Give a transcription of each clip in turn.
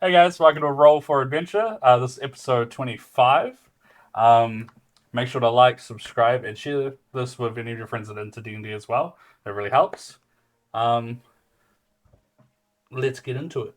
Hey guys, welcome to Roll for Adventure. This is episode 25. Um, Make sure to like, subscribe, and share this with any of your friends that are into D&D as well. That really helps. Um, let's get into it.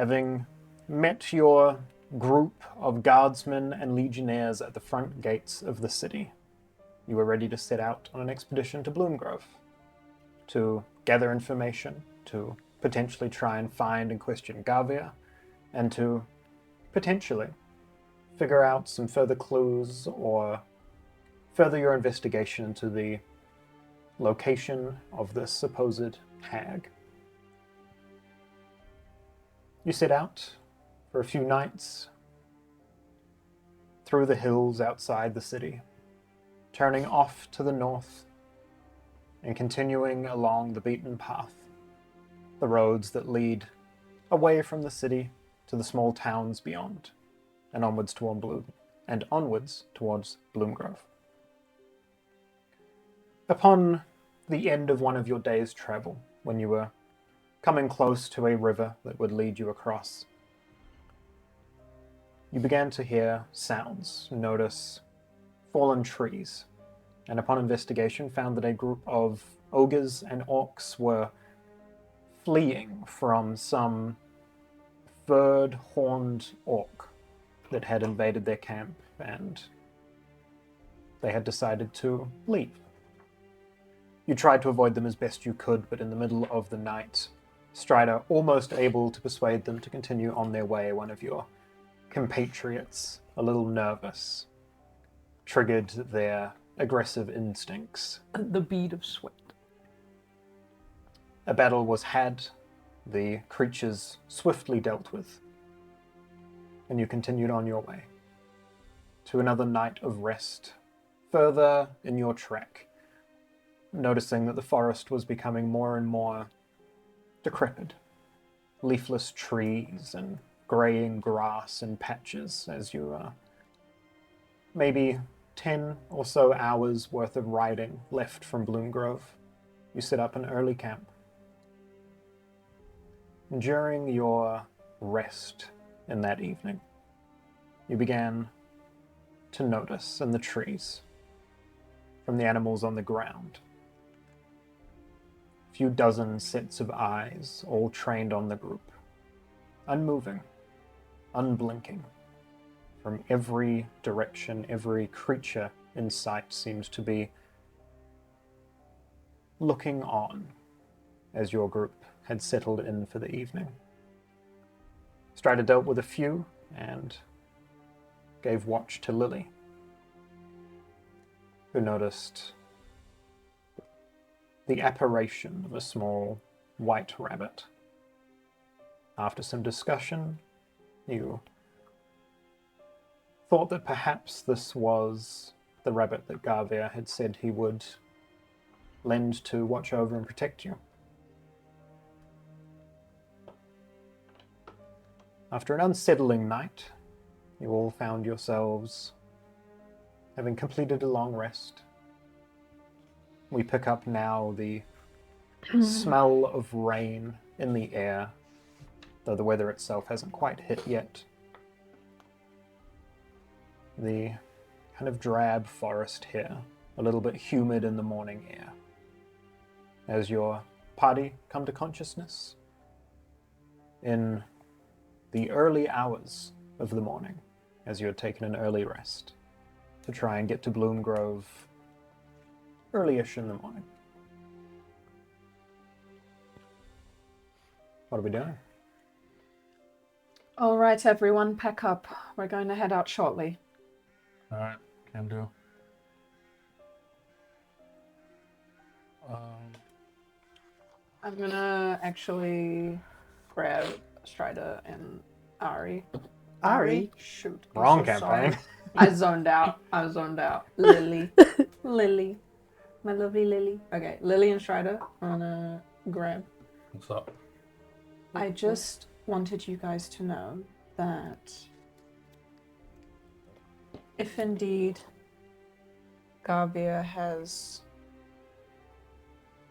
Having met your group of guardsmen and legionnaires at the front gates of the city, you were ready to set out on an expedition to Bloomgrove to gather information, to potentially try and find and question Gavia, and to potentially figure out some further clues or further your investigation into the location of this supposed hag. You set out for a few nights through the hills outside the city, turning off to the north and continuing along the beaten path, the roads that lead away from the city to the small towns beyond, and onwards towards Bloomgrove. Upon the end of one of your day's travel, when you were coming close to a river that would lead you across, you began to hear sounds, notice fallen trees, and upon investigation found that a group of ogres and orcs were fleeing from some furred, horned orc that had invaded their camp, and they had decided to leave. You tried to avoid them as best you could, but in the middle of the night, Strider, almost able to persuade them to continue on their way, one of your compatriots, a little nervous, triggered their aggressive instincts. The bead of sweat. A battle was had, the creatures swiftly dealt with, and you continued on your way to another night of rest, further in your trek, noticing that the forest was becoming more and more decrepit. Leafless trees and graying grass in patches as you maybe 10 or so hours worth of riding left from Bloomgrove. You set up an early camp. During your rest in that evening, you began to notice in the trees, from the animals on the ground, a few dozen sets of eyes, all trained on the group, unmoving, unblinking. From every direction, every creature in sight seems to be looking on as your group had settled in for the evening. Strider dealt with a few and gave watch to Lily, who noticed the apparition of a small white rabbit. After some discussion, you thought that perhaps this was the rabbit that Garvia had said he would lend to watch over and protect you. After an unsettling night, you all found yourselves having completed a long rest. We pick up now the smell of rain in the air, though the weather itself hasn't quite hit yet. The kind of drab forest here, a little bit humid in the morning air. As your party come to consciousness in the early hours of the morning, as you had taken an early rest to try and get to Bloom Grove early-ish in the morning. What are we doing? All right, everyone, pack up. We're going to head out shortly. All right, can do. I'm gonna actually grab Strider and Ari. Ari? Shoot. I'm Wrong so sorry. campaign. I zoned out. Lily. Lily. My lovely Lily. Okay, Lily and Strider on a grab. What's up? I just wanted you guys to know that if indeed Garvia has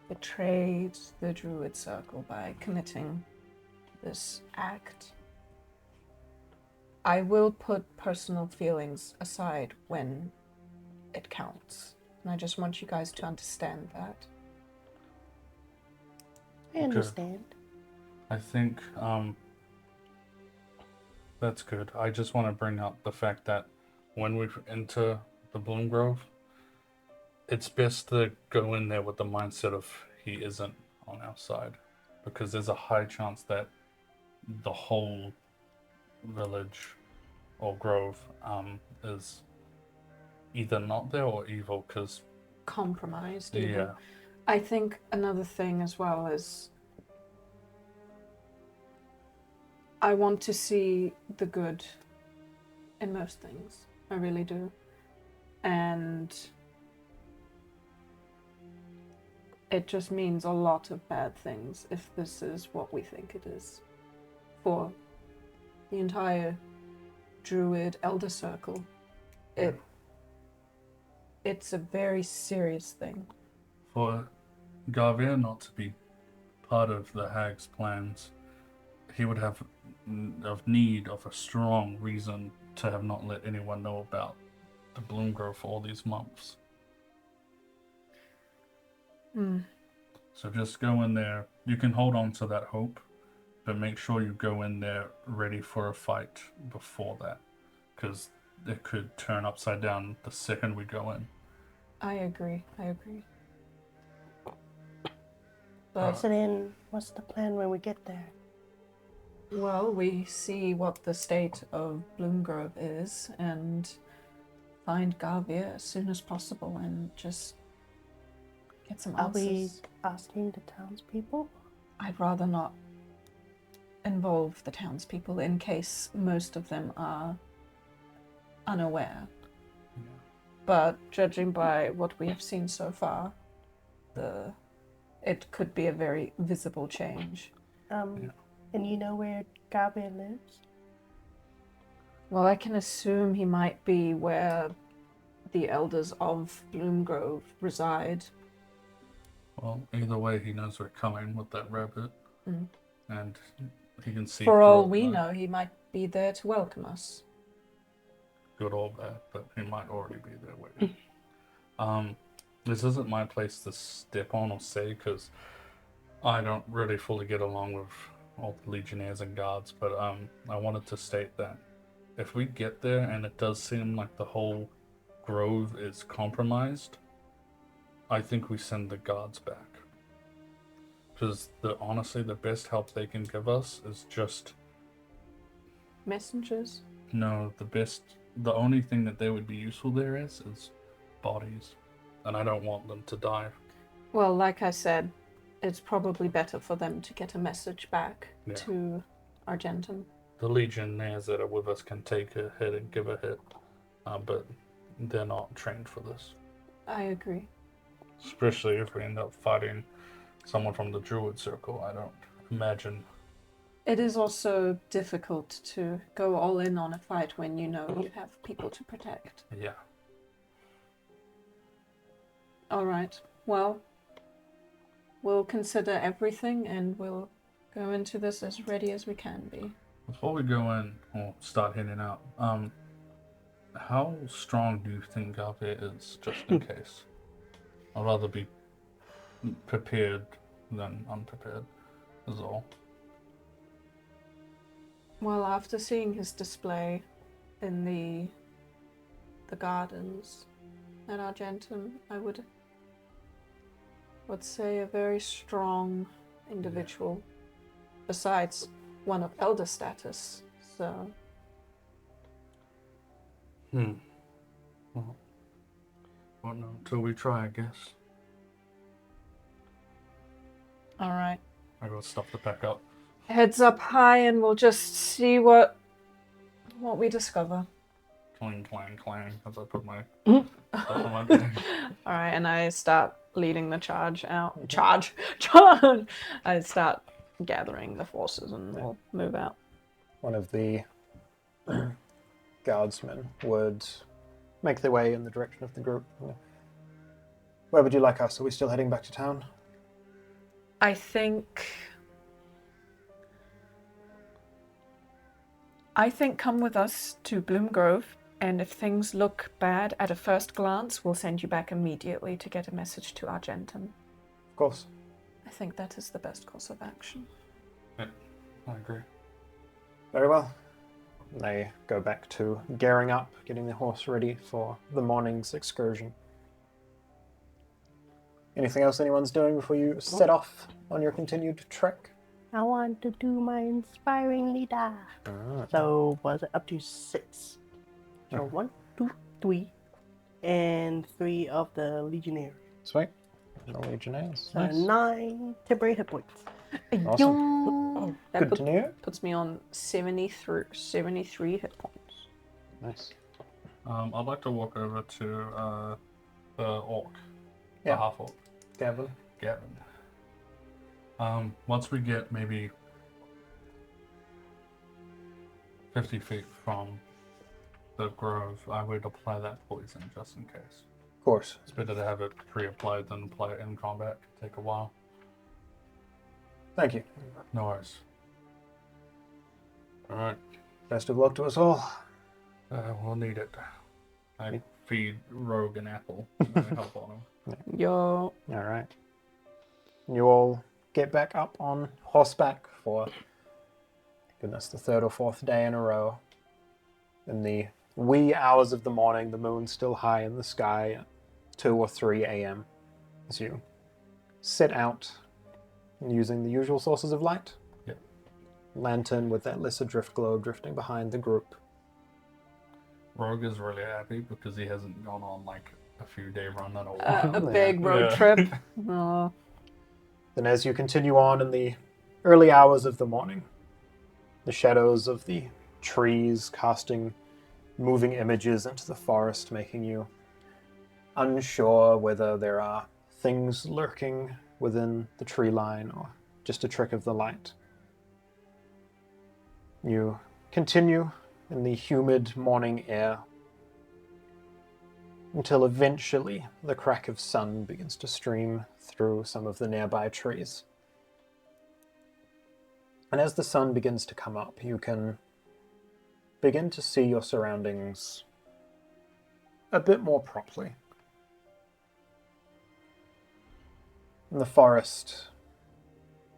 betrayed the Druid Circle by committing this act, I will put personal feelings aside when it counts. And I just want you guys to understand that. I understand. I think that's good. I just want to bring up the fact that when we enter the Bloom Grove, it's best to go in there with the mindset of he isn't on our side, because there's a high chance that the whole village or grove is either not there or evil, because Compromised, even. yeah, I think another thing as well is I want to see the good in most things. I really do. And it just means a lot of bad things if this is what we think it is. For the entire Druid Elder Circle. It's a very serious thing. for Garvia not to be part of the Hag's plans, he would have need of a strong reason to have not let anyone know about the Bloom Grove for all these months. So just go in there. You can hold on to that hope, but make sure you go in there ready for a fight before that, because it could turn upside down the second we go in. I agree. But So then, what's the plan when we get there? well, we see what the state of Bloomgrove is and find Garvia as soon as possible and just get some Are we answers. asking the townspeople? I'd rather not involve the townspeople in case most of them are unaware. But judging by what we have seen so far, it could be a very visible change. And you know where Gabriel lives? Well, I can assume he might be where the elders of Bloomgrove reside. Well, either way, he knows we're coming with that rabbit, and he can see. For through all it, we like, know, he might be there to welcome us. good or bad, but he might already be there waiting. This isn't my place to step on or say, because I don't really fully get along with all the legionnaires and guards, but I wanted to state that if we get there and it does seem like the whole grove is compromised, I think we send the guards back. Because honestly, the best help they can give us is just... Messengers? No, the only thing that they would be useful there is bodies. And I don't want them to die. Well, like I said, it's probably better for them to get a message back to Argentum. The legionnaires that are with us can take a hit and give a hit, but they're not trained for this. I agree. Especially if we end up fighting someone from the Druid Circle. I don't imagine. It is also difficult to go all in on a fight when you know you have people to protect. Yeah. All right. Well, we'll consider everything and we'll go into this as ready as we can be. Before we go in or start heading out, How strong do you think Garpia is, just in case? I'd rather be prepared than unprepared, is all. Well, after seeing his display in the gardens at Argentum, I would say a very strong individual, besides one of elder status. So. Well, not until we try, I guess. All right. I got stuff to pack up. Heads up high, and we'll just see what we discover. Clang, clang, clang, as I put my stuff on my bag. All right, and I start leading the charge out. Charge! I start gathering the forces, and we'll move out. One of the guardsmen would make their way in the direction of the group. Where would you like us? Are we still heading back to town? I think come with us to Bloom Grove, and if things look bad at a first glance, we'll send you back immediately to get a message to Argentum. Of course. I think that is the best course of action. Yeah, I agree. Very well. They go back to gearing up, getting the horse ready for the morning's excursion. Anything else anyone's doing before you set off on your continued trek? I want to do my inspiring leader. So was it up to 6? So 1, 2, 3, and 3 of the legionnaires. Sweet. No legionnaires. So 9 temporary hit points. Awesome. That Good to know. puts me on 73 hit points. Nice. I'd like to walk over to the orc, Yeah. the half orc, Gavin. Gavin. Once we get maybe 50 feet from the grove, I would apply that poison just in case. Of course. It's better to have it pre-applied than apply it in combat. It can take a while. Thank you. No worries. Alright. Best of luck to us all. We'll need it. I feed Rogue an apple. Help on him. Yo. All right. You all get back up on horseback for, goodness, the 3rd or 4th day in a row. In the wee hours of the morning, the moon's still high in the sky at 2 or 3 a.m. as you set out using the usual sources of light. Yep. Lantern with that lesser drift globe drifting behind the group. Rogue is really happy because he hasn't gone on like a few day run in a while. A big road Yeah. trip. Oh. Then as you continue on in the early hours of the morning, the shadows of the trees casting moving images into the forest, making you unsure whether there are things lurking within the tree line or just a trick of the light. You continue in the humid morning air until eventually the crack of sun begins to stream through some of the nearby trees. And as the sun begins to come up, you can begin to see your surroundings a bit more properly. In the forest,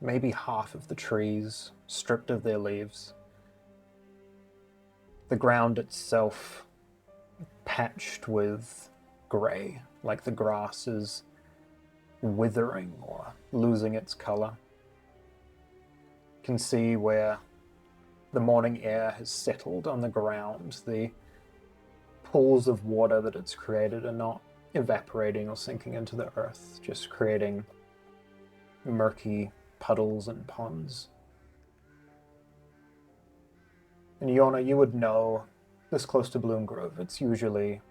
maybe half of the trees stripped of their leaves. The ground itself patched with grey, like the grass is withering or losing its color. You can see where the morning air has settled on the ground. The pools of water that it's created are not evaporating or sinking into the earth, just creating murky puddles and ponds. And Yorna, you would know, this close to Bloom Grove, it's usually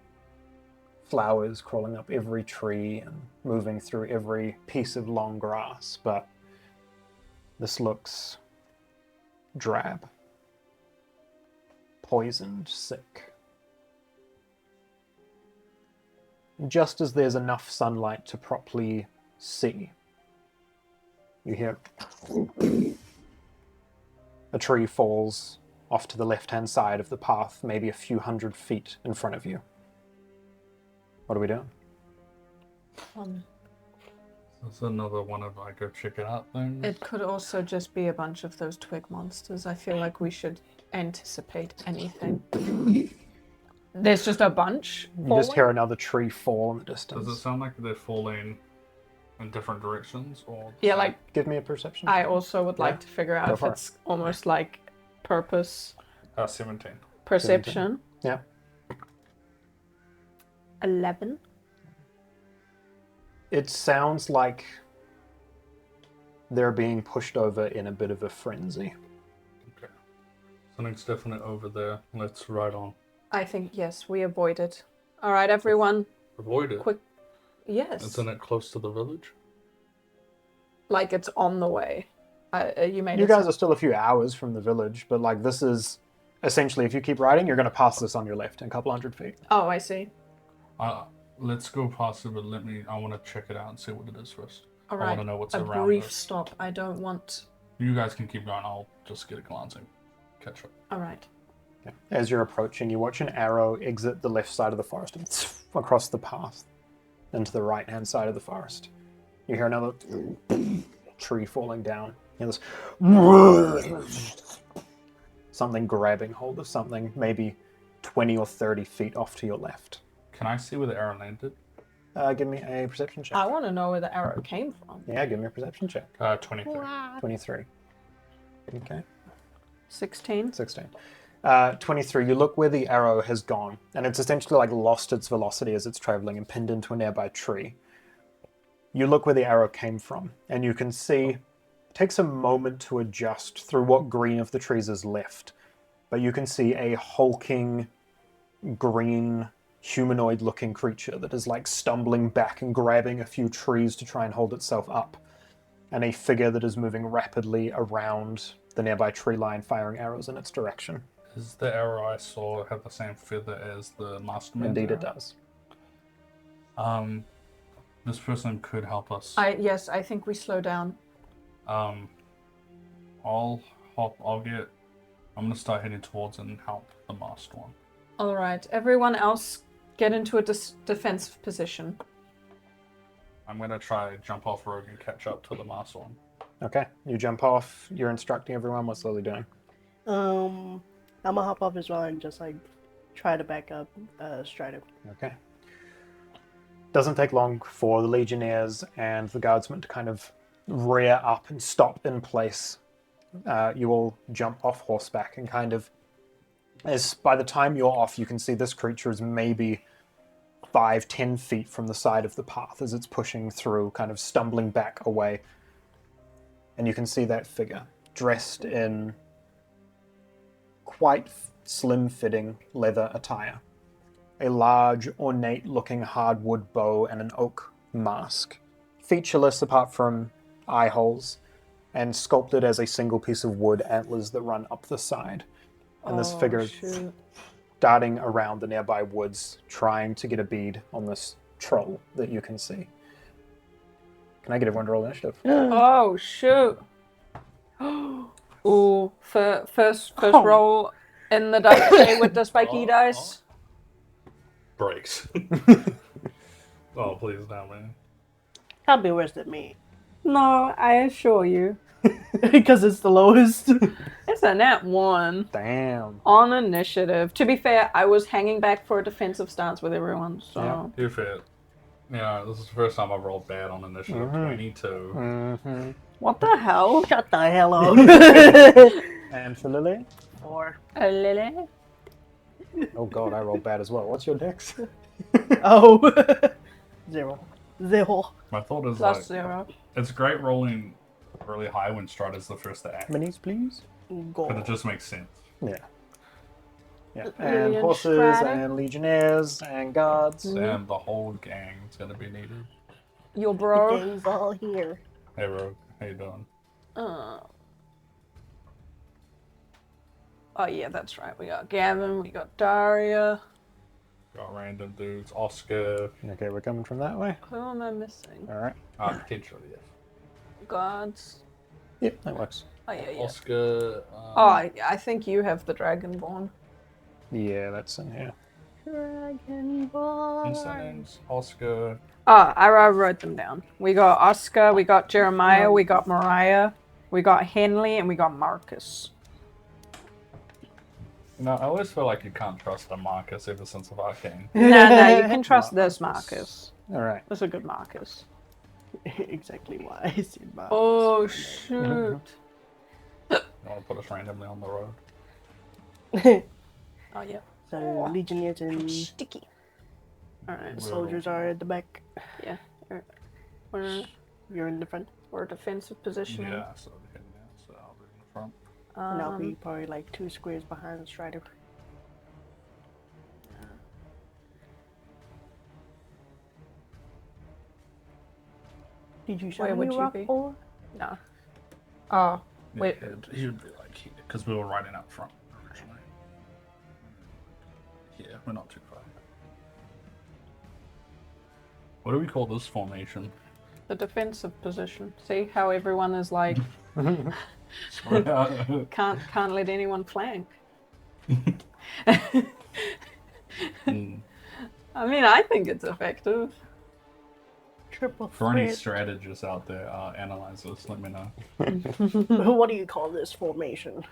flowers crawling up every tree and moving through every piece of long grass, but this looks drab, poisoned, sick. Just as there's enough sunlight to properly see, you hear a tree falls off to the left-hand side of the path, maybe a few hundred feet in front of you. What are we doing? That's another one of I go check it out things. It could also just be a bunch of those twig monsters. I feel like we should anticipate anything. There's just a bunch. You just hear another tree fall in the distance. Does it sound like they're falling in different directions, or? Yeah, like Give me a perception. I also would like to figure out Go if for it. it's almost like purpose 17. perception. Yeah. 11. It sounds like they're being pushed over in a bit of a frenzy. Okay. Something's definitely over there. Let's ride on. I think yes, we avoid it. All right, everyone. Avoid it. Quick. Yes. Isn't it close to the village? Like it's on the way. You made You it guys are still a few hours from the village, but like this is essentially, if you keep riding, you're going to pass this on your left in a couple hundred feet. Oh, I see. Let's go past it, but I want to check it out and see what it is first. All I right. want to know what's a around brief us. stop. I don't want. You guys can keep going. I'll just get a glance and catch up. All right. Yeah. As you're approaching, you watch an arrow exit the left side of the forest and across the path into the right-hand side of the forest. You hear another tree falling down. You hear this something grabbing hold of something, maybe 20 or 30 feet off to your left. Can I see where the arrow landed? Give me a perception check. I want to know where the arrow came from. Yeah, give me a perception check. 23. 23. Okay. 16. 16. 23, you look where the arrow has gone, and it's essentially like lost its velocity as it's traveling and pinned into a nearby tree. You look where the arrow came from, and you can see it takes a moment to adjust through what green of the trees is left, but you can see a hulking, green, humanoid-looking creature that is like stumbling back and grabbing a few trees to try and hold itself up, and a figure that is moving rapidly around the nearby tree line, firing arrows in its direction. Does the arrow I saw have the same feather as the mastermind? Indeed it does. This person could help us. Yes, I think we slow down. I'm gonna start heading towards and help the masked one. All right, everyone else, get into a defensive position. I'm gonna try jump off rogue and catch up to the masked one. Okay, you jump off. You're instructing everyone. What's Lily doing? I'm gonna hop off as well and just like try to back up Strider. Okay. Doesn't take long for the Legionnaires and the Guardsmen to kind of rear up and stop in place. You all jump off horseback and kind of, as by the time you're off, you can see this creature is maybe 5-10 feet from the side of the path as it's pushing through, kind of stumbling back away. And you can see that figure dressed in quite slim-fitting leather attire. A large, ornate-looking hardwood bow and an oak mask. Featureless apart from eye holes, and sculpted as a single piece of wood antlers that run up the side. And this figure is darting around the nearby woods, trying to get a bead on this troll that you can see. Can I get everyone to roll initiative? Oh, shoot. Ooh, first roll in the dice tray with the spiky dice. Breaks. Oh, please, no, man. Can't be worse than me. No, I assure you. Because it's the lowest. It's a nat 1 Damn. on initiative. To be fair, I was hanging back for a defensive stance with everyone, so... Yeah. You're fit. Yeah, this is the first time I've rolled bad on initiative. 22. Mm-hmm. What the hell? Shut the hell up. And for Lily? 4. A lily? Oh god, I rolled bad as well. What's your dex? Oh. 0. My thought is Plus 0. it's great rolling really high when Strider's the first to act, Minis, please? but it just makes sense. Yeah. Yeah. Lily And and horses Strider. and legionnaires and guards. And the whole gang's gonna be needed. Your The bro. gang's all here. Hey, Rogue, how you doing? Oh yeah, that's right. We got Gavin, we got Daria. Got random dudes. Oscar. Okay, we're coming from that way. Who am I missing? Alright. Potentially, yes. Gods. Yep, that works. Oh, yeah. Oscar. I think you have the Dragonborn. Yeah, that's in here. Inside names. Oscar. I wrote them down. We got Oscar, we got Jeremiah, we got Mariah, we got Henley, and we got Marcus. You know, I always feel like you can't trust a Marcus ever since of Arcane. No, you can trust this Marcus. All right. That's a good Marcus. Exactly why I said Marcus. Oh, shoot. You want to put us randomly on the road? Oh, yeah. So legionnaires and Sticky. Alright, soldiers are at the back. yeah. You're in the front. We're defensive position. Yeah, so they can, so I'll be in the front. And I'll be probably like 2 squares behind the Strider. Did you show Where me would you rock be? or? No. Oh, Yeah, wait. he would be like here, because we were riding up front originally. Yeah, we're not too far. What do we call this formation? The defensive position. See how everyone is like, can't let anyone flank. Mm. I mean, I think it's effective. Triple For any threat. strategists out there, analyze this, let me know. What do you call this formation?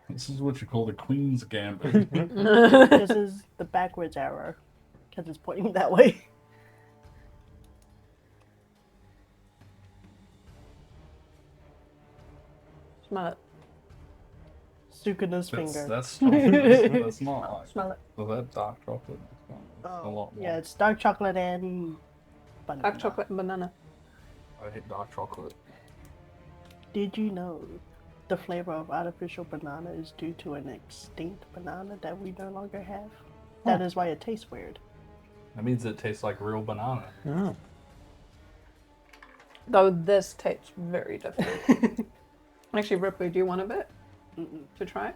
This is what you call the Queen's Gambit. This is the backwards arrow. Because it's pointing that way. Smell it. Sukuna's finger. That's chocolate. That's not like. Smell it. Was that dark chocolate? It's not, a lot more. Yeah, it's dark chocolate and banana. Dark chocolate and banana. I hate dark chocolate. Did you know the flavor of artificial banana is due to an extinct banana that we no longer have? That is why it tastes weird. That means it tastes like real banana. Oh. Though this tastes very different. Actually, Ripley, do you want a bit to try it?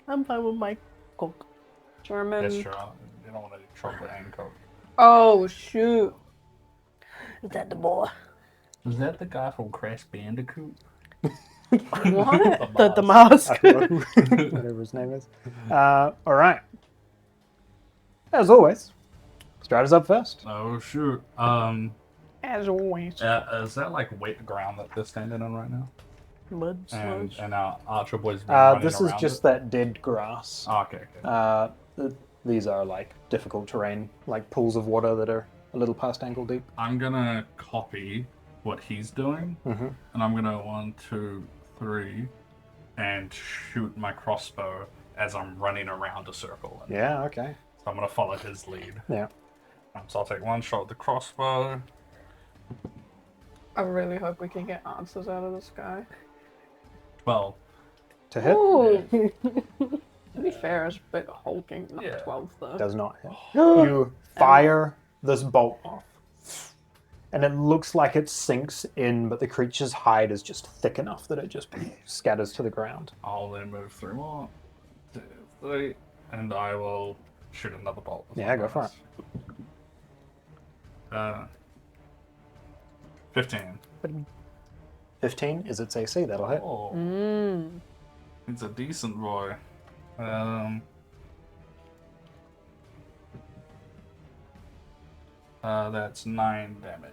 I'm fine with my Coke. German. That's true. You don't want to do chocolate and Coke. Oh, shoot. Is that the boy? Is that the guy from Crash Bandicoot? What? The mask. Whatever his name is. All right. As always, Strider's up first. Oh shoot. As always. Is that like wet ground that they're standing on right now? Mud And sludge. our Archer boys been running This is around just it? that dead grass. Oh, okay. These are like difficult terrain, like pools of water that are a little past ankle deep. I'm gonna copy what he's doing, and I'm gonna 1, 2, 3, and shoot my crossbow as I'm running around a circle. And Yeah, okay. so I'm gonna follow his lead. Yeah. So I'll take 1 shot with the crossbow. I really hope we can get answers out of this guy. 12. To hit, Ooh. To be fair, it's a bit hulking, not Yeah. 12 though. does not hit. You fire this bolt off, and it looks like it sinks in, but the creature's hide is just thick enough that it just scatters to the ground. I'll then move 3 more, 2, 3, and I will shoot another bolt. with Yeah, my go for bonus. 15. 15 is its AC, that'll hit. Oh, it's a decent boy. That's 9 damage.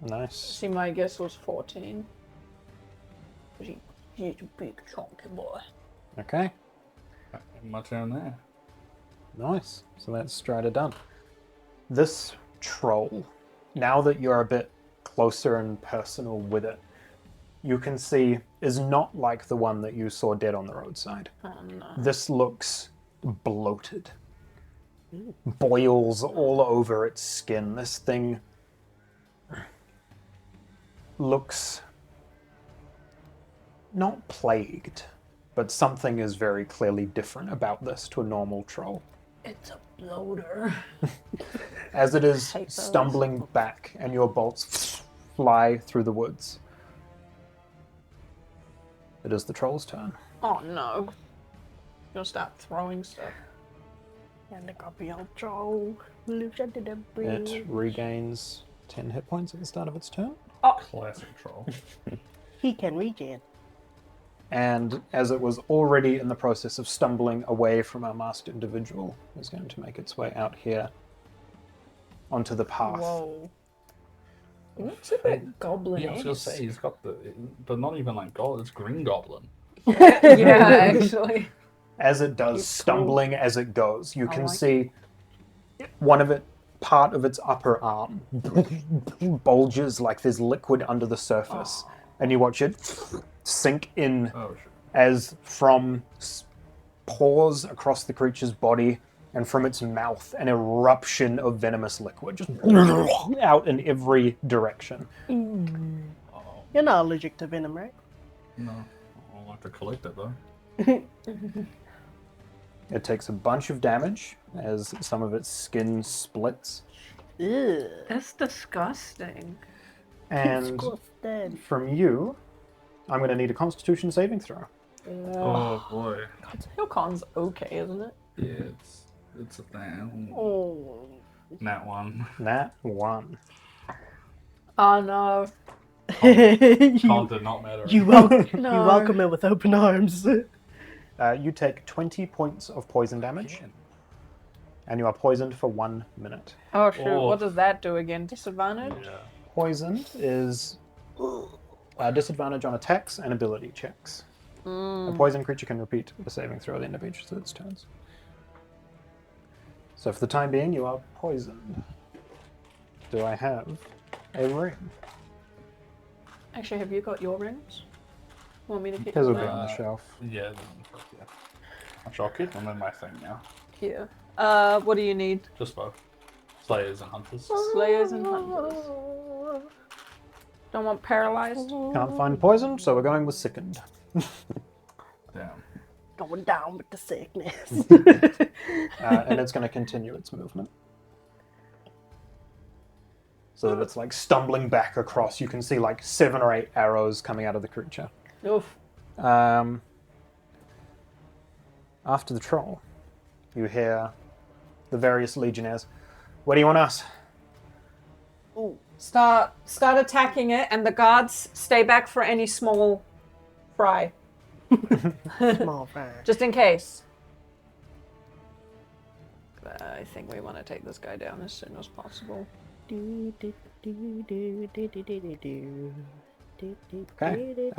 Nice. See, my guess was 14. He's a big chunky boy. Okay, My turn there. nice. So that's Strider done. This troll, now that you're a bit closer and personal with it, you can see is not like the one that you saw dead on the roadside. Oh no. This looks bloated. Boils all over its skin. This thing looks not plagued, but something is very clearly different about this to a normal troll. It's a bloater. As it is Hate those. stumbling back and your bolts fly through the woods. It is the troll's turn. Oh no. Gonna start throwing stuff. And the copy of Joe lives under the bridge. It regains 10 hit points at the start of its turn. Oh, Classic troll. He can regen. and as it was already in the process of stumbling away from our masked individual, is going to make its way out here onto the path. Whoa. It looks a bit goblin. Yeah, I was gonna say he's got but not even like gold. It's green goblin. Yeah, actually. As it does, It's stumbling as it goes, you can like see part of its upper arm bulges like there's liquid under the surface, and you watch it sink in as from pores across the creature's body and from its mouth an eruption of venomous liquid just out in every direction. You're not allergic to venom, right? No, I don't like to collect it though. It takes a bunch of damage as some of its skin splits. Ew. That's disgusting. And Disgusting. from you, I'm going to need a Constitution saving throw. Oh boy. Hilcon's okay, isn't it? Yeah, it's a thing. Oh. Nat 1. Nat 1. Oh no. Con did not matter. You welcome it with open arms. You take 20 points of poison damage, and you are poisoned for 1 minute. Oh shoot, Oh. what does that do again? Disadvantage? Yeah. Poison is disadvantage on attacks and ability checks. A poison creature can repeat the saving throw at the end of each of its turns. So for the time being, you are poisoned. Do I have a ring? Actually, have you got your rings? Want me to keep His will them be out? on the shelf. Yeah. Actually, I'll keep them in my thing now. Here. What do you need? Just both. Slayers and hunters. Slayers and hunters. Don't want paralyzed? Can't find poison, so we're going with sickened. Damn. Going down with the sickness. And it's going to continue its movement. So that it's like stumbling back across. You can see like 7 or 8 arrows coming out of the creature. Oof. After the troll, you hear the various legionnaires. What do you want us? Ooh. Start attacking it, and the guards stay back for any small fry. Small fry. Just in case. I think we want to take this guy down as soon as possible. Okay.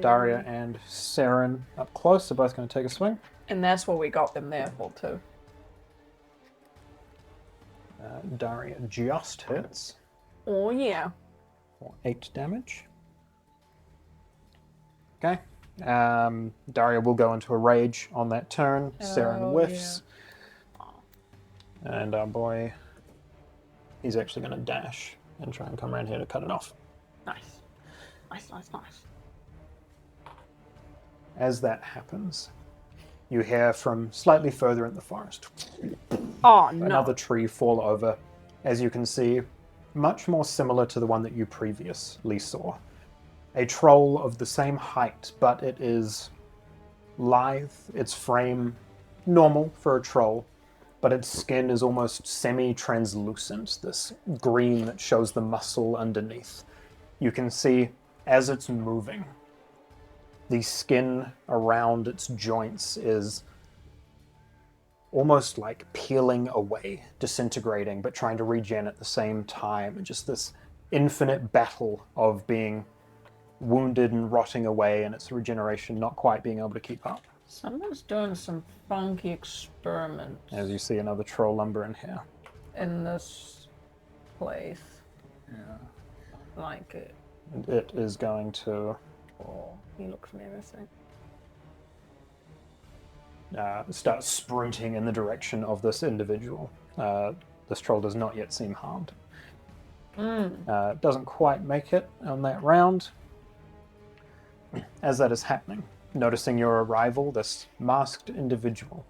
Daria and Saren up close are both going to take a swing. And that's what we got them there for, too. Daria just hits Oh, yeah. for 8 damage. Okay. Daria will go into a rage on that turn. Saren whiffs. And our boy, he's actually going to dash and try and come around here to cut it off. Nice. Nice. As that happens, you hear from slightly further in the forest Oh, no. another tree fall over. As you can see, much more similar to the one that you previously saw. A troll of the same height, but it is lithe, its frame normal for a troll, but its skin is almost semi-translucent, this green that shows the muscle underneath. You can see, as it's moving, the skin around its joints is almost like peeling away, disintegrating, but trying to regen at the same time. And just this infinite battle of being wounded and rotting away, and its regeneration not quite being able to keep up. Someone's doing some funky experiments As you see another troll lumber in here. in this place. Yeah. Like it. And it is going to Oh, he looks menacing. start sprinting in the direction of this individual. This troll does not yet seem harmed. Doesn't quite make it on that round. As that is happening, noticing your arrival, this masked individual,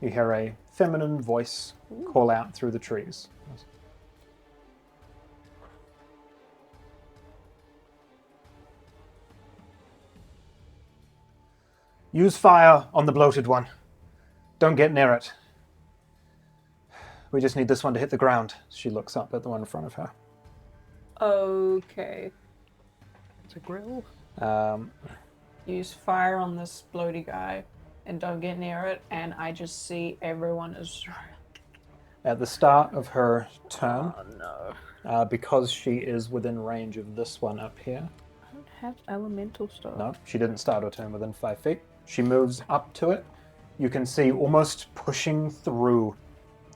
you hear a feminine voice call out through the trees. Use fire on the bloated one. Don't get near it. We just need this one to hit the ground. She looks up at the one in front of her. Okay. It's a grill. use fire on this bloaty guy and don't get near it, and I just see everyone is... At the start of her turn, Oh no. because she is within range of this one up here. I don't have elemental stuff. No, she didn't start her turn within 5 feet. She moves up to it. You can see almost pushing through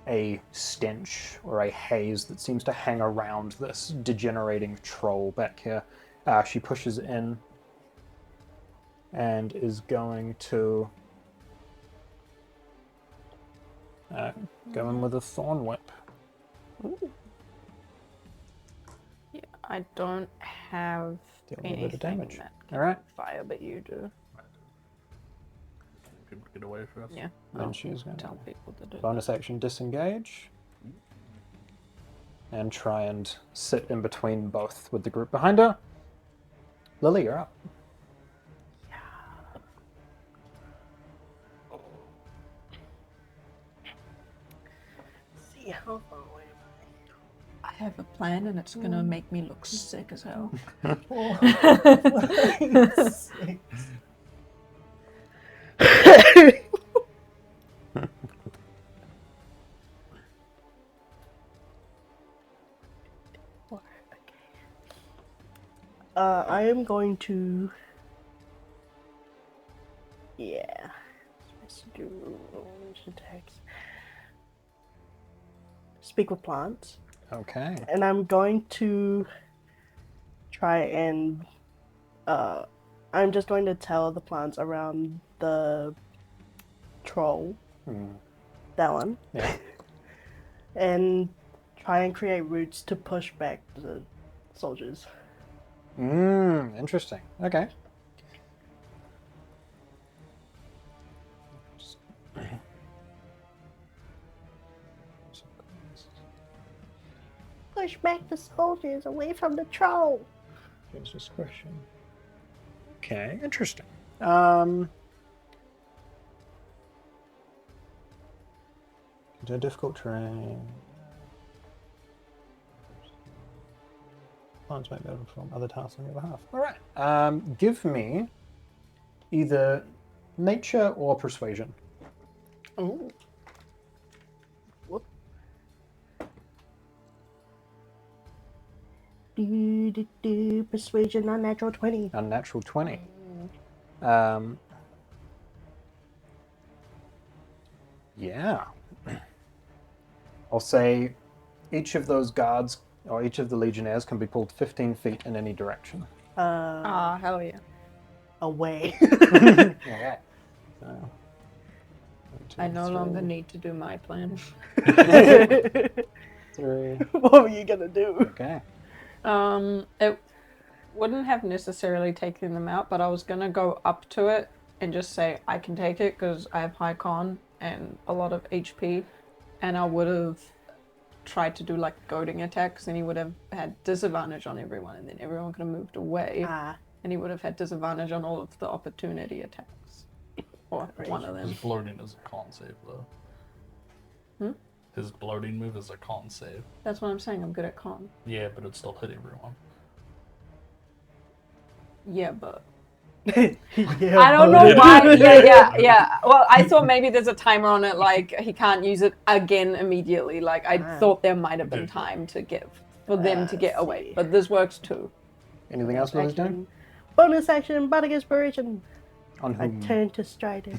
a stench or a haze that seems to hang around this degenerating troll back here. She pushes in and is going to go in with a thorn whip. Ooh. Yeah, I don't have Deal with a bit anything of damage. that All right. fire, but you do. People get away first. Yeah. Then she's going to Tell people to do bonus action disengage and try and sit in between both with the group behind her. Lily, you're up. See how far away I have a plan, and it's gonna make me look sick as hell. I am going to. Yeah. Let's do text. Speak with plants. Okay. And I'm going to try and. I'm just going to tell the plants around the troll. That one. Yeah. And try and create roots to push back the soldiers. Interesting. Okay. Push back the soldiers away from the troll. Use discretion. Okay, interesting. Into difficult terrain. Plants might be able to perform other tasks on your behalf. All right. Give me either nature or persuasion. Oh. Whoop. Persuasion, unnatural 20. Unnatural 20. Yeah. I'll say each of those guards or each of the legionnaires can be pulled 15 feet in any direction. Hell yeah. Away. Okay. So, 1, 2, I no 3, longer need to do my plan. 3. What were you gonna do? Okay. It wouldn't have necessarily taken them out, but I was gonna go up to it and just say I can take it because I have high con and a lot of HP, and I would have tried to do like goading attacks, and he would have had disadvantage on everyone, and then everyone could have moved away, and he would have had disadvantage on all of the opportunity attacks, or one of them. His bloating is a con save, though. His bloating move is a con save. That's what I'm saying. I'm good at con. Yeah, but it still hit everyone. Yeah, but Yeah, I don't know why. Yeah. Well, I thought maybe there's a timer on it, like he can't use it again immediately. Like I thought there might have been time to get for them to get away, but this works too. Anything else Lily's doing? Bonus action, bardic inspiration. On I whom? turn to Strider.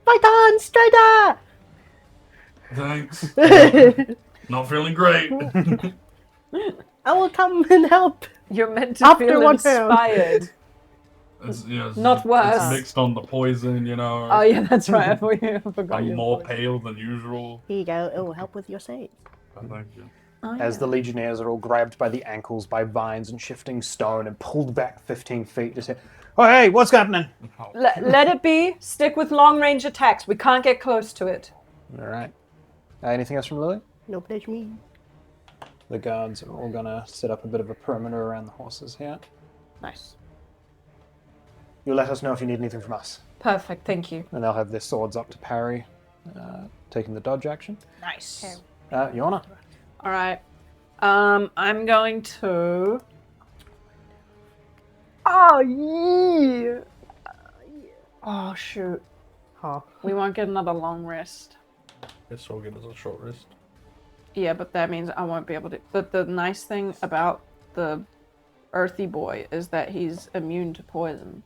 Fight on, Strider! Thanks. Not feeling great. I will come and help. You're meant to After feel one round. inspired. It's Not worse. It's mixed on the poison, you know. Oh yeah, that's right. I forgot I'm you. more pale than usual. Here you go, it will help with your save. Thank you. Oh, As the legionnaires are all grabbed by the ankles by vines and shifting stone and pulled back 15 feet to say, "Oh hey, what's happening?" Let it be. Stick with long range attacks. We can't get close to it. All right. Anything else from Lily? No pledge me. The guards are all gonna set up a bit of a perimeter around the horses here. Nice. You'll let us know if you need anything from us. Perfect. Thank you. And they'll have their swords up to parry, taking the dodge action. Nice. Yorna. All right. I'm going to. Oh yeah. Oh, shoot. Huh. We won't get another long rest. Guess we'll get as a short rest. Yeah, but that means I won't be able to. But the nice thing about the earthy boy is that he's immune to poison.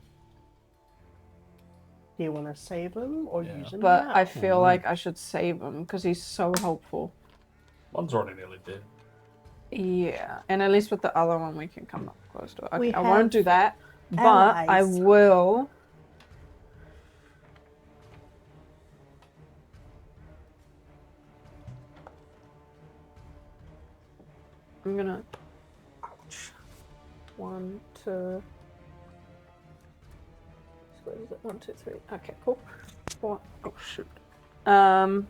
Do you want to save him or use him But now? I feel like I should save him because he's so helpful. One's already nearly dead. Yeah, and at least with the other one we can come up close to it. Okay, We I won't do have that, but I allies. will. I'm gonna. Ouch. 1, 2. So what is it? 1, 2, 3. Okay, cool. 4. Oh shoot. I'm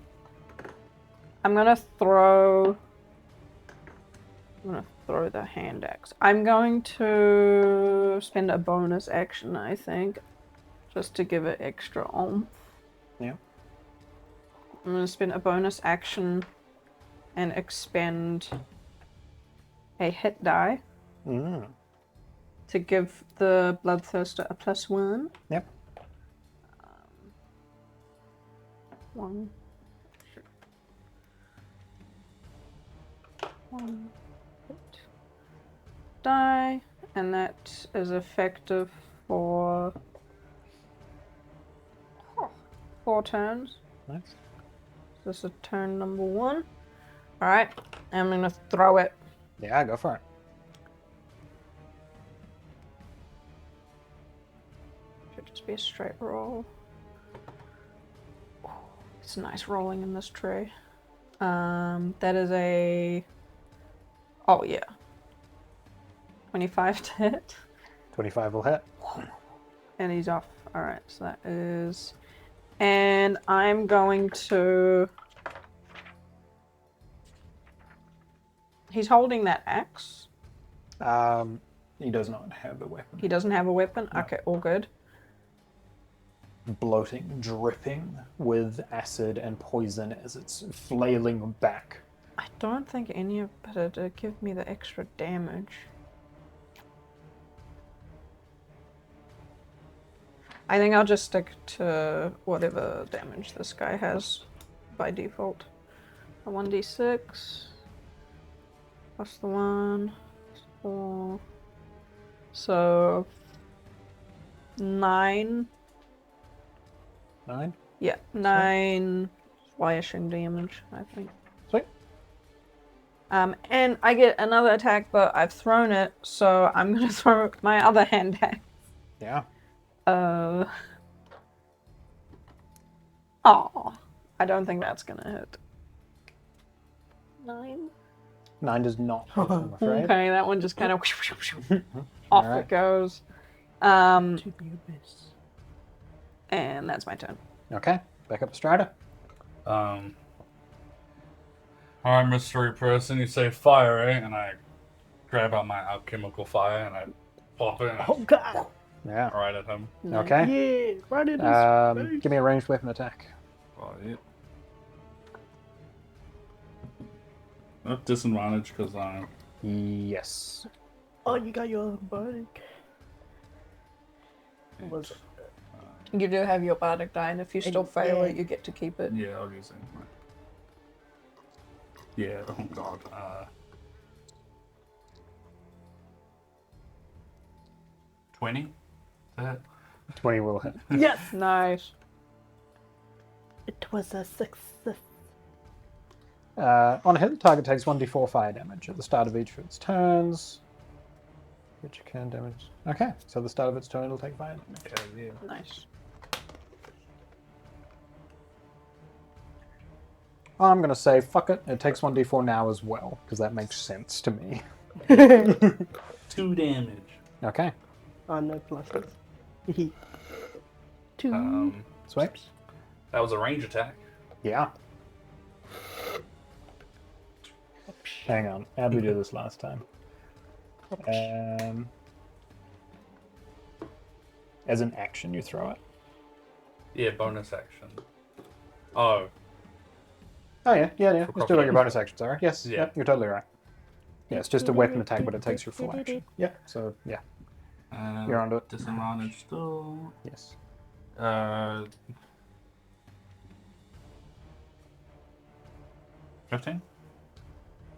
gonna throw. I'm gonna throw the hand axe. I'm going to spend a bonus action, I think, just to give it extra oomph. Yeah. I'm gonna spend a bonus action and expend a hit die to give the bloodthirster a +1. Yep. 1. One hit die, and that is effective for 4 turns. Nice. This is turn number 1. Alright, I'm gonna throw it. Yeah, go for it. Should just be a straight roll. It's nice rolling in this tree. That is a... Oh, yeah. 25 to hit. 25 will hit. And he's off. Alright, so that is... And I'm going to... He's holding that axe. He does not have a weapon. He doesn't have a weapon? No. Okay, all good. Bloating, dripping with acid and poison as it's flailing back. I don't think any of it give me the extra damage. I think I'll just stick to whatever damage this guy has by default. A 1d6 plus the 1, 4. So 9. 9? Yeah, 9 slashing damage, I think. Sweet. And I get another attack, but I've thrown it, so I'm gonna throw my other hand axe. Yeah. Oh, I don't think that's gonna hit. 9. 9 does not hit, I'm afraid. Okay, that one just kind of off Alright. it goes. To the abyss. And that's my turn. Okay, back up to Strider. Alright, mystery person, you say fire, right? And I grab out my alchemical fire and I pop it and Oh god! Yeah. right at him. Okay. Yeah, right in his face. Give me a ranged weapon attack. Oh, yeah. Not disadvantage because I'm... Yes. Oh, you got your bardic. Was You do have your bardic die, and if you still fail it, you get to keep it. Yeah, I'll use it. Yeah, oh god. 20? Is that? 20 will hit. yes! Nice. It was a success. On a hit, the target takes 1d4 fire damage at the start of each of its turns. Which can damage. Okay, so at the start of its turn, it'll take fire damage. Yeah, yeah. Nice. I'm going to say, fuck it, it takes 1d4 now as well, because that makes sense to me. 2 damage. Okay, Oh, no pluses. 2. sweet. That was a range attack. Yeah. Hang on, how did we do this last time? As an action, you throw it. Yeah, bonus action. Oh, Oh yeah. Let's do it on your profit. bonus action, sorry. Yes, Yeah. yep, you're totally right. Yeah, it's just a weapon attack, but it takes your full action. Yeah, so yeah, you're onto it. disadvantage still. Yes. Uh, 15.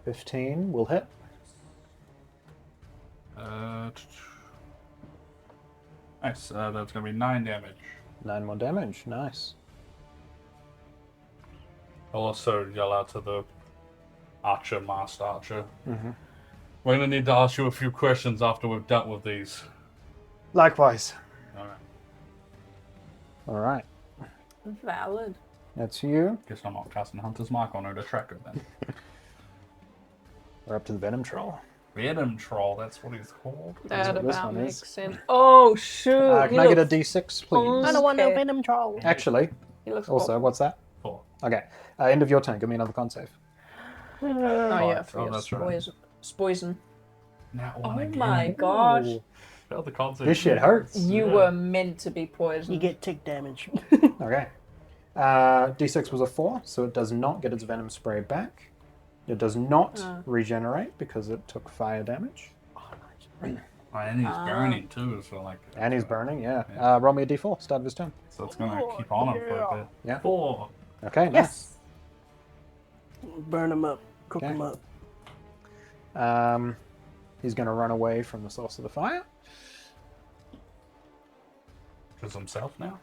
15 will hit. Nice. That's going to be 9 damage. 9 more damage. Nice. I'll also yell out to the master archer. Mm-hmm. We're going to need to ask you a few questions after we've dealt with these. Likewise. Alright. Alright. Valid. That's you. Guess I'm not casting Hunter's Mark on her to track her then. We're up to the Venom Troll. Venom Troll, that's what he's called. That what this about one makes is. sense. Oh, shoot. Can I get a d6, please? I don't want no Okay. Venom Troll. Actually, He looks also, awful. what's that? 4. Okay. End of your turn. Give me another con save. Oh, yeah, Oh, that's right. Poison. Now Oh one again. my gosh. Failed the concept. This shit hurts. You Yeah. were meant to be poisoned. You get tick damage. Okay. D6 was a 4, so it does not get its venom spray back. It does not regenerate because it took fire damage. Oh, and he's burning too, so like. And he's burning, yeah. Yeah. Roll me a d4, start of his turn. So it's gonna keep on him for a bit. Yeah. 4. Okay, nice. Yes. Burn them up. Cook Okay. them up. He's going to run away from the source of the fire. Just himself now.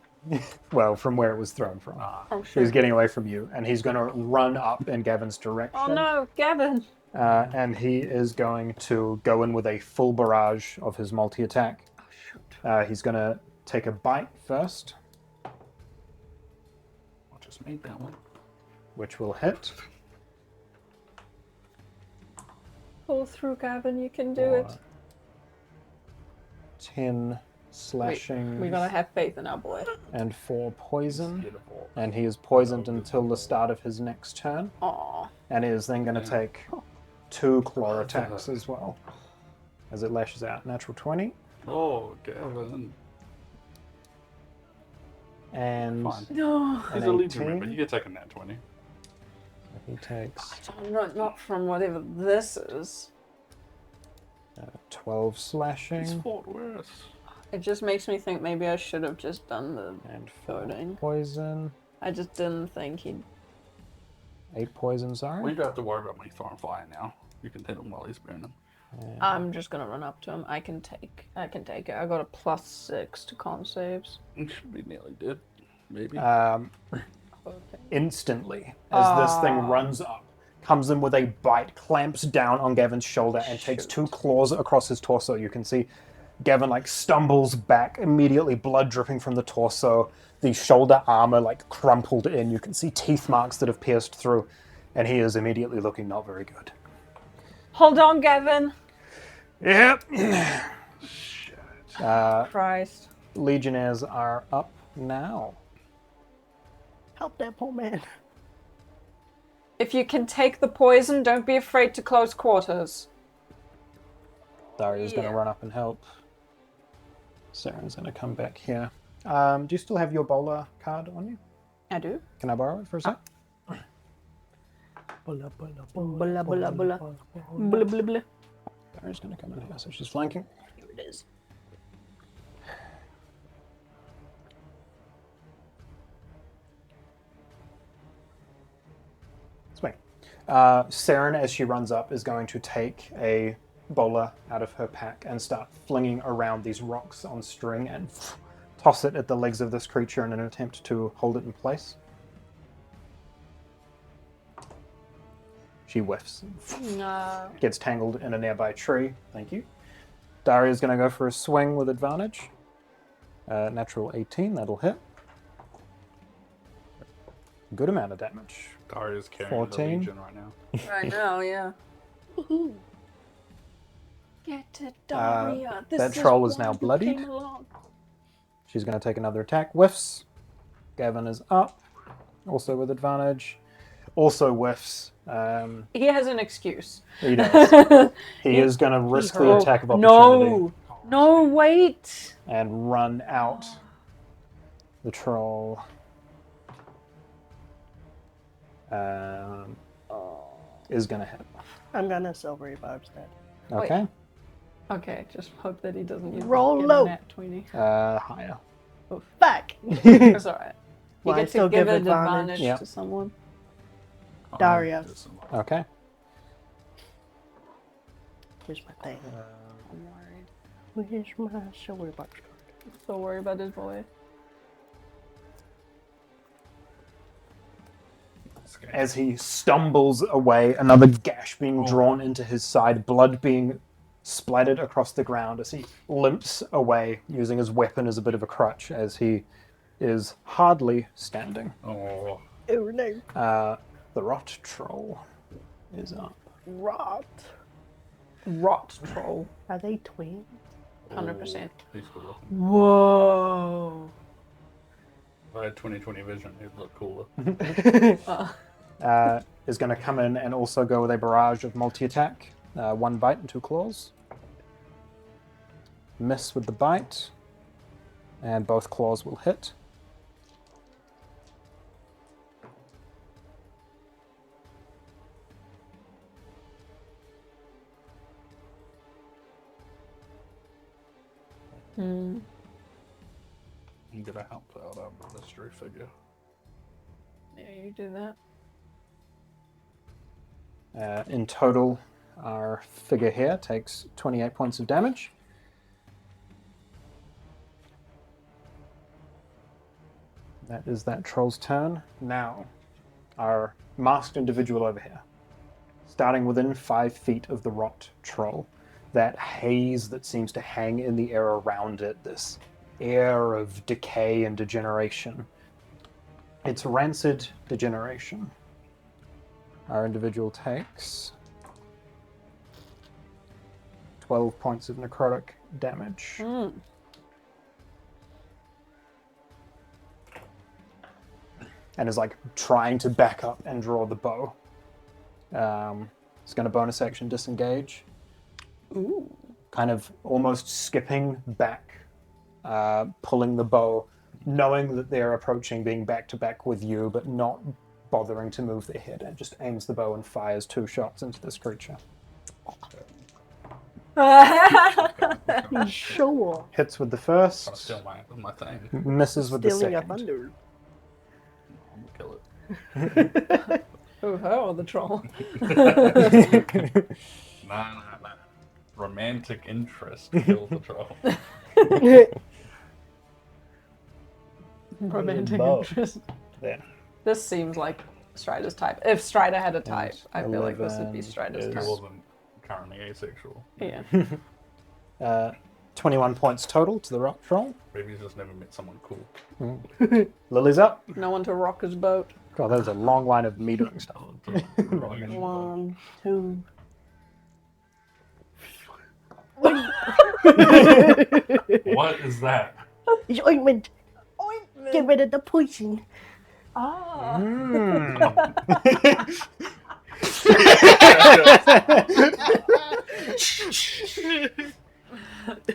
Well, from where it was thrown from. Oh, He's shit. getting away from you, and he's going to run up in Gavin's direction. Oh, no, Gavin. And he is going to go in with a full barrage of his multi-attack. Oh, shoot. He's going to take a bite first, I just made that one. which will hit. Pull through, Gavin. You can do it. 10 slashing We're gonna have faith in our boy. and 4 poison. Beautiful. And he is poisoned until the start of his next turn. Aw. And is then going to take 2 claw attacks as well. As it lashes out. Natural 20. Oh, Gavin. And Fine. No. an He's a legion 18. but you get taken that 20. He takes Not from whatever this is. 12 He's slashing fought worse. It just makes me think maybe I should have just done the and 4 voting. poison. I just didn't think he'd. 8 poison, sorry. Well, you don't have to worry about me throwing fire now. You can hit him while he's burning. I'm just gonna run up to him. I can take it. I got a +6 to con saves. He should be nearly dead. Maybe. Okay. Instantly, as this thing runs up, comes in with a bite, clamps down on Gavin's shoulder, and takes 2 claws across his torso. You can see Gavin stumbles back, immediately blood dripping from the torso, the shoulder armor crumpled in. You can see teeth marks that have pierced through, and he is immediately looking not very good. Hold on, Gavin. Yep. Christ. Legionnaires are up now. Help that poor man. If you can take the poison, don't be afraid to close quarters. Daria's going to run up and help. Saren's going to come back here. Do you still have your bowler card on you? I do. Can I borrow it for a sec? Bulla, bulla, bulla, bulla, bulla. Bulla, bulla, bulla. Daria's going to come in here, so she's flanking. Here it is. Swing. Saren, as she runs up, is going to take a bowler out of her pack and start flinging around these rocks on string and toss it at the legs of this creature in an attempt to hold it in place. She whiffs. No. Gets tangled in a nearby tree. Thank you. Daria's going to go for a swing with advantage. Natural 18, that'll hit. Good amount of damage. Daria's carrying 14. the Legion right now. I know, yeah. Woohoo. Get it, Daria. that troll is now bloodied. She's going to take another attack. Whiffs. Gavin is up. Also with advantage. Also whiffs. He has an excuse. He does. He is going to risk the attack of opportunity No! No, wait! and run out. The troll is going to hit. I'm gonna silver revive that. Okay. Okay, just hope that he doesn't use Roll get a low. nat 20. Higher. Fuck! It's alright. You Well, I get still to give give an advantage Yep. to someone. Daria. Okay. Here's my thing. I'm worried. Where's my shoulder box? So worried about this boy. As he stumbles away, another gash being drawn into his side, blood being splattered across the ground as he limps away, using his weapon as a bit of a crutch, as he is hardly standing. Oh, Oh no. The rot troll is up. Rot. Rot troll. Are they twins? 100%. he's cool looking. Whoa. If I had 20/20 vision, he'd look cooler. Is going to come in and also go with a barrage of multi-attack. 1 bite and 2 claws. Miss with the bite. And both claws will hit. Hmm. I'm gonna help out our mystery figure. Yeah, you do that. In total, our figure here takes 28 points of damage. That is that troll's turn. Now, our masked individual over here. Starting within 5 feet of the rot troll. That haze that seems to hang in the air around it, this air of decay and degeneration. It's rancid degeneration. Our individual takes 12 points of necrotic damage. And is like trying to back up and draw the bow. It's going to bonus action disengage. Ooh. Kind of almost skipping back, pulling the bow, knowing that they're approaching, being back to back with you, but not bothering to move their head, and just aims the bow and fires 2 shots into this creature. Sure. Hits with the Trying to first, steal my thing. misses with the Stealing your second. thunder. I'm gonna kill it. Who, her or the troll? Nah. Romantic interest kills the troll. Romantic bow. interest. There. This seems like Strider's type. If Strider had a type, I feel like this would be 11 Strider's is- type. He wasn't currently asexual. Yeah. 21 points total to the rock troll. Maybe he's just never met someone cool. Lily's up. No one to rock his boat. God, that was a long line of me doing stuff. 1, 2. What is that? It's ointment. Get rid of the poison. Ah.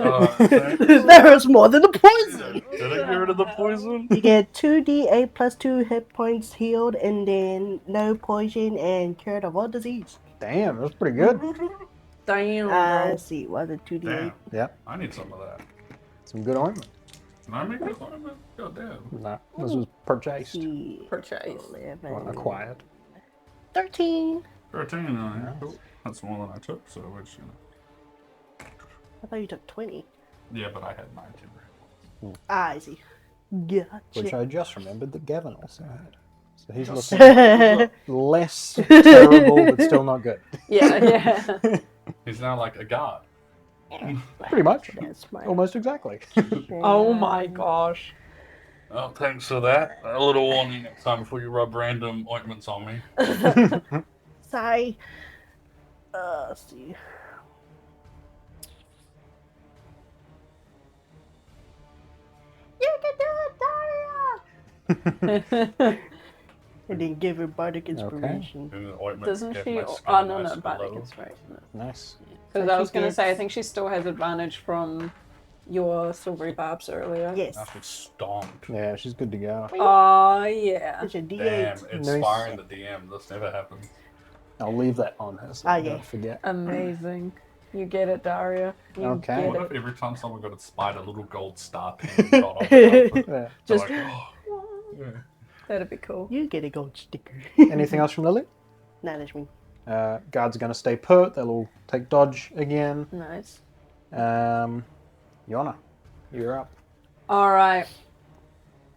There is more than the poison. Did I get rid of the poison? You get 2d8 plus 2 hit points healed, and then no poison and cured of all disease. Damn, that's pretty good. Damn. Let's see, was it 2d8? Damn. Yep, I need some of that. some good ointment. Can I make this ornament? God damn. No, this was purchased, Purchase. 11, acquired. 13. 13, alright. Cool. That's more than I took, so which, I thought you took 20. Yeah, but I had 19. I see. Gotcha. Which I just remembered that Gavin also had. So he's looking less terrible, but still not good. Yeah. He's now like a god. Pretty much. That's my Almost exactly. Oh my gosh. Oh, thanks for that. A little warning next time before you rub random ointments on me. Sorry. Let's see. You can do it, Daria! And then give her bardic inspiration. And the ointment Doesn't gets she? my Oh, skin no, nice no, and Bardic glow. Inspiration. Nice. Because So I was she going to say, I gets- think she still has advantage from your silvery barbs earlier. Yes. Now she's stomped. Yeah, she's good to go. Oh, yeah. It's a d8. Damn, inspiring the DM. This never happened. I'll leave that on her so Ah, I yeah. don't forget. Amazing. You get it, Daria. You Okay. get What it. if every time someone got a spider, a little gold star pin got on it? Yeah. Just Like, oh, yeah. that'd be cool. You get a gold sticker. Anything else from Lily? Nah, that's me. Guards are going to stay put. They'll all take dodge again. Nice. Yorna, you're up. All right.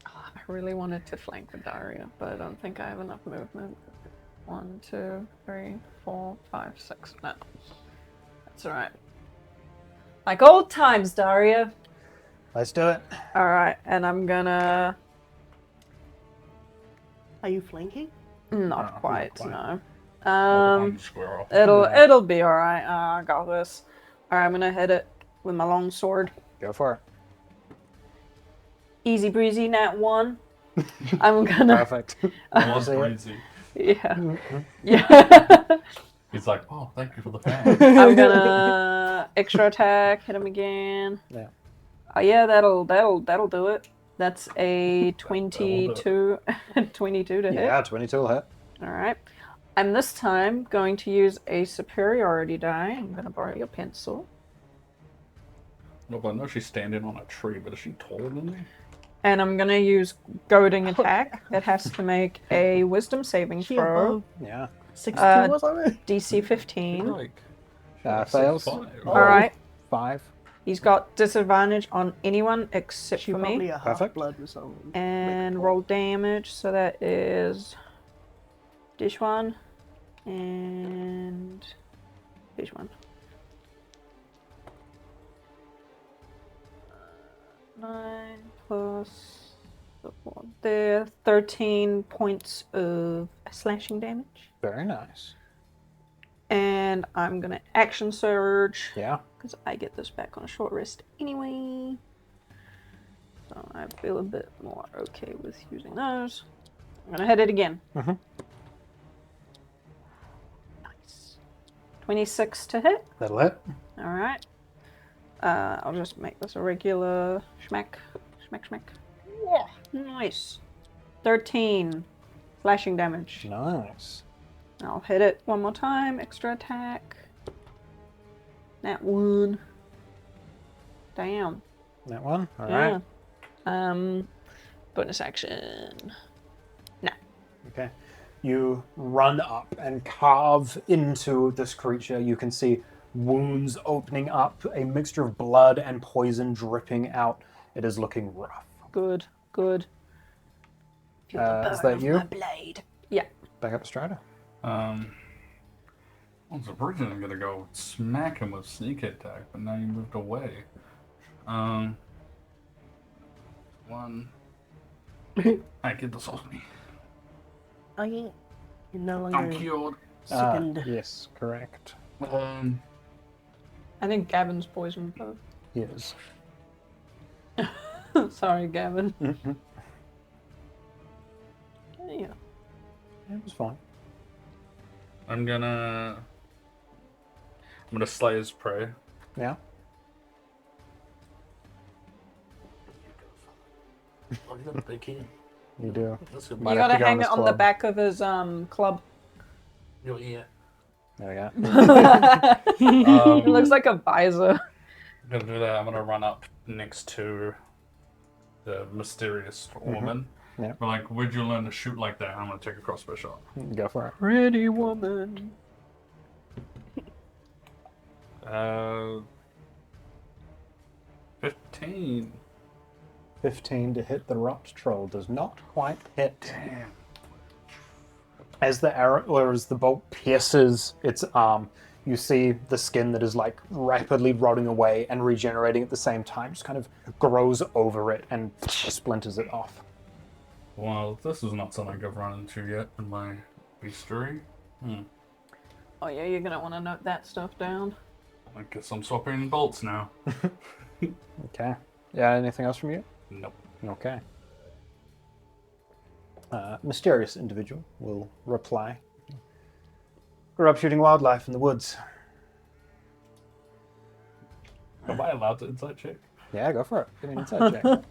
I really wanted to flank with Daria, but I don't think I have enough movement. 1, 2, 3, 4, 5, 6. No. That's all right. Like old times, Daria. Let's do it. All right, and I'm gonna. Are you flanking? Not quite, quite. no. One squirrel. It'll be all right. I got this. All right, I'm gonna hit it with my long sword. Go for it. Easy breezy, nat 1. I'm gonna. Perfect. It was See it? crazy. Yeah. Yeah. He's like, oh, thank you for the fan. I'm gonna extra attack, hit him again. Yeah. Oh yeah, that'll do it. That's a 22, 22 to hit. Yeah, 22 will hit. All right. I'm this time going to use a superiority die. I'm gonna borrow your pencil, No, but I know she's standing on a tree, but is she taller than me? and I'm gonna use goading attack. That has to make a Wisdom saving She throw. above Yeah. 6'2" or something? DC 15. Like, Fails. 6'5". All right. 5. He's got disadvantage on anyone except She for probably me. a Perfect. half-blood or something. And roll damage. So that is this one and this one. 9 plus the 4. There, 13 points of slashing damage. Very nice. And I'm gonna action surge Yeah. because I get this back on a short rest anyway. So I feel a bit more okay with using those. I'm gonna hit it again. Mhm. Nice. 26 to hit. That'll hit. All right. I'll just make this a regular schmack. Schmack, schmack. Whoa, nice. 13 slashing damage. Nice. I'll hit it one more time. Extra attack. That 1. Damn. That one. All Yeah. right. Bonus action. No. Okay. You run up and carve into this creature. You can see wounds opening up, a mixture of blood and poison dripping out. It is looking rough. Good. Good. Is that you? Blade. Yeah. Back up to Strider. I was originally gonna go smack him with sneak attack, but now you moved away. One. I get this off me. Oh, yeah. You're no I'm longer cured. sickened. Yes, correct. I think Gavin's poisoned both. Yes. Sorry, Gavin. Mm-hmm. Yeah. It was fine. I'm gonna slay his prey. Yeah. Oh, you got a big hand. You do. That's good. Might You have gotta to go on hang his it on the club. back of his club. Your ear. There we go. It looks like a visor. I'm gonna do that. I'm gonna run up next to the mysterious woman. Yeah. But like, where'd you learn to shoot like that? I'm gonna take a crossbow shot. Go for it. Pretty woman. 15. 15 to hit the Ropt Troll does not quite hit. Damn. As the arrow, or as the bolt pierces its arm, you see the skin that is like rapidly rotting away and regenerating at the same time, just kind of grows over it and splinters it off. Well, this is not something I've run into yet in my history. Oh yeah, you're gonna want to note that stuff down. I guess I'm swapping bolts now. Okay. Yeah, anything else from you? Nope. Okay. Mysterious individual will reply. Grew up shooting wildlife in the woods. Am I allowed to insight check? Yeah, go for it. Give me an insight check.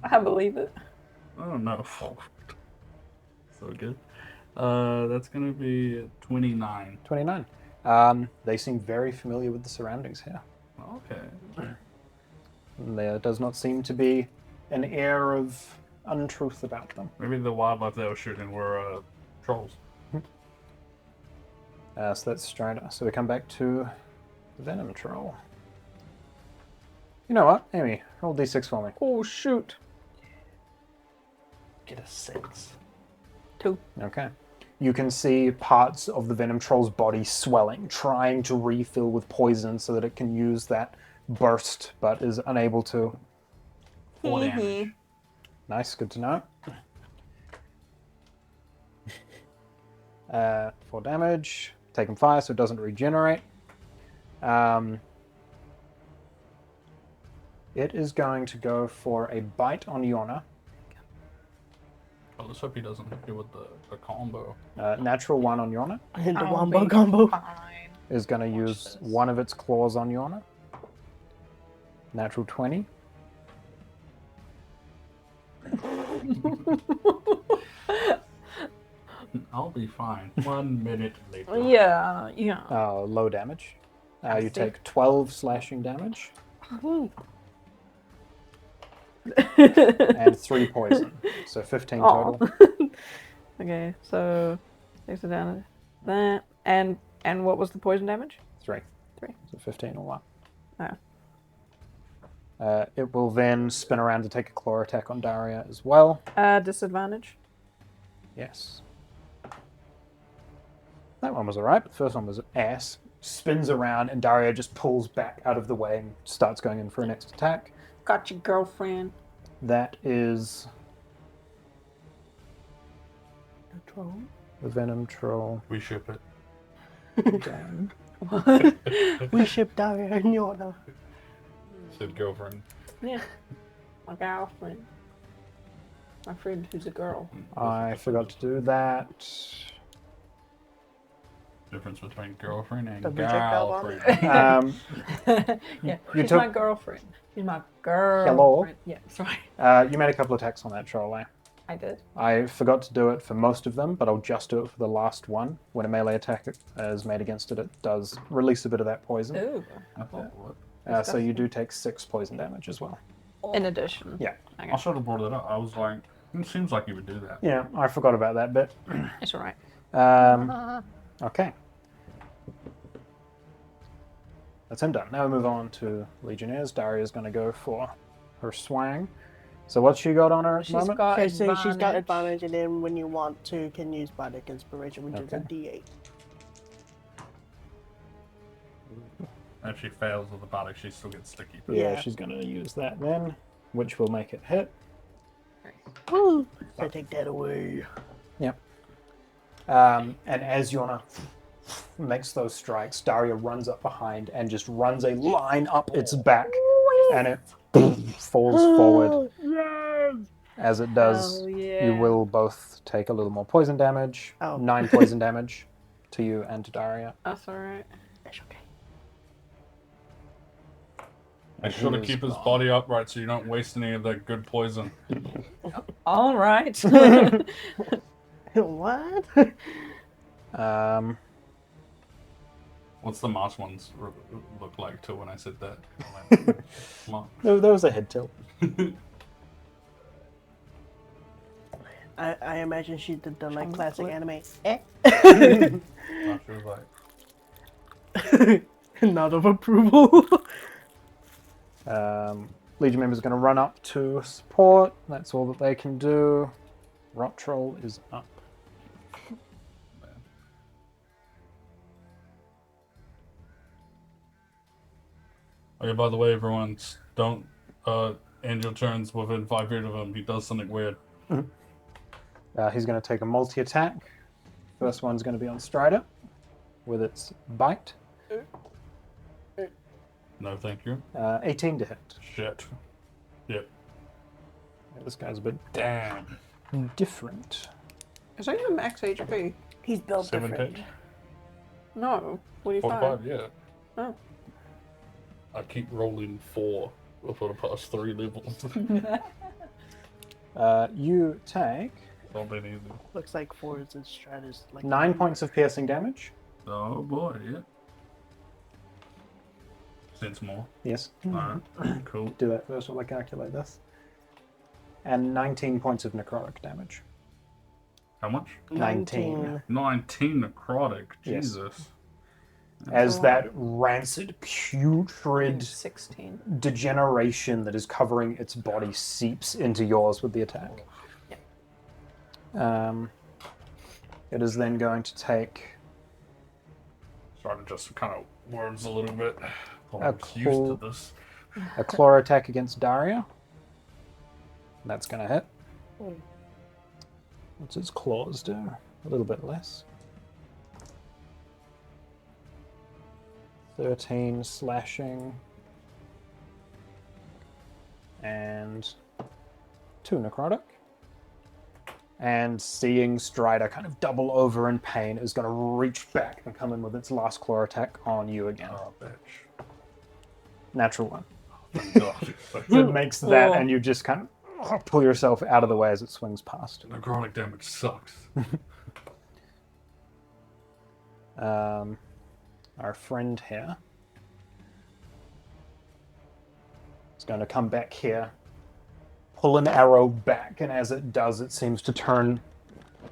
I believe it. Oh no. So good. That's gonna be 29. 29. They seem very familiar with the surroundings here. Okay. There does not seem to be an air of untruth about them. Maybe the wildlife they were shooting were trolls. So that's Strider. So we come back to the Venom Troll. You know what? Amy, roll d6 for me. Oh, shoot. Get a 6. 2. Okay. You can see parts of the Venom Troll's body swelling, trying to refill with poison so that it can use that burst, but is unable to. 4 damage. Nice, good to know. 4 damage. Taking fire, so it doesn't regenerate. It is going to go for a bite on Yorna. Oh, let's hope he doesn't hit you with the combo. Natural 1 on Yorna. And the I'll wombo be combo. fine. Is going to use this. one of its claws on Yorna. Natural 20. I'll be fine. 1 minute later. Yeah. Low damage. You take 12 slashing damage and 3 poison. So 15 total. Okay, so 6 down that. And what was the poison damage? 3. 3. So 15 all up. Oh. It will then spin around to take a claw attack on Daria as well. Disadvantage. Yes. That one was alright, but the first one was ass. Spins around and Daria just pulls back out of the way and starts going in for a next attack. Got your girlfriend. That is The troll? the Venom Troll. We ship it. Damn. We shipped Daria and Yorna. Said girlfriend. Yeah. My girlfriend. My friend who's a girl. I forgot to do that. Difference between girlfriend and The projectile vomit. girlfriend. Yeah, You she's took- my girlfriend. She's my girlfriend. Yeah, sorry. You made a couple attacks on that troll, eh? I did. I forgot to do it for most of them, but I'll just do it for the last one. When a melee attack is made against it, it does release a bit of that poison. Ooh. I thought, what? So you do take 6 poison damage as well. In addition. Yeah. Okay. I should have brought it up. I was like, it seems like you would do that. Yeah, I forgot about that bit. It's alright. Okay. That's him done. Now we move on to Legionnaires. Daria's going to go for her swang. So what's she got on her at the She's moment? got Okay, so she's got advantage. advantage, and then when you want to, can use Bardic Inspiration, which is a Okay. D8. If she fails with the bardic, she still gets sticky. Yeah, Yeah. she's going to use that then, which will make it hit. Woo! So take that away. Yep. And as Yorna makes those strikes, Daria runs up behind and just runs a line up its back, and it falls forward. As it does, Oh, yeah. you will both take a little more poison damage. Oh. 9 poison damage to you and to Daria. That's alright. That's okay. Make sure to He keep is his body upright so you don't waste any of that good poison. Alright. What? What's the Marsh ones look like to when I said that? I'm like, come on. There was a head tilt. I imagine she did the like classic flip. anime. Marsh was like, Nod of approval. Legion members are going to run up to support. That's all that they can do. Rot Troll is up. okay, by the way, everyone, don't end your turns within 5 feet of him. He does something weird. He's going to take a multi-attack. First one's going to be on Strider with its bite. No, thank you. 18 to hit. Shit. Yep. Yeah, this guy's a bit Damn. different. Is that your max HP? He's built 17. different. No. 45. 45, yeah. Oh. I keep rolling 4 for the past 3 levels. You take Don't be easy. Looks like fours and stratus. Like 9 points of piercing damage. Oh boy, yeah. Sense more. Yes. Alright, cool. Do that first while I calculate this. And 19 points of necrotic damage. How much? 19. 19 necrotic. Yes. Jesus. As that rancid, putrid 16. degeneration that is covering its body seeps into yours with the attack. It is then going to take Starting to just kind of words a little bit. A I'm used to this. a claw attack against Daria. That's going to hit. What's its claws do? A little bit less. 13 slashing. And 2 necrotic. And seeing Strider kind of double over in pain, is going to reach back and come in with its last claw attack on you again. Oh, bitch. Natural one. Thank God. So it makes that, and you just kind of pull yourself out of the way as it swings past. Necrotic damage sucks. Our friend here is going to come back here, pull an arrow back, and as it does, it seems to turn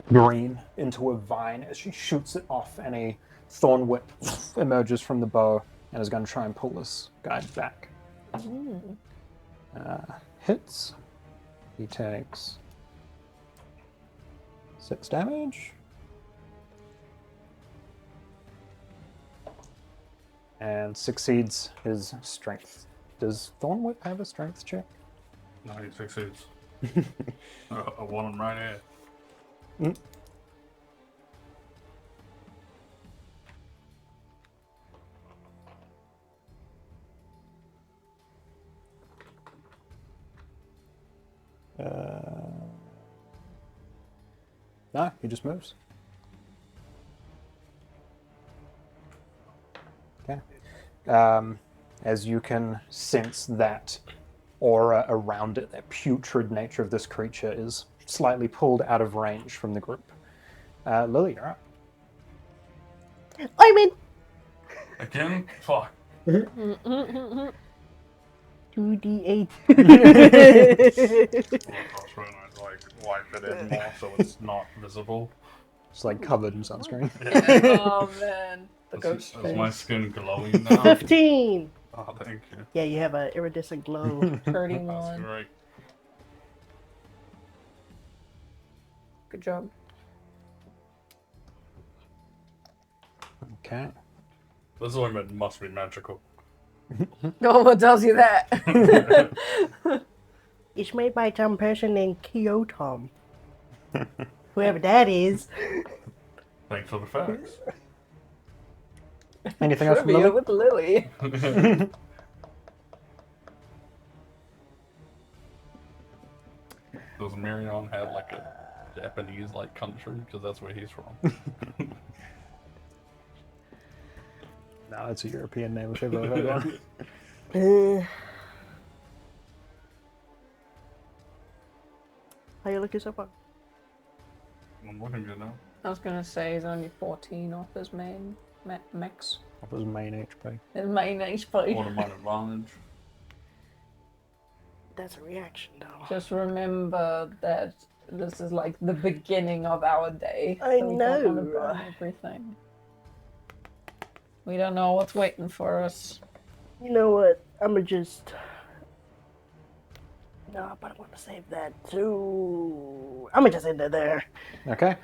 green into a vine as she shoots it off, and a thorn whip emerges from the bow and is going to try and pull this guy back. Hits. He takes 6 damage. And succeeds his strength. Does Thornwhip have a strength check? No, he succeeds. I want him right here. No, he just moves. Okay. As you can sense that aura around it, that putrid nature of this creature is slightly pulled out of range from the group. Lily, you're up. I'm in. Again? Fuck. 2d8. I was trying to like wipe it in more so it's not visible. It's like covered in sunscreen. Oh man, the ghost Is my face. skin glowing now? 15. Oh, thank you. Yeah, you have an iridescent glow. 31. That's great. Good job. Okay. This ointment must be magical. No one tells you that. It's made by some person named Kyotom. Whoever that is. Thanks for the facts. Anything else from Trivia Lily? with Lily. Does Merion have like a Japanese like country? Because that's where he's from. No, it's a European name if ever I've heard one. How you looking so far? I'm looking good now. I was gonna say he's only 14 off his main max. That was main HP. His main HP. What am I advantage? That's a reaction, though. Just remember that this is like the beginning of our day. I so we don't wanna know. burn everything. We don't know what's waiting for us. You know what? I'ma just... No, but I want to save that too. I'ma just end it there. Okay.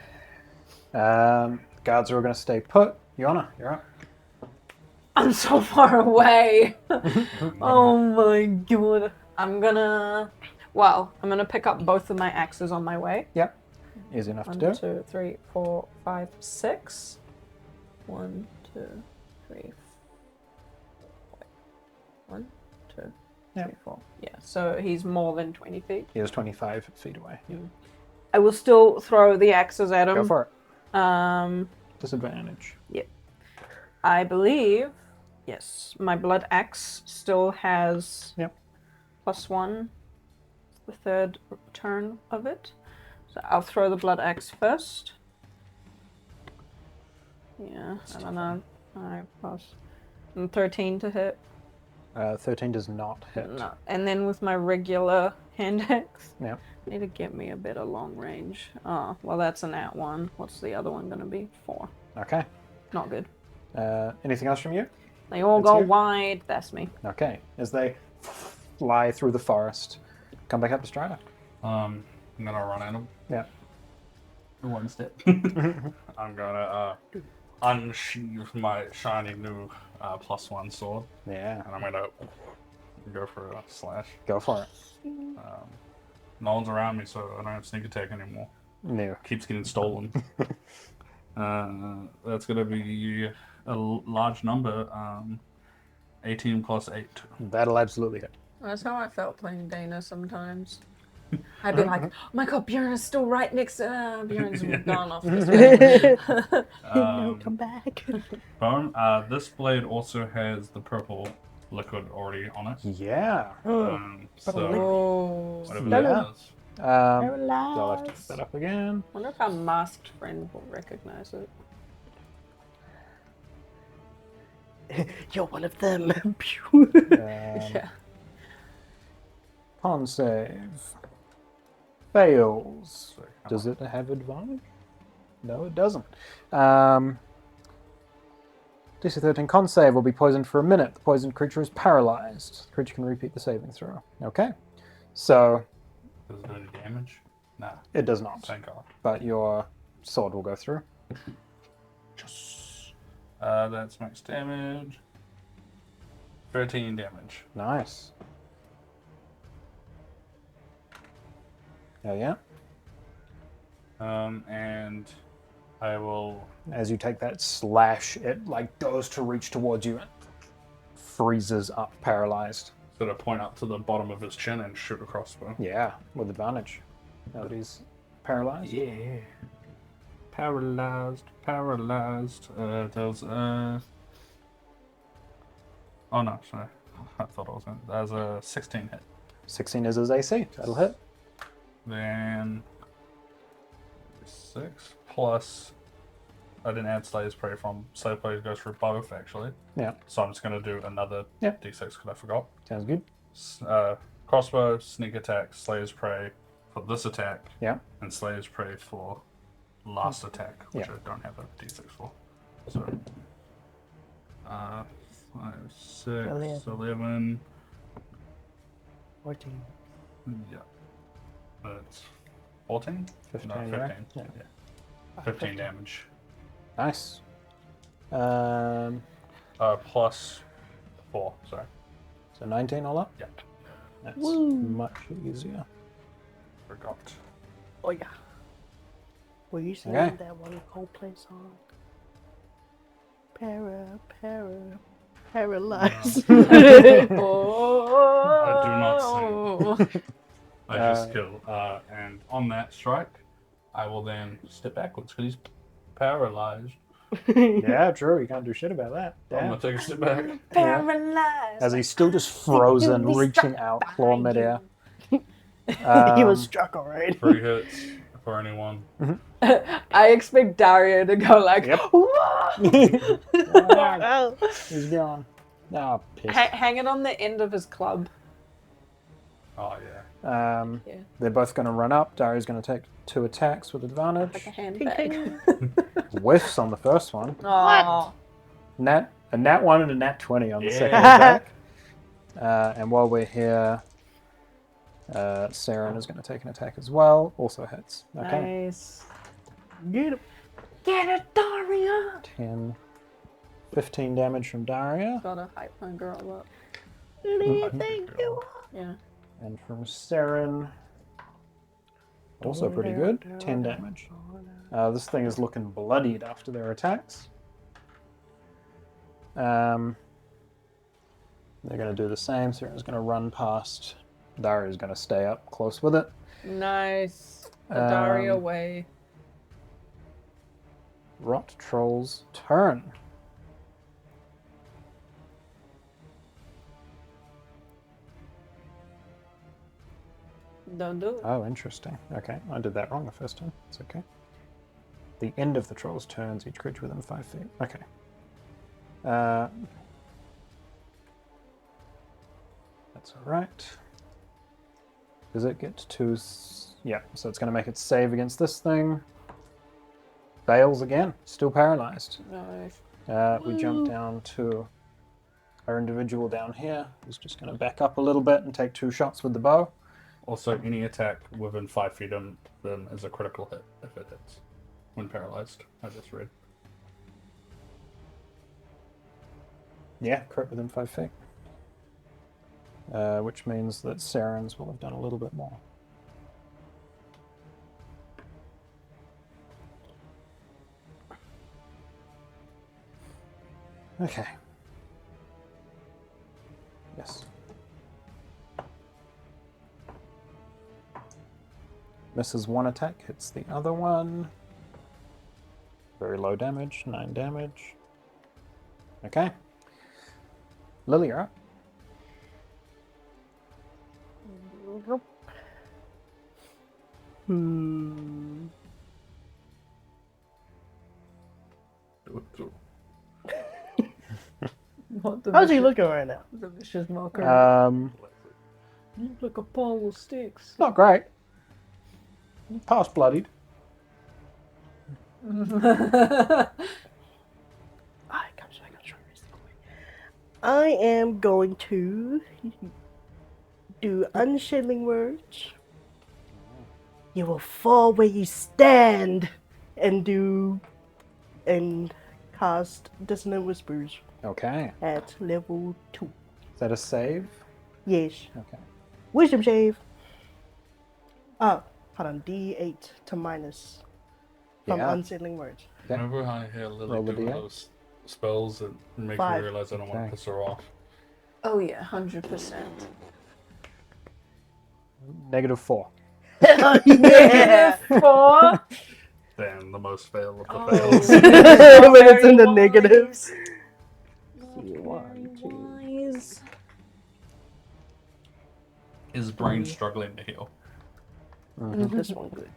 Guards are all going to stay put. Yorna, you're up. I'm so far away. Oh my god. I'm gonna pick up both of my axes on my way. Yep. Easy enough to 1, do. 2, 3, 4, 5, 6. 1, 2, 3. 1, 2, Yep. 3, 4. Yeah, so he's more than 20 feet. He is 25 feet away. I will still throw the axes at him. Go for it. Um, Disadvantage. I believe, yes, my blood axe still has Yep. +1, the third turn of it. So I'll throw the blood axe first. Yeah, I don't know. Alright, plus. And 13 to hit. 13 does not hit. No. And then with my regular hand axe, Yeah. need to get me a better long range. Oh, well, that's an at 1. What's the other one going to be? 4. Okay. Not good. Anything else from you? They all That's go you? wide. That's me. Okay. As they fly through the forest, come back up to Strider. I'm gonna run at him. Yeah. One step. I'm gonna unsheath my shiny new +1 sword, Yeah. and I'm gonna go for a slash. Go for it. No one's around me, so I don't have sneak attack anymore. No. Keeps getting stolen. That's gonna be a large number. 18 plus 8. That'll absolutely hit. That's how I felt playing Dana sometimes. I'd be like, oh my god, Bjorn is still right next to... Bjorn's gone off this way. No, come back. Bone. This blade also has the purple liquid already on it. Yeah. So Oh. whatever Yeah. that is. I'll have to put that up again. I wonder if our masked friend will recognize it. You're one of them. Yeah. Con save. Fails. Does it have advantage? No, it doesn't. DC 13 con save will be poisoned for a minute. The poisoned creature is paralyzed. The creature can repeat the saving throw. Okay. So, Does it do any damage? Nah. it does not. Thank God. But your sword will go through. That's max damage. 13 damage. Nice. Oh, yeah. And I will. As you take that slash, it like goes to reach towards you and freezes up, paralyzed. Sort of point up to the bottom of his chin and shoot a crossbow. Yeah, with advantage. Now that he's paralyzed. Yeah. Paralyzed. There's Oh no, sorry. I thought I was going to. There's a 16 hit. 16 is his AC. That'll hit. Then 6 plus. I didn't add Slayer's Prey from Slayer's Prey goes for both actually. Yeah. So I'm just going to do another Yeah. d6 because I forgot. Sounds good. Crossbow, sneak attack, Slayer's Prey for this attack, Yeah. and Slayer's Prey for last attack, which Yeah. I don't have a d6 for. So 5, 6, 11. 14. Yeah. That's 14? 15, No, right? 15. Yeah. Yeah. 15 damage. Nice. Plus 4, sorry. So 19 all up? Yeah. That's Woo. much easier. Forgot. Oh, yeah. Were you singing Okay. that one Coldplay song? Paralyzed. Oh. I do not sing. I just kill. And on that strike, I will then step backwards because he's paralyzed. Yeah, true. You can't do shit about that. I'm Damn. going to take a step back. Paralyzed. As he's still just frozen, reaching out, claw midair. He was struck alright. 3 hits for anyone. I expect Dario to go like, Yep. "Whoa!" Oh. He's gone. Oh, piss. Hang it on the end of his club. Oh, yeah. Yeah. They're both going to run up. Dario's going to take 2 attacks with advantage. Like a handbag. Whiffs on the first one. Oh. A nat 1 and a nat 20 on the Yeah. second attack. And while we're here, Saren is going to take an attack as well. Also hits. Okay. Nice. Get him. Get it, Dario! 10, 15 damage from Daria. Gotta hype my girl up. Anything you want. Yeah. And from Saren, also pretty good. 10 damage. This thing is looking bloodied after their attacks. They're going to do the same. Saren's going to run past. Daria's going to stay up close with it. Nice. The Dario way. Rot Troll's turn. Don't do it. Oh, interesting. Okay, I did that wrong the first time. It's okay. The end of the troll's turns, each creature within 5 feet. Okay. That's all right. Does it get to... Yeah, so it's going to make its save against this thing. Fails again. Still paralyzed. Nice. We jump down to our individual down here. He's just going to back up a little bit and take 2 shots with the bow. Also, any attack within 5 feet of them is a critical hit if it hits when paralyzed. I just read. Yeah, crit within 5 feet. Which means that Saren's will have done a little bit more. Okay. Yes. Misses 1 attack, hits the other one. Very low damage, 9 damage. Okay. Lily, you're up. What the How's he vicious- looking right now? The vicious mocker. You look like a pile of sticks. Not great. Past bloodied. I am going to do Unshaling Words. You will fall where you stand and cast Dissonant Whispers Okay. at level 2. Is that a save? Yes. Okay. Wisdom save. Oh, hold on. D8 to minus from Yeah. Unsettling Words. Okay. Whenever I hear Lily Roll the do D8. those spells, it makes 5. me realize I don't want Okay. to piss her off. Oh yeah, 100%. -4. Yeah. 4. Damn, the most fail of the Oh. fails. When it's in the negatives. Wise. His brain's struggling to heal. This one good.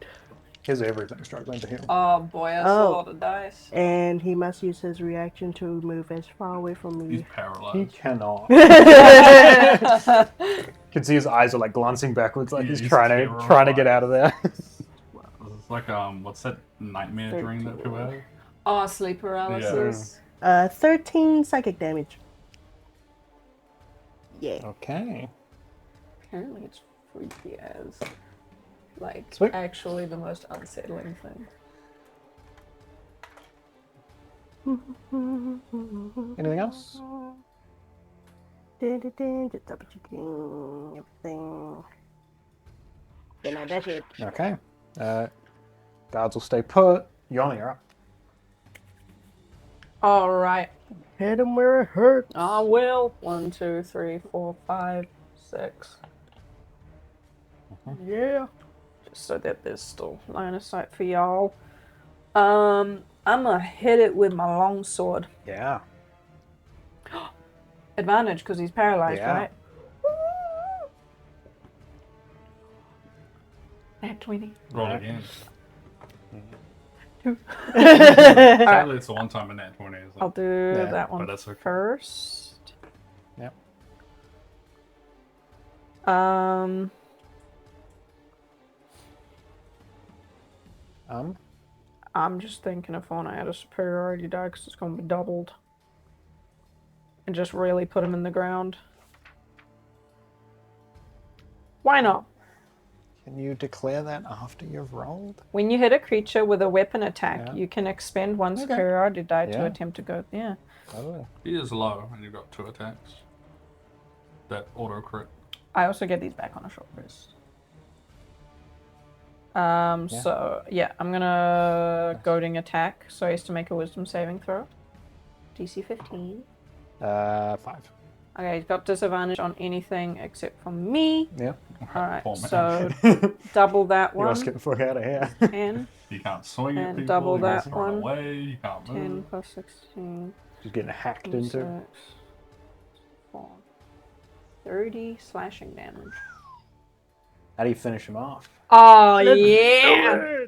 Here's everything struggling to heal. Oh boy, that's a lot of dice. And he must use his reaction to move as far away from He's me. He paralyzed. cannot. You can see his eyes are like glancing backwards, like he's He's trying to get out of there. It's like what's that nightmare dream that people have? Oh, sleep paralysis. 13 psychic damage. Yeah. Okay. Apparently it's freaky as. Like, Sweet. actually the most unsettling thing. Anything else? Just double checking everything. Then that's it. Okay. Guards will stay put. Yorna, you're up. Alright. Hit him where it hurts. I will. 1, 2, 3, 4, 5, 6. Yeah. Just so that there's still line of sight for y'all. I'm gonna hit it with my longsword. Yeah. Advantage because he's paralyzed, Yeah. right? Nat 20. Roll again. Alright. Sadly, it's the one time in that 20. Isn't it? I'll do Yeah, that one but that's okay. first. Yep. I'm just thinking if I want to add a superiority die because it's going to be doubled. And just really put him in the ground. Why not? Can you declare that after you've rolled? When you hit a creature with a weapon attack, Yeah. you can expend one Okay. superiority die Yeah. to attempt to go. Yeah. Totally. He is low, and you've got 2 attacks. That auto crit. I also get these back on a short rest. So, yeah, I'm gonna goading attack. So he has to make a wisdom saving throw. DC 15. 5. Okay, he's got disadvantage on anything except for me. Yeah. Alright, Poor man. so double that You want one. to get the fuck out of here. 10. You can't swing at And people. double you can't that run one. away. You can't 10 move. plus 16. Just getting hacked into. 26, 4, 30 slashing damage. How do you finish him off? Oh, yeah!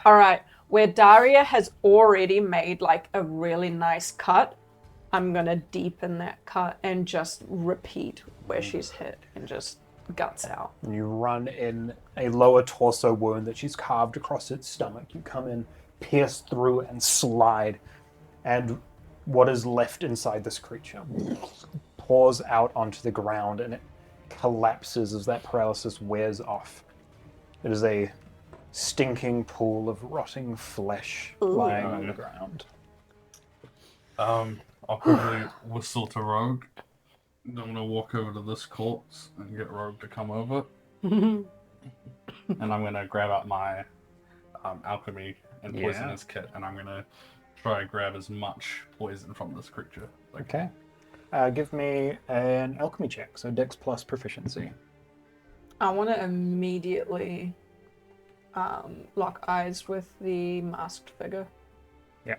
Alright, where Daria has already made like a really nice cut, I'm gonna deepen that cut and just repeat where she's hit and just guts out. And you run in a lower torso wound that she's carved across its stomach. You come in, pierce through, and slide. And what is left inside this creature pours out onto the ground, and it collapses as that paralysis wears off. It is a stinking pool of rotting flesh lying on the ground. I'll quickly whistle to Rogue. I'm gonna walk over to this corpse and get Rogue to come over. And I'm gonna grab out my alchemy and poisonous kit, and I'm gonna try and grab as much poison from this creature. Okay. Give me an alchemy check, so Dex plus proficiency. I want to immediately lock eyes with the masked figure. Yeah.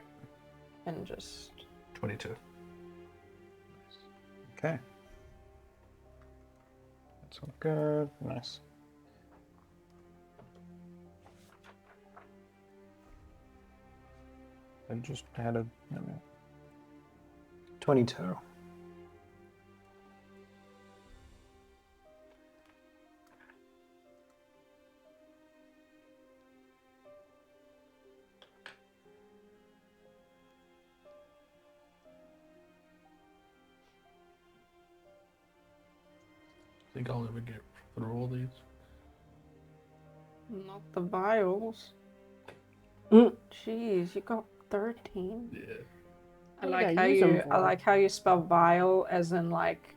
And just... 22. Okay. That's all good. Nice. I just had a... 22. Think I'll ever get through all these? Not the vials. Jeez, you got 13. Yeah. I like how you spell vile as in like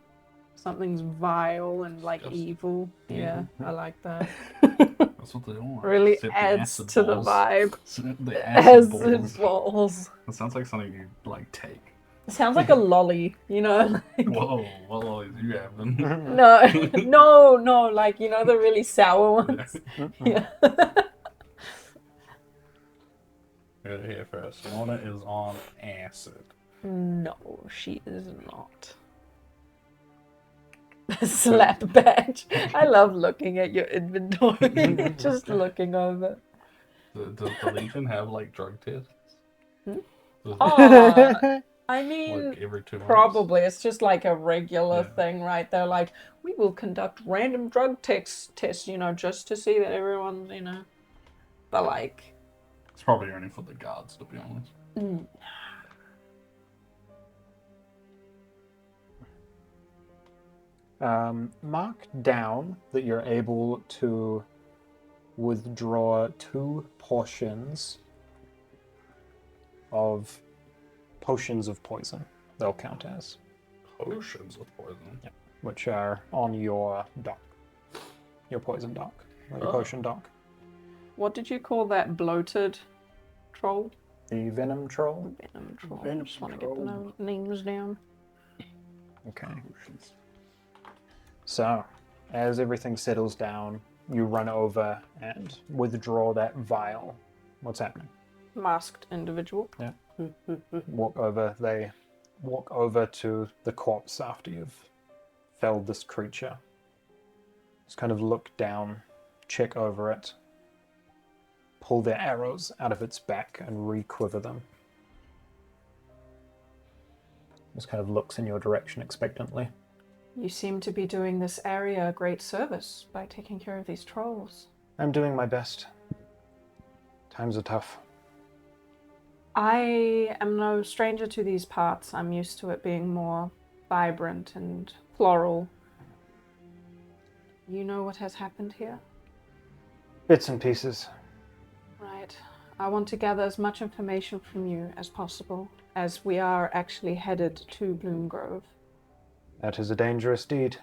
something's vile and like evil. Yeah, I like that. That's what they want. Really Except adds acid to the balls. vibe. The acid balls. balls. It sounds like something you like take. It sounds like a lolly, you know? Like, Whoa, what all you having? no, like, you know, the really sour ones? Yeah. Here first. Yorna is on acid. No, she is not. Slap badge. I love looking at your inventory. Just looking over. Does the Legion have like drug tests? I mean, Like every 2 months? probably. It's just like a regular thing, right? They're like, we will conduct random drug tests, you know, just to see that everyone's, you know. But like... It's probably only for the guards, to be honest. Mark down that you're able to withdraw 2 portions of potions of poison. They'll count as. Potions of poison? Yeah. Which are on your dock. Your poison dock. Or your potion dock. What did you call that bloated troll? The venom troll. Venom troll. I just want to get the names down. Okay. So, as everything settles down, you run over and withdraw that vial. What's happening? Masked individual. Yeah. They walk over to the corpse after you've felled this creature. Just kind of look down, check over it, pull their arrows out of its back and re-quiver them. Just kind of looks in your direction expectantly. You seem to be doing this area a great service by taking care of these trolls. I'm doing my best. Times are tough. I am no stranger to these parts. I'm used to it being more vibrant and floral. You know what has happened here? Bits and pieces. Right. I want to gather as much information from you as possible, as we are actually headed to Bloomgrove. That is a dangerous deed.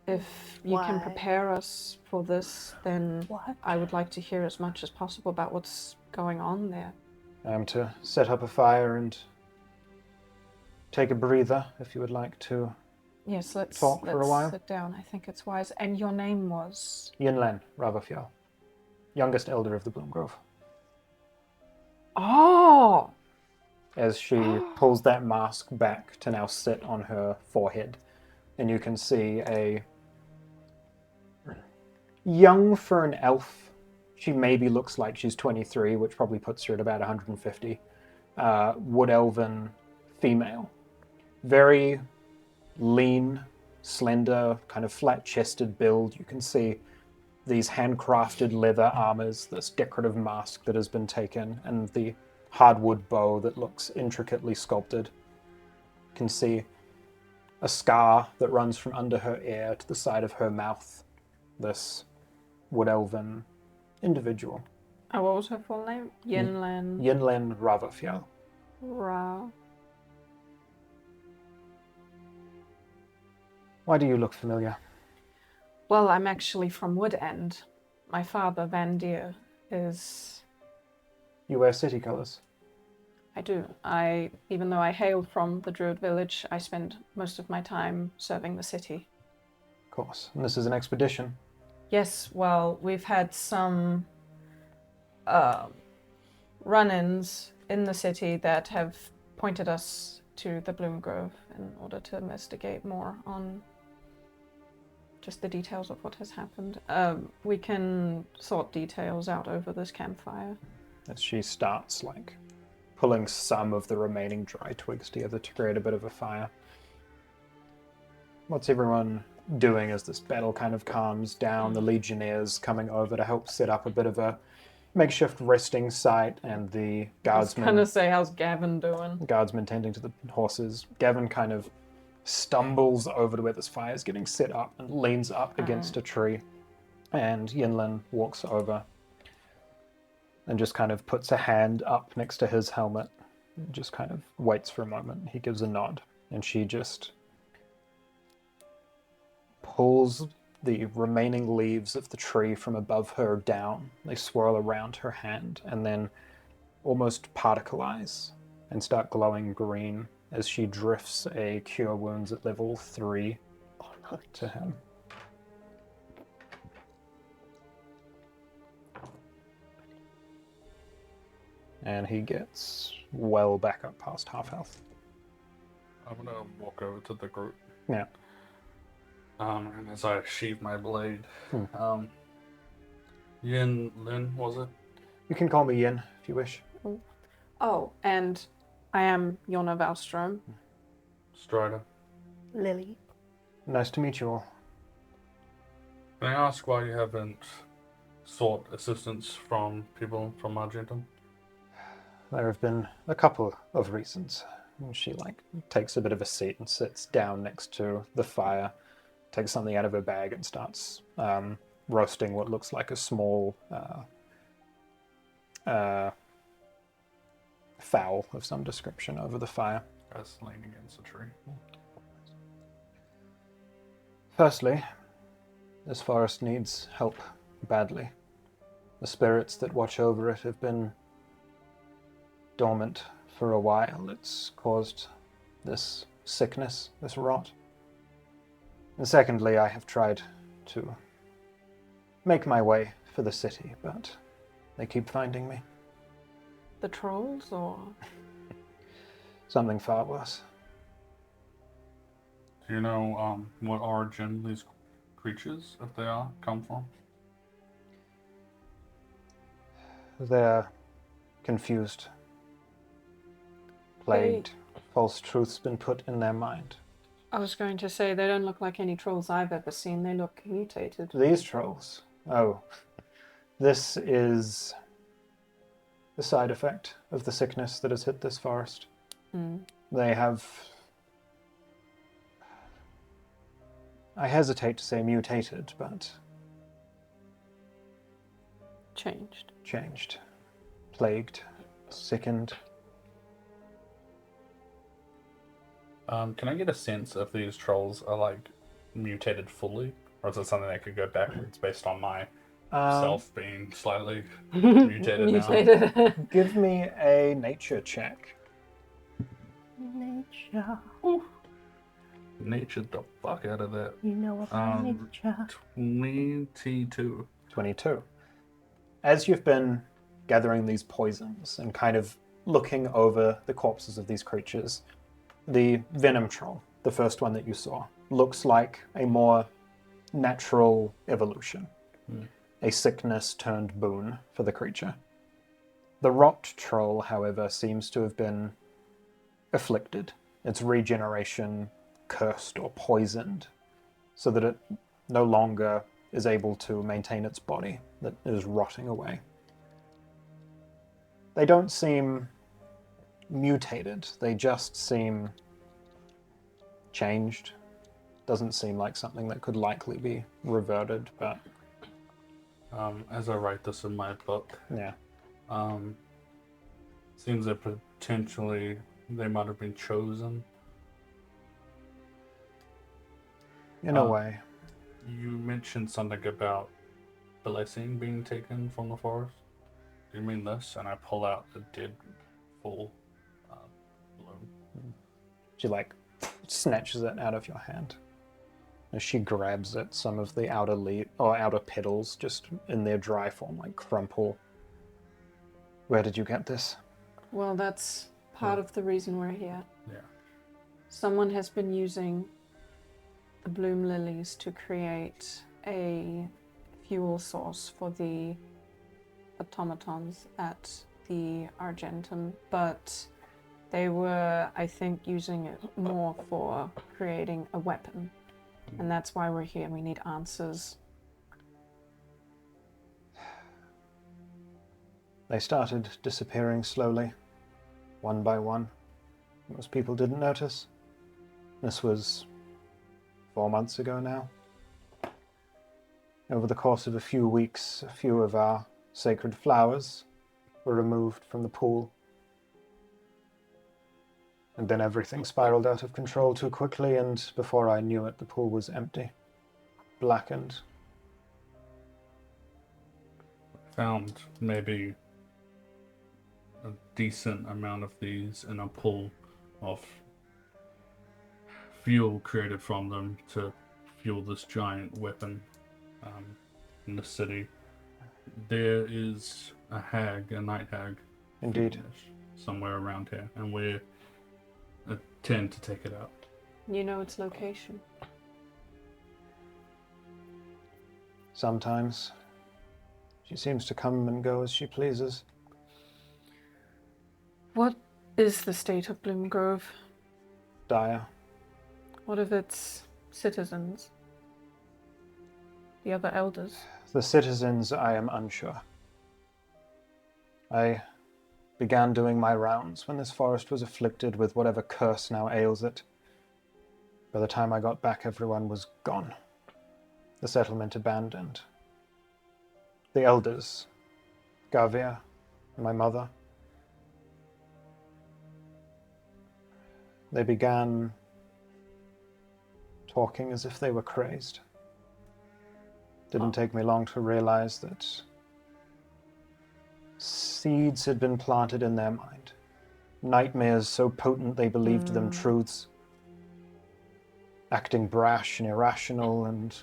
If you can prepare us for this, then I would like to hear as much as possible about what's going on there. I'm to set up a fire and take a breather, if you would like to. Yes, let's talk for a while. Sit down. I think it's wise. And your name was? Yinlen Ravafjall, youngest elder of the Bloomgrove. Oh! As she pulls that mask back to now sit on her forehead, and you can see a young for an elf. She maybe looks like she's 23, which probably puts her at about 150. Wood elven female. Very lean, slender, kind of flat-chested build. You can see these handcrafted leather armors, this decorative mask that has been taken, and the hardwood bow that looks intricately sculpted. You can see a scar that runs from under her ear to the side of her mouth. This wood elven individual. Oh, what was her full name? Yinlan Yinlen Ravafjell. Ra. Why do you look familiar? Well, I'm actually from Wood End. My father, Van Deer, is... You wear city colors. I do. Even though I hail from the Druid village, I spend most of my time serving the city. Of course. And this is an expedition. Yes, well, we've had some run-ins in the city that have pointed us to the Bloom Grove in order to investigate more on just the details of what has happened. We can sort details out over this campfire. As she starts, pulling some of the remaining dry twigs together to create a bit of a fire. What's everyone doing as this battle kind of calms down? The Legionnaires coming over to help set up a bit of a makeshift resting site, and the guardsmen... I was gonna say, how's Gavin doing? Guardsmen tending to the horses. Gavin kind of stumbles over to where this fire is getting set up and leans up against a tree. And Yinlin walks over and just kind of puts a hand up next to his helmet and just kind of waits for a moment. He gives a nod, and she just pulls the remaining leaves of the tree from above her down. They swirl around her hand and then almost particleize and start glowing green as she drifts a Cure Wounds at level 3 to him. And he gets well back up past half health. I'm gonna walk over to the group. Yeah. And as I sheathe my blade, Yin Lin, was it? You can call me Yin if you wish. Oh, and I am Yorna Valstrom. Strider. Lily. Nice to meet you all. Can I ask why you haven't sought assistance from people from Argentum? There have been a couple of reasons. And she takes a bit of a seat and sits down next to the fire, takes something out of her bag and starts roasting what looks like a small fowl of some description over the fire. As leaning against a tree. Firstly, this forest needs help badly. The spirits that watch over it have been dormant for a while. It's caused this sickness, this rot. And secondly, I have tried to make my way for the city, but they keep finding me. The trolls, or...? Something far worse. Do you know what origin these creatures, if they are, come from? They're confused, plagued. False truth's been put in their mind. I was going to say, they don't look like any trolls I've ever seen. They look mutated. These trolls? Oh, this is the side effect of the sickness that has hit this forest. They have, I hesitate to say mutated, but changed, plagued, sickened. Can I get a sense if these trolls are mutated fully, or is it something that could go backwards based on my self being slightly mutated now? Give me a nature check. Nature. Natured the fuck out of that. You know about nature. 22. 22. As you've been gathering these poisons and kind of looking over the corpses of these creatures, the venom troll, the first one that you saw, looks like a more natural evolution. A sickness turned boon for the creature. The rot troll, however, seems to have been afflicted, its regeneration cursed or poisoned, so that it no longer is able to maintain its body, that is rotting away. They don't seem mutated, they just seem changed. Doesn't seem like something that could likely be reverted, but... As I write this in my book, yeah. seems that potentially they might have been chosen. In a way. You mentioned something about blessing being taken from the forest. Do you mean this? And I pull out the dead full bloom. She snatches it out of your hand. As she grabs it, some of the outer petals just in their dry form crumple. Where did you get this? Well, that's part of the reason we're here. Yeah. Someone has been using the bloom lilies to create a fuel source for the automatons at the Argentum, but they were, I think, using it more for creating a weapon. And that's why we're here. We need answers. They started disappearing slowly, one by one. Most people didn't notice. This was 4 months ago now. Over the course of a few weeks, a few of our sacred flowers were removed from the pool. And then everything spiraled out of control too quickly, and before I knew it, the pool was empty, blackened. Found maybe a decent amount of these in a pool of fuel created from them to fuel this giant weapon in the city. There is a night hag. Indeed. Somewhere around here, and we intend to take it out. You know its location? Sometimes. She seems to come and go as she pleases. What is the state of Bloom Grove? Dire. What of its citizens? The other elders? The citizens, I am unsure. I began doing my rounds when this forest was afflicted with whatever curse now ails it. By the time I got back, everyone was gone. The settlement abandoned. The elders, Gavia and my mother, they began talking as if they were crazed. Didn't take me long to realize that seeds had been planted in their mind. Nightmares so potent they believed them truths. Acting brash and irrational, and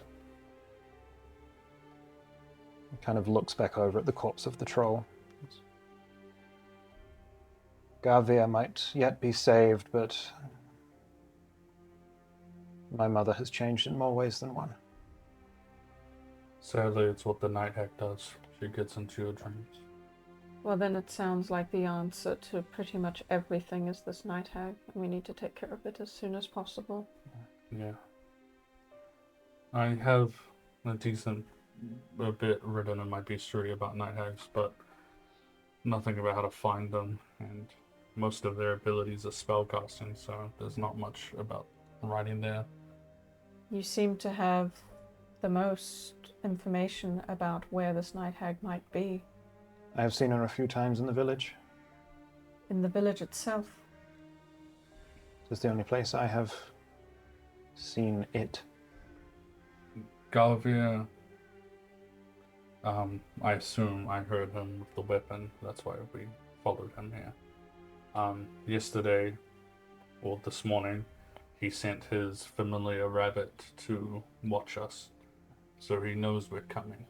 kind of looks back over at the corpse of the troll. Gavia might yet be saved, but my mother has changed in more ways than one. Sadly, it's what the night hag does. She gets into your dreams. Well, then it sounds like the answer to pretty much everything is this night hag, and we need to take care of it as soon as possible. Yeah. I have a bit written in my bestiary about night hags, but nothing about how to find them, and most of their abilities are spellcasting, so there's not much about writing there. You seem to have the most information about where this night hag might be. I have seen her a few times in the village. In the village itself? It's the only place I have seen it. Galvia, I assume I heard him with the weapon. That's why we followed him here. Yesterday, or this morning, he sent his familiar rabbit to watch us, so he knows we're coming.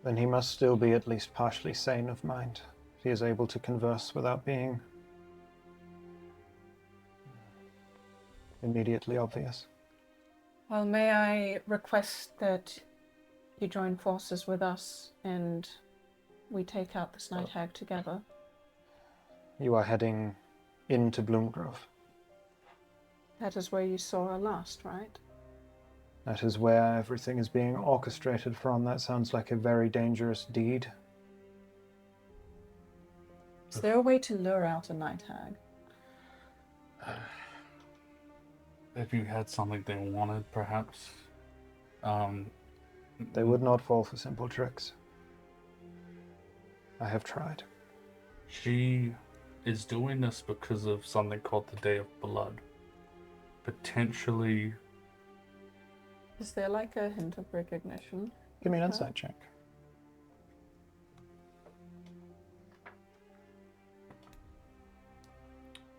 Then he must still be at least partially sane of mind, if he is able to converse without being immediately obvious. Well, may I request that you join forces with us and we take out this night hag together? You are heading into Bloomgrove. That is where you saw her last, right? That is where everything is being orchestrated from. That sounds like a very dangerous deed. Is there a way to lure out a night hag? If you had something they wanted, perhaps. They would not fall for simple tricks. I have tried. She is doing this because of something called the Day of Blood. Potentially. Is there like a hint of recognition? Give me an insight check.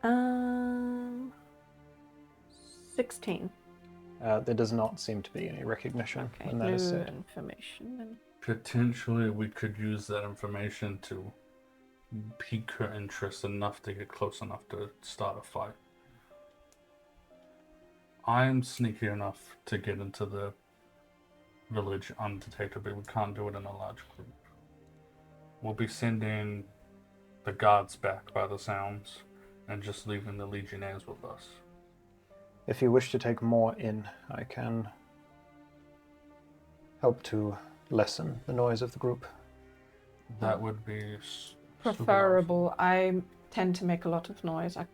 Um, 16. There does not seem to be any recognition Okay, when that no is said. information then. Potentially, we could use that information to pique her interest enough to get close enough to start a fight. I'm sneaky enough to get into the village undetected, but we can't do it in a large group. We'll be sending the guards back by the sounds and just leaving the legionnaires with us. If you wish to take more in, I can help to lessen the noise of the group. That would be Preferable. I tend to make a lot of noise. I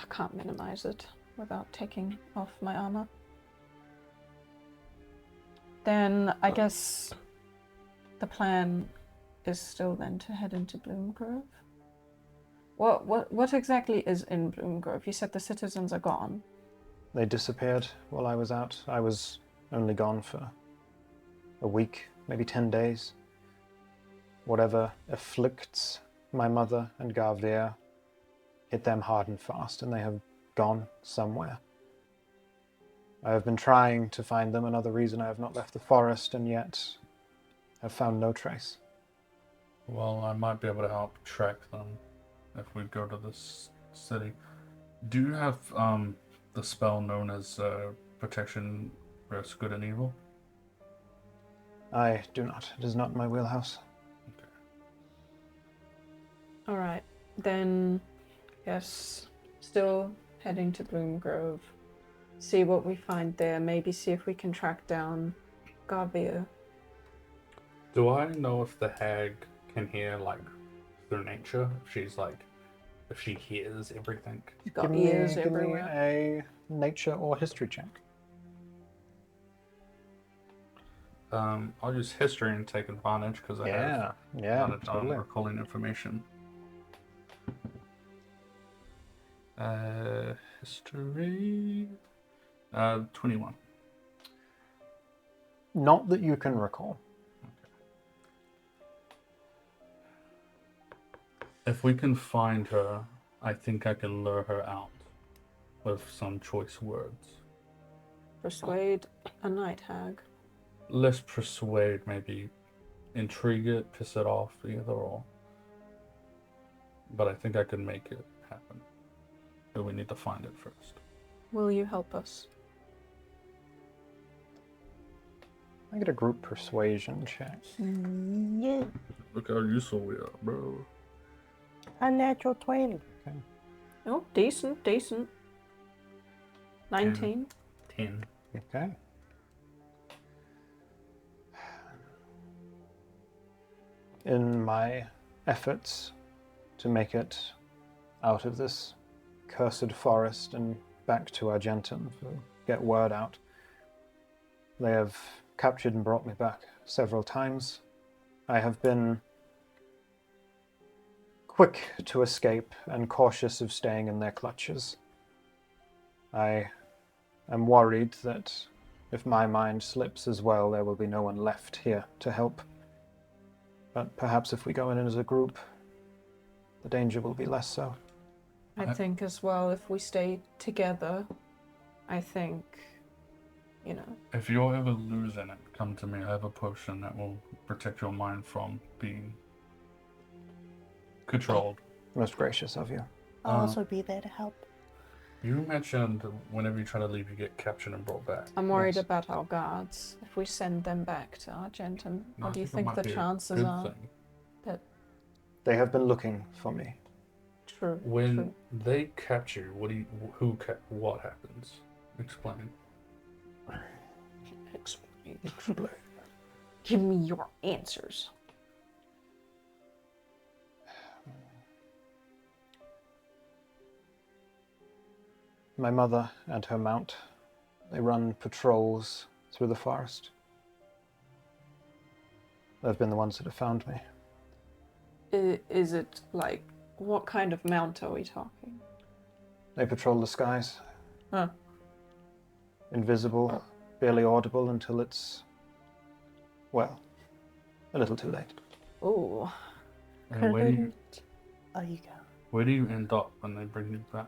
can't minimize it without taking off my armor. Then I guess the plan is still then to head into Bloomgrove. What exactly is in Bloomgrove? You said the citizens are gone. They disappeared while I was out. I was only gone for a week, maybe 10 days. Whatever afflicts my mother and Garvier hit them hard and fast, and they have gone somewhere. I have been trying to find them, another reason I have not left the forest, and yet have found no trace. Well, I might be able to help track them if we go to this city. Do you have the spell known as Protection versus Good and Evil? I do not. It is not my wheelhouse. All right, then, yes, still heading to Bloomgrove. See what we find there. Maybe see if we can track down Garvier. Do I know if the hag can hear, like, through nature? If she hears everything? She's got ears give me everywhere. a nature or history check. I'll use history and take advantage because I have totally. recalling information. History. 21. Not that you can recall. If we can find her, I think I can lure her out with some choice words. Persuade a night hag. Let's persuade, maybe intrigue it, piss it off, either or. But I think I can make it happen. But we need to find it first. Will you help us? I get a group persuasion check. Yeah. Look how useful we are, bro. A natural 20. Oh, decent. 19. 10. Okay. In my efforts to make it out of this cursed forest and back to Argentum to get word out, they have captured and brought me back several times. I have been quick to escape and cautious of staying in their clutches. I am worried that if my mind slips as well, there will be no one left here to help. But perhaps if we go in as a group, the danger will be less so. I think as well, if we stay together, I think, If you're ever losing it, come to me. I have a potion that will protect your mind from being controlled. Most gracious of you. I'll also be there to help. You mentioned whenever you try to leave, you get captured and brought back. I'm worried Yes. about our guards. If we send them back to Argentum, No, what do you it think might the be a chances good are? thing. They have been looking for me. True. When true. they capture you, what happens? Explain. Explain. Give me your answers. My mother and her mount, they run patrols through the forest. They've been the ones that have found me. Is it like, what kind of mount are we talking? They patrol the skies. Huh. Invisible, barely audible until it's, well, a little too late. Oh. And where do you end up when they bring you back?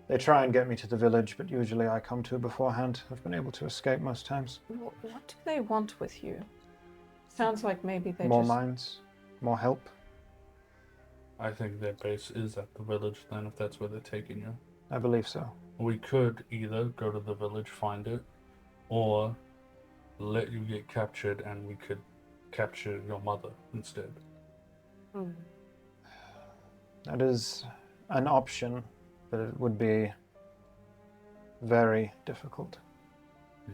They try and get me to the village, but usually I come to it beforehand. I've been able to escape most times. What do they want with you? Sounds like maybe they More just... mines, more help. I think their base is at the village then, if that's where they're taking you. I believe so. We could either go to the village, find it, or let you get captured and we could capture your mother instead. Hmm. That is an option, but it would be very difficult.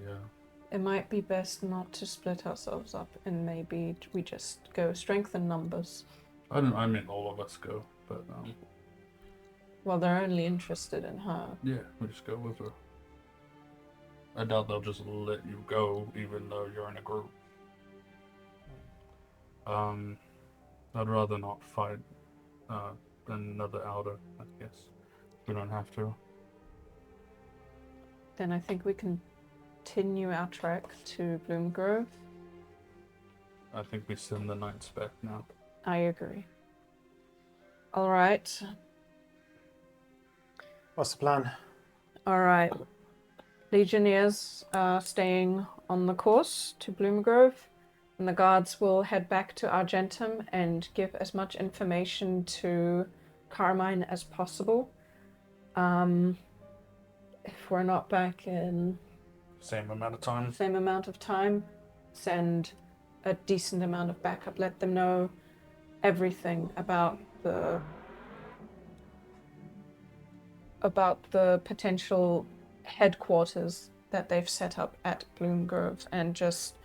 Yeah. It might be best not to split ourselves up and maybe we just go strengthen numbers. I meant all of us go, but Well, they're only interested in her. yeah, we just go with her. I doubt they'll just let you go, even though you're in a group. I'd rather not fight another outer, I guess. We don't have to. Then I think we continue our trek to Bloom Grove. I think we send the knights back now. I agree. All right. What's the plan? All right. Legionnaires are staying on the course to Bloom Grove, and the guards will head back to Argentum and give as much information to Carmine as possible. If we're not back in Same amount of time. same amount of time, send a decent amount of backup. Let them know everything about the potential headquarters that they've set up at Bloom Grove, and just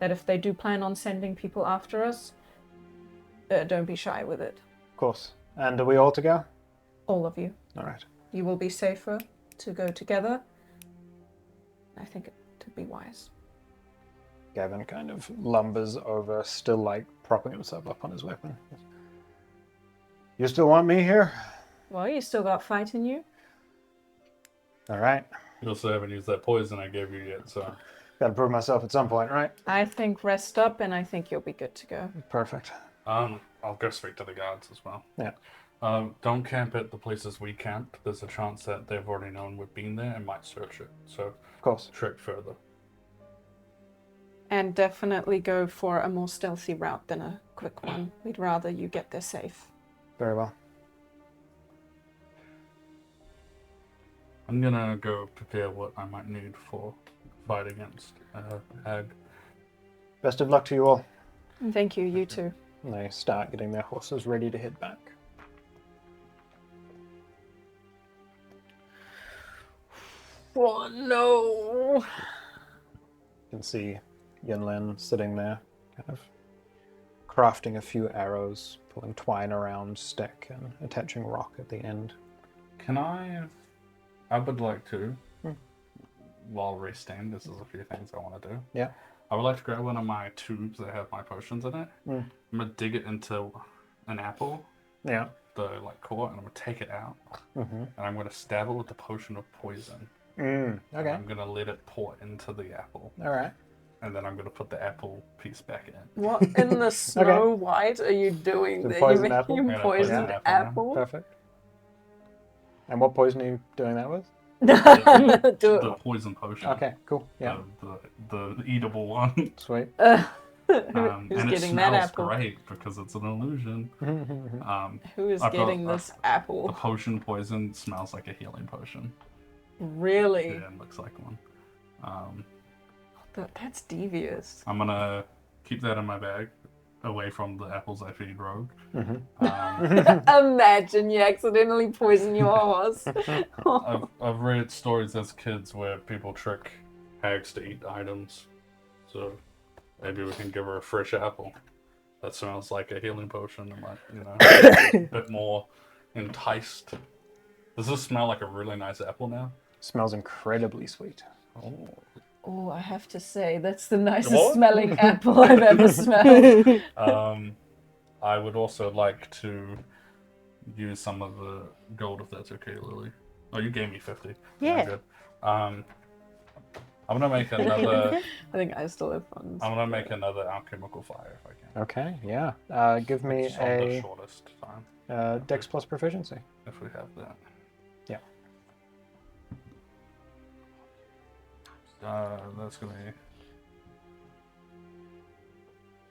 that if they do plan on sending people after us, don't be shy with it. Of course. And are we all to go? All of you. All right. You will be safer to go together. I think it would be wise. Gavin kind of lumbers over, still like propping himself up on his weapon. You still want me here? Well, you still got fight in you. All right. You also haven't used that poison I gave you yet, so... Got to prove myself at some point, right? I think rest up, and I think you'll be good to go. Perfect. I'll go straight to the guards as well. Yeah. Don't camp at the places we camped. There's a chance that they've already known we've been there and might search it. So, Of course. trek further. And definitely go for a more stealthy route than a quick one. We'd rather you get there safe. Very well. I'm gonna go prepare what I might need for fight against Hag. Best of luck to you all. Thank you, you too. And they start getting their horses ready to head back. Oh no! You can see Yunlin sitting there, kind of crafting a few arrows, pulling twine around stick and attaching rock at the end. Can I would like to, while resting, this is a few things I want to do. Yeah. I would like to grab one of my tubes that have my potions in it. I'm gonna dig it into an apple, Yeah. the core, and I'm gonna take it out, Mm-hmm. and I'm gonna stab it with the potion of poison. Okay. And I'm gonna let it pour into the apple, All right. and then I'm gonna put the apple piece back in. What in the Snow White are you doing The there? poisoned You apple? making Yeah, poisoned poisoned apple? Perfect. And what poison are you doing that with? Do The it. poison potion. Okay, cool. Yeah. The eatable one. Sweet. Who's And it getting that smells apple? great because it's an illusion. Who is I've got getting this The apple? potion poison smells like a healing potion. Really? Yeah, it looks like one. That's devious. I'm gonna keep that in my bag. away from the apples I feed Rogue. Imagine you accidentally poison your horse. I've read stories as kids where people trick hags to eat items. So maybe we can give her a fresh apple. That smells like a healing potion and a bit more enticed. Does this smell like a really nice apple now? Smells incredibly sweet. Oh, I have to say, that's the nicest smelling apple I've ever smelled. I would also like to use some of the gold if that's okay, Lily. Oh, you gave me 50. Yeah. Good. I'm gonna make another. I think I still have funds. I'm gonna make another alchemical fire if I can. Okay, yeah. Give me It's on the shortest time. Dex plus proficiency. If we have that. Yeah. That's gonna be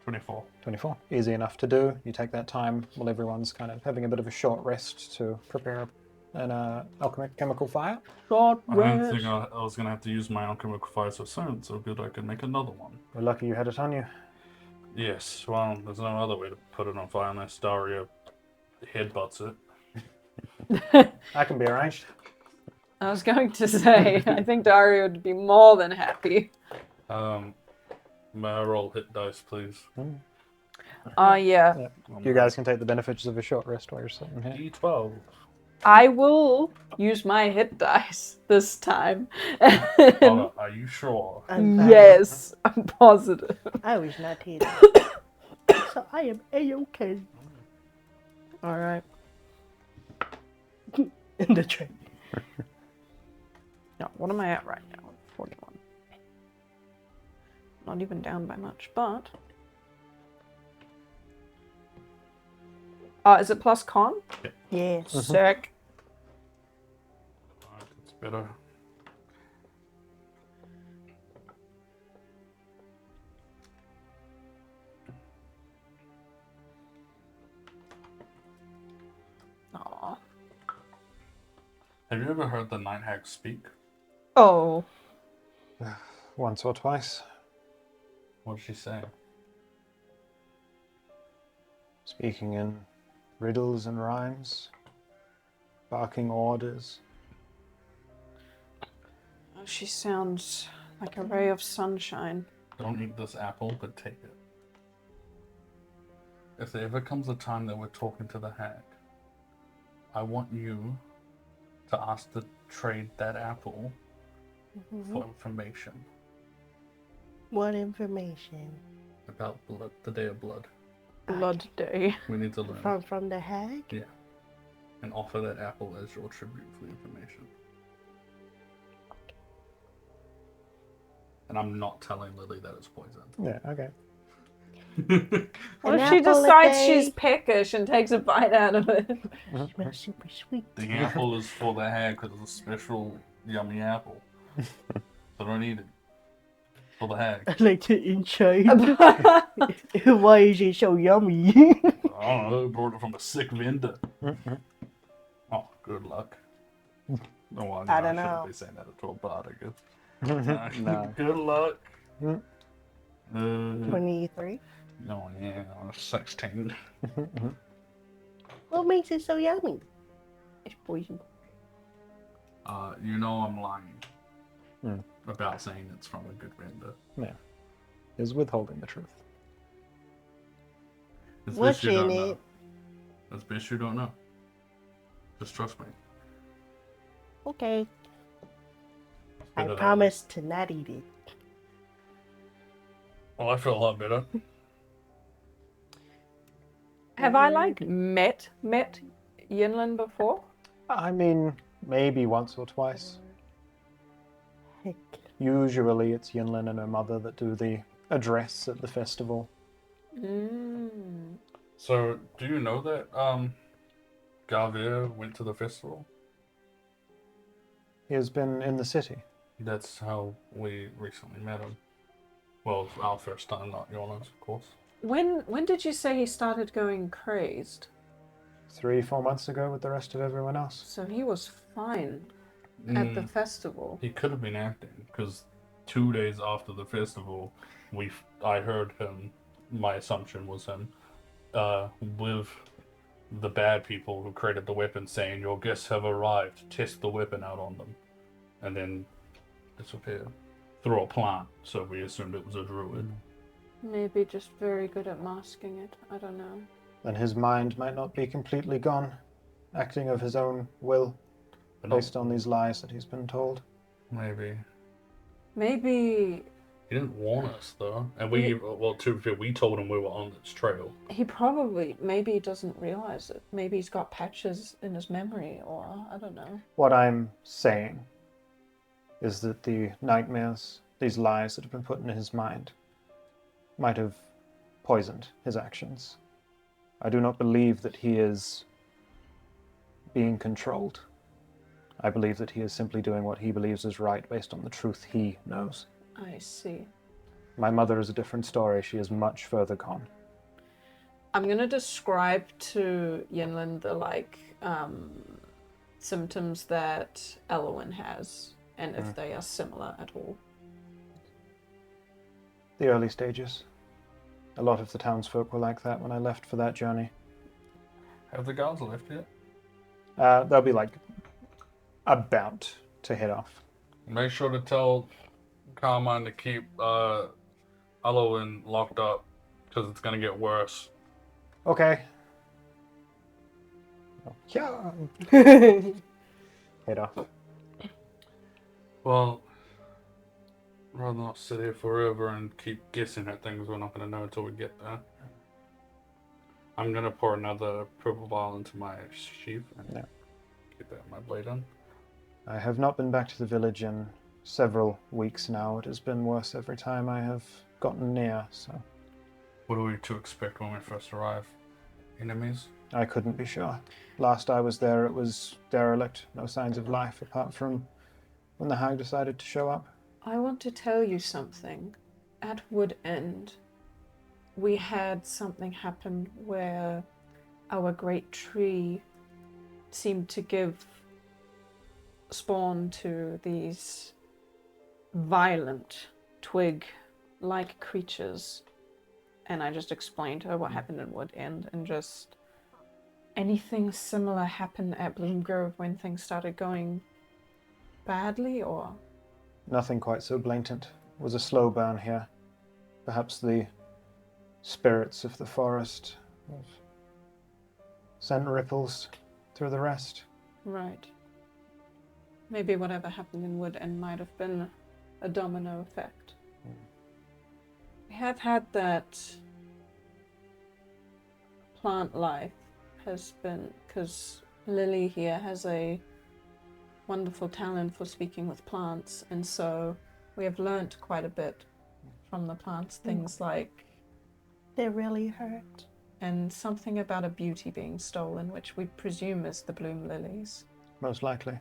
24. 24. Easy enough to do. You take that time while everyone's kind of having a bit of a short rest to prepare an alchemical fire. Short I didn't rest. think I was gonna have to use my alchemical fire so soon. So good, I could make another one. We're lucky you had it on you. Yes. Well, there's no other way to put it on fire unless Daria headbutts it. That can be arranged. I was going to say, I think Dario would be more than happy. May I roll hit dice, please? Yeah. Yeah. You guys can take the benefits of a short rest while you're sitting here. D12. I will use my hit dice this time. Are you sure? I'm fine. Yes, I'm positive. I was not here. So I am A-okay. All right. In the train. Now, what am I at right now? 41. Not even down by much, but... is it plus con? Yes. Sick. That's better. Aw. Have you ever heard the night hag speak? Oh. Once or twice. What did she say? Speaking in riddles and rhymes. Barking orders. Oh, she sounds like a ray of sunshine. Don't eat this apple, but take it. If there ever comes a time that we're talking to the hag, I want you to ask to trade that apple for information What information? about blood, the Day of Blood. Blood Day. We need to learn From the hag? Yeah. And offer that apple as your tribute for the information. And I'm not telling Lily that it's poison. Yeah, okay. What An if she apple a decides day. she's peckish and takes a bite out of it? Smells super sweet. The apple is for the hag because it's a special yummy apple. So don't eat it. For the hag. I like it inside. Why is it so yummy? I don't know, brought it from a sick vendor. Oh, good luck. Oh, well, I don't shouldn't know. be saying that at all, but I guess. No. Good luck. 23. No, yeah, 16. What makes it so yummy? It's poison. You know I'm lying about saying it's from a good vendor. Yeah. Is withholding the truth. It's What's best you in don't it? know. It's best you don't know. Just trust me. Okay. It's I better than- promise to not eat it. Well, I feel a lot better. Have I met Yinlin before? I mean, maybe once or twice. Heck. Usually it's Yinlin and her mother that do the address at the festival. So, do you know that Garvier went to the festival? He has been in the city. That's how we recently met him. Well, our first time, not Yorna's, of course. When did you say he started going crazed? 3-4 months ago with the rest of everyone else. So he was fine at the festival. He could have been acting, because 2 days after the festival, I heard him my assumption was him, with the bad people who created the weapon saying, "Your guests have arrived, test the weapon out on them," and then disappear through a plant, so we assumed it was a druid. Maybe just very good at masking it. I don't know. Then his mind might not be completely gone, acting of his own will, based on these lies that he's been told. Maybe. Maybe He didn't warn us, though. And we told him we were on this trail. he probably, maybe he doesn't realize it. Maybe he's got patches in his memory, or I don't know. What I'm saying is that the nightmares, these lies that have been put in his mind, might have poisoned his actions. I do not believe that he is being controlled. I believe that he is simply doing what he believes is right based on the truth he knows. I see. My mother is a different story. She is much further gone. I'm gonna describe to Yinlin the symptoms that Elwyn has, and if they are similar at all. The early stages. A lot of the townsfolk were like that when I left for that journey. Have the guards left yet? They'll be about to head off. Make sure to tell Carmine to keep Elwyn locked up, because it's going to get worse. Okay. Yeah. Head off. Well, rather not sit here forever and keep guessing at things we're not going to know until we get there. I'm going to pour another purple vial into my sheath and get that my blade on. I have not been back to the village in several weeks now. It has been worse every time I have gotten near, so... What are we to expect when we first arrive? Enemies? I couldn't be sure. Last I was there, it was derelict. No signs of life, apart from when the hag decided to show up. I want to tell you something. At Wood End, we had something happen where our great tree seemed to give spawn to these violent twig-like creatures. And I just explained to her what happened in Wood End, and just anything similar happened at Bloom Grove when things started going badly, or... Nothing quite so blatant. It was a slow burn here. Perhaps the spirits of the forest have sent ripples through the rest. Right. Maybe whatever happened in Wood End might have been a domino effect. We have had that plant life has been, because Lily here has a wonderful talent for speaking with plants, and so we have learnt quite a bit from the plants, things like... They really hurt. And something about a beauty being stolen, which we presume is the bloom lilies. Most likely.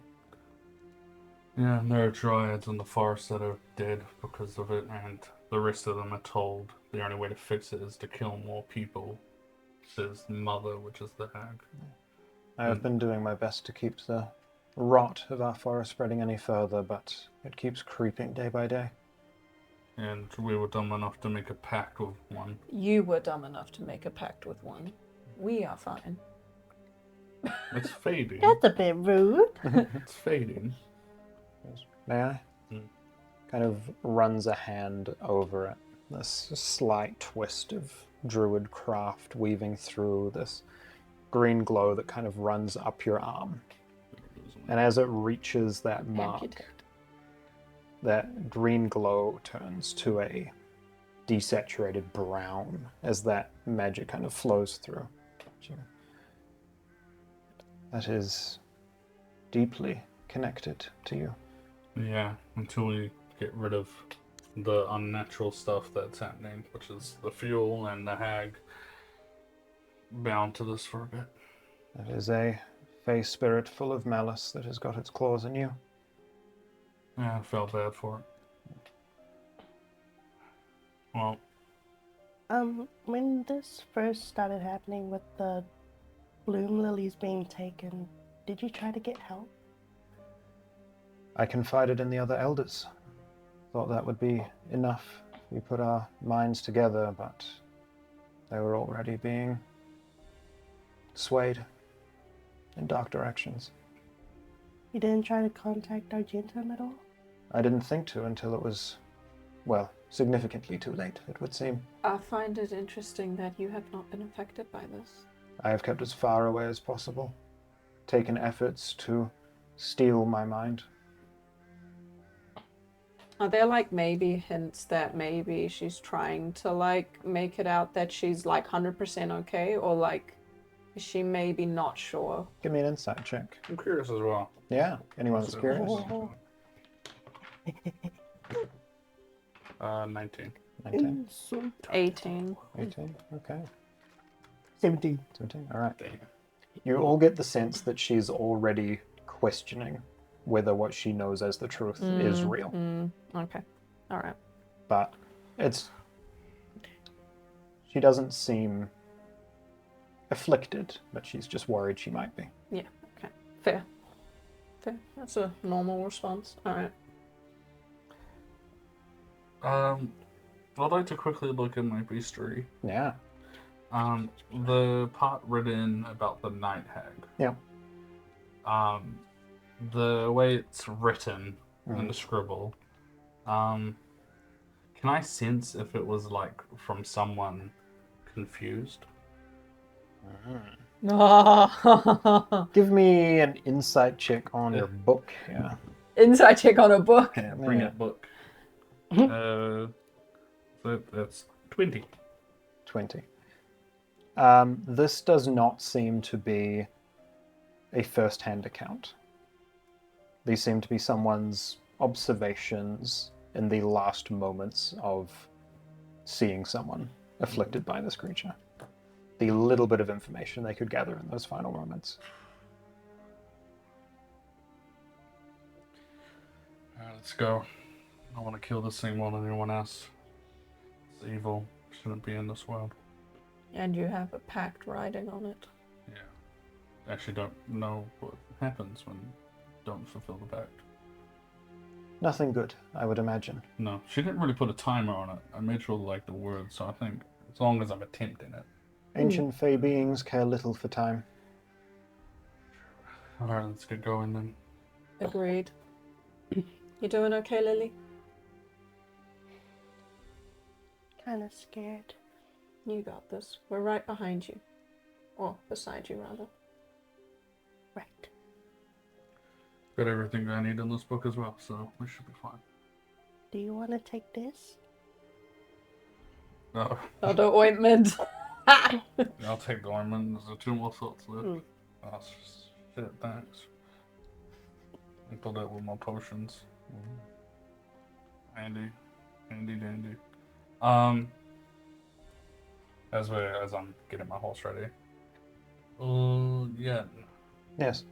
Yeah, and there are dryads in the forest that are dead because of it, and the rest of them are told the only way to fix it is to kill more people, says Mother, which is the hag. I have been doing my best to keep the rot of our forest spreading any further, but it keeps creeping day by day. And we were dumb enough to make a pact with one. You were dumb enough to make a pact with one. We are fine. It's fading. That's a bit rude. It's fading. May I? Kind of runs a hand over it. This slight twist of druid craft weaving through this green glow that kind of runs up your arm. And as it reaches that mark, Amputate. that green glow turns to a desaturated brown as that magic kind of flows through. That is deeply connected to you. Yeah, until we get rid of the unnatural stuff that's happening, which is the fuel and the hag bound to this for a bit. That is a fey spirit full of malice that has got its claws in you. Yeah, I felt bad for it. Well, When this first started happening with the bloom lilies being taken, did you try to get help? I confided in the other elders. Thought that would be enough. We put our minds together, but They were already being swayed in dark directions. You didn't try to contact Argentum at all? I didn't think to until it was, well, significantly too late, it would seem. I find it interesting that you have not been affected by this. I have kept as far away as possible, taken efforts to steal my mind. Are there maybe hints that maybe she's trying to make it out that she's 100% okay, or is she maybe not sure? Give me an insight check. I'm curious as well. Yeah, anyone that's So- curious? 19. 19, 18. 18, okay. 17. 17, all right. Damn. You all get the sense that she's already questioning whether what she knows as the truth is real. Okay. All right. But she doesn't seem afflicted, but she's just worried she might be. Yeah. Okay. Fair. That's a normal response. All right. I'd like to quickly look at my bestiary. Yeah. The part written about the night hag. Yeah. The way it's written in the scribble. Can I sense if it was from someone confused? Give me an insight check on your book. Yeah. Insight check on a book. Yeah, Bring it book. That's 20. 20. This does not seem to be a first-hand account. These seem to be someone's observations in the last moments of seeing someone afflicted by this creature. The little bit of information they could gather in those final moments. Alright, let's go. I want to kill this thing more than anyone else. It's evil. Shouldn't be in this world. And you have a pact riding on it. Yeah. Actually don't know what happens when you don't fulfill the pact. Nothing good, I would imagine. No, she didn't really put a timer on it. I made sure to like the words, so I think as long as I'm attempting it. Ancient Fey beings care little for time. Alright, let's get going then. Agreed. You doing okay, Lily? Kind of scared. You got this. We're right behind you. Or beside you, rather. Right. Got everything I need in this book as well, so we should be fine. Do you want to take this? No, Oh, the ointment. I'll take the ointment. There's 2 more slots left. Oh, shit, thanks. I put that with my potions. Handy dandy. As I'm getting my horse ready. Yeah. Yes.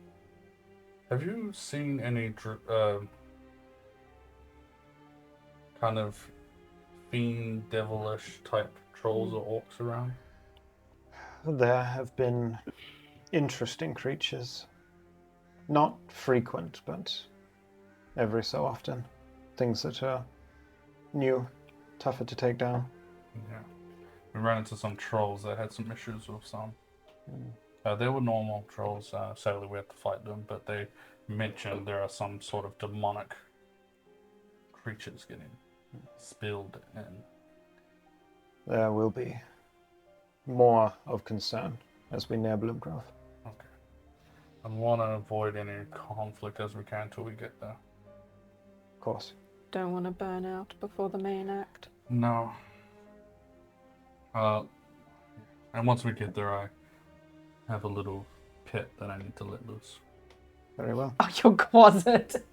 Have you seen any kind of fiend, devilish type trolls or orcs around? There have been interesting creatures. Not frequent, but every so often. Things that are new, tougher to take down. Yeah. We ran into some trolls that had some issues with some. They were normal trolls, sadly we had to fight them, but they mentioned there are some sort of demonic creatures getting spilled in. There will be more of concern as we near Bloomgrove. Okay. I want to avoid any conflict as we can until we get there. Of course. Don't want to burn out before the main act. No. And once we get there, I have a little pit that I need to let loose. Very well. Oh, your closet.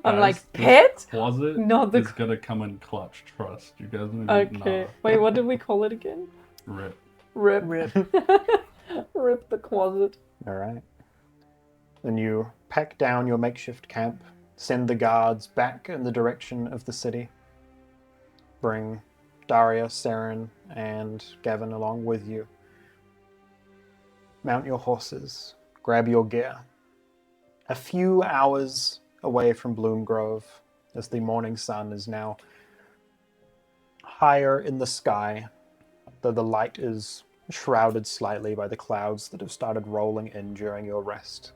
I'm like, pit? Closet Not the is gonna come in clutch, trust. You guys need to Okay. know. Wait, what did we call it again? Rip. Rip. Rip. Rip the closet. All right. Then you pack down your makeshift camp, send the guards back in the direction of the city. Bring Daria, Saren, and Gavin along with you. Mount your horses, grab your gear. A few hours away from Bloomgrove, as the morning sun is now higher in the sky, though the light is shrouded slightly by the clouds that have started rolling in during your rest.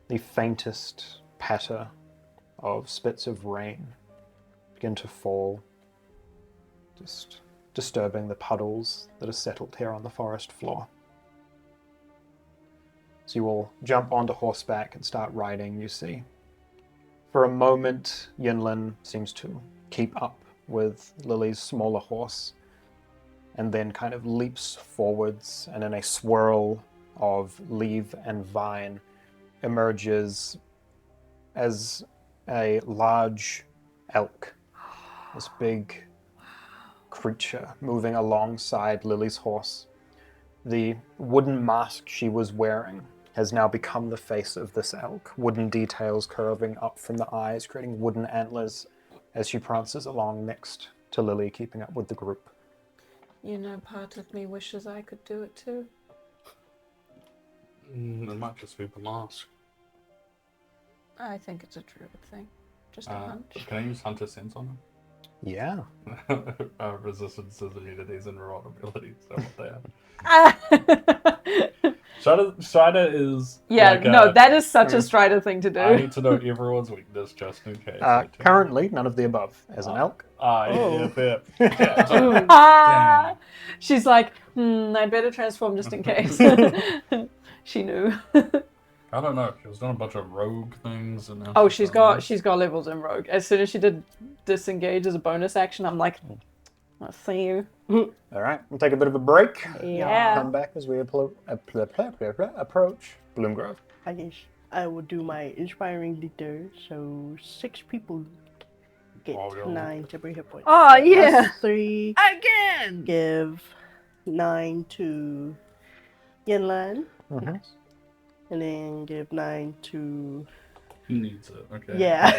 The faintest patter of spits of rain begin to fall, just disturbing the puddles that are settled here on the forest floor. So you all jump onto horseback and start riding, you see. For a moment, Yinlin seems to keep up with Lily's smaller horse, and then kind of leaps forwards, and in a swirl of leaf and vine emerges as a large elk. This big creature moving alongside Lily's horse. The wooden mask she was wearing has now become the face of this elk, wooden details curving up from the eyes, creating wooden antlers as she prances along next to Lily, keeping up with the group. You know, part of me wishes I could do it too. It might just be the mask. I think it's a druid thing. Just a hunch. Can I use Hunter Sense on Yeah. him? Resistances, immunities, and reward abilities. Is that what they are? Strider is. Yeah, like no, that is such a Strider thing to do. I need to know everyone's weakness just in case. Currently, none of the above. As an elk. Yeah. Ah! She's like, I'd better transform just in case. She knew. I don't know. She was doing a bunch of rogue things, and Oh, she's got levels in rogue. As soon as she did disengage as a bonus action, I'm like, I'll see you. All right, we'll take a bit of a break. Yeah. Come back as we approach Bloomgrove. I guess I will do my inspiring leader, so 6 people get 9 temporary hit points. Oh, yeah. Plus 3. Again! Give 9 to Yinlan. Mm-hmm. And then give 9 to... He needs it. Okay. Yeah.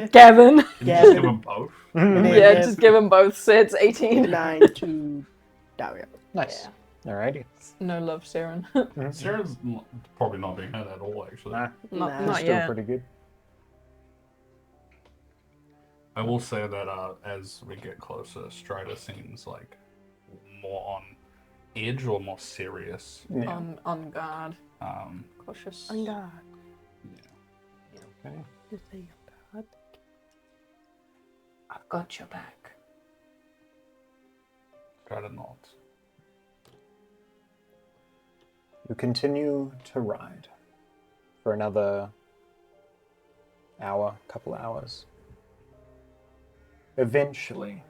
Gavin. Can you just give them both? And then Yeah, just give them both sets, 18. 9 to Dario. Nice. Alrighty. No love, Saren. Sarah's probably not being hurt at all, actually. Nah, Not still yet. pretty good. I will say that as we get closer, Strider seems like more on edge or more serious. Yeah. On guard. Cautious. On guard. Okay. Is they guard? I've got your back. Strider nods. You continue to ride for another hour, couple hours. Eventually,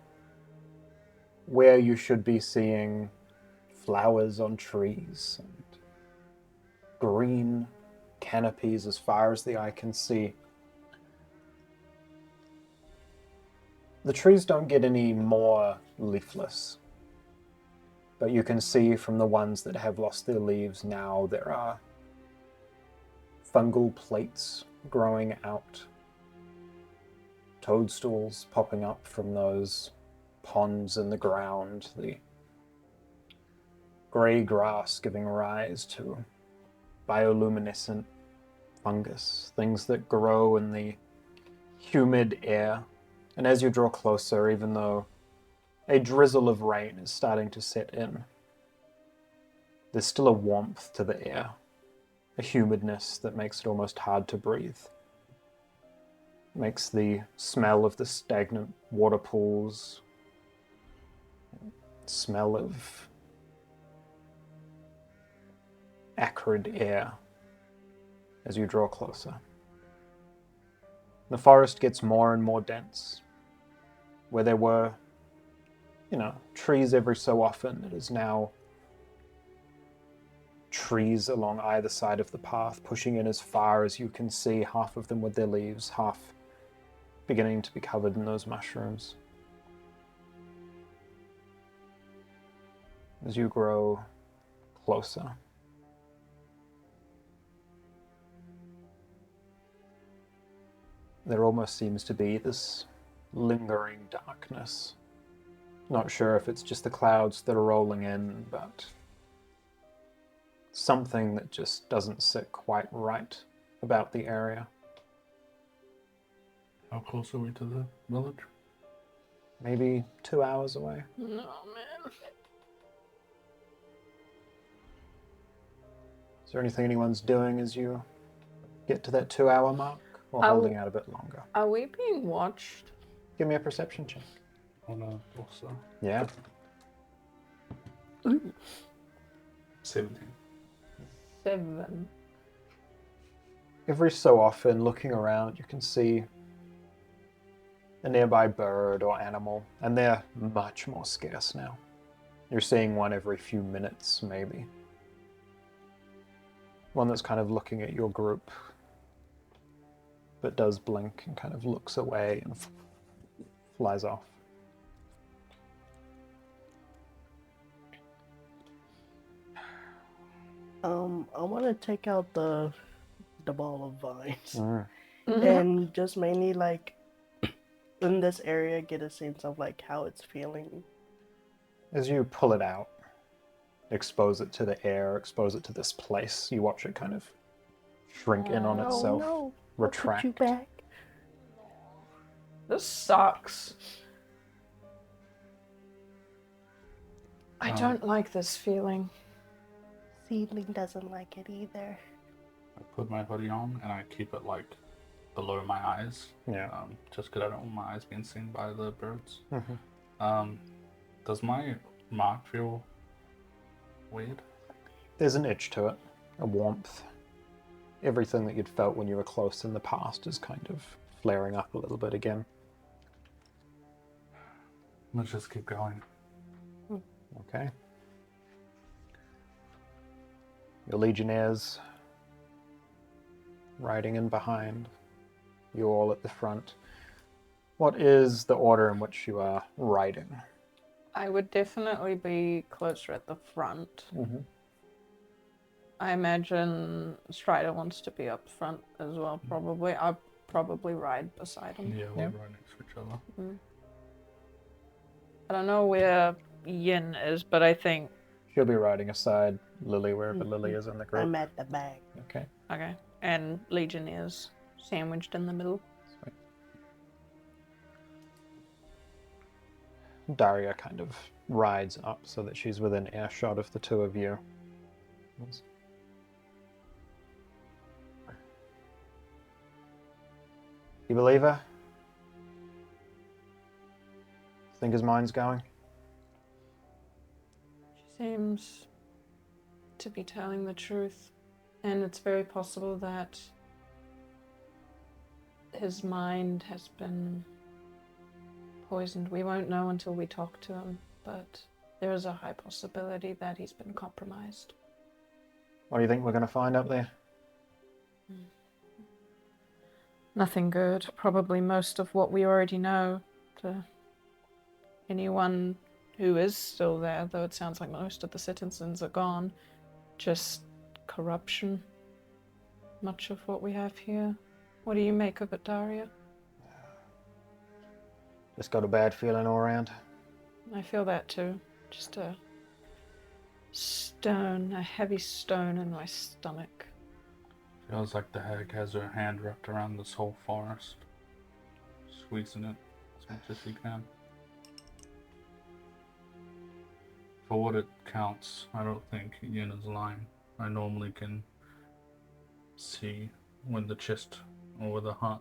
where you should be seeing flowers on trees and green canopies as far as the eye can see, the trees don't get any more leafless. But you can see from the ones that have lost their leaves now, there are fungal plates growing out, toadstools popping up from those ponds in the ground, the grey grass giving rise to bioluminescent fungus, things that grow in the humid air. And as you draw closer, even though a drizzle of rain is starting to set in, there's still a warmth to the air, a humidness that makes it almost hard to breathe. Makes the smell of the stagnant water pools, smell of acrid air as you draw closer. The forest gets more and more dense. Where there were trees every so often, it is now trees along either side of the path, pushing in as far as you can see, half of them with their leaves, half beginning to be covered in those mushrooms. As you grow closer, there almost seems to be this lingering darkness. Not sure if it's just the clouds that are rolling in, but something that just doesn't sit quite right about the area. How close are we to the village? maybe 2 hours away. No, man. Is there anything anyone's doing as you get to that 2-hour mark? Or holding out a bit longer? Are we being watched? Give me a perception check. Oh no, also. Yeah. 17. 7. Every so often, looking around, you can see a nearby bird or animal, and they're much more scarce now. You're seeing one every few minutes, maybe. One that's kind of looking at your group, but does blink and kind of looks away and flies off. I want to take out the ball of vines Mm-hmm. and just mainly like in this area get a sense of like how it's feeling. As you pull it out, expose it to the air, expose it to this place, you watch it kind of shrink in on itself, no. retract. I'll put you back. This sucks. I don't like this feeling. Seedling doesn't like it either. I put my hoodie on and I keep it like below my eyes. Yeah. Just because I don't want my eyes being seen by the birds. Mm-hmm. Does my mark feel weird? There's an itch to it, a warmth. Everything that you'd felt when you were close in the past is kind of flaring up a little bit again. Let's just keep going. Okay. Your legionnaires riding in behind. You all at the front. What is the order in which you are riding? I would definitely be closer at the front. Mm-hmm. I imagine Strider wants to be up front as well, probably. I'll probably ride beside him. Yeah, we're right next to each other. Mm. I don't know where Yin is, but I think... She'll be riding aside Lily, wherever Lily is in the group. I'm at the back. Okay. Okay. And Legionnaires sandwiched in the middle. Sweet. Daria kind of rides up so that she's within earshot of the two of you. You believe her? Think his mind's going? She seems to be telling the truth. And it's very possible that his mind has been poisoned. We won't know until we talk to him, but there is a high possibility that he's been compromised. What do you think we're going to find up there? Nothing good. Probably most of what we already know. To anyone who is still there, though it sounds like most of the citizens are gone. Just corruption. Much of what we have here. What do you make of it, Daria? Just got a bad feeling all around. I feel that too. Just a stone, a heavy stone in my stomach. Feels like the hag has her hand wrapped around this whole forest, squeezing it as much as she can. For what it counts, I don't think Yin is lying. I normally can see when the chest or the heart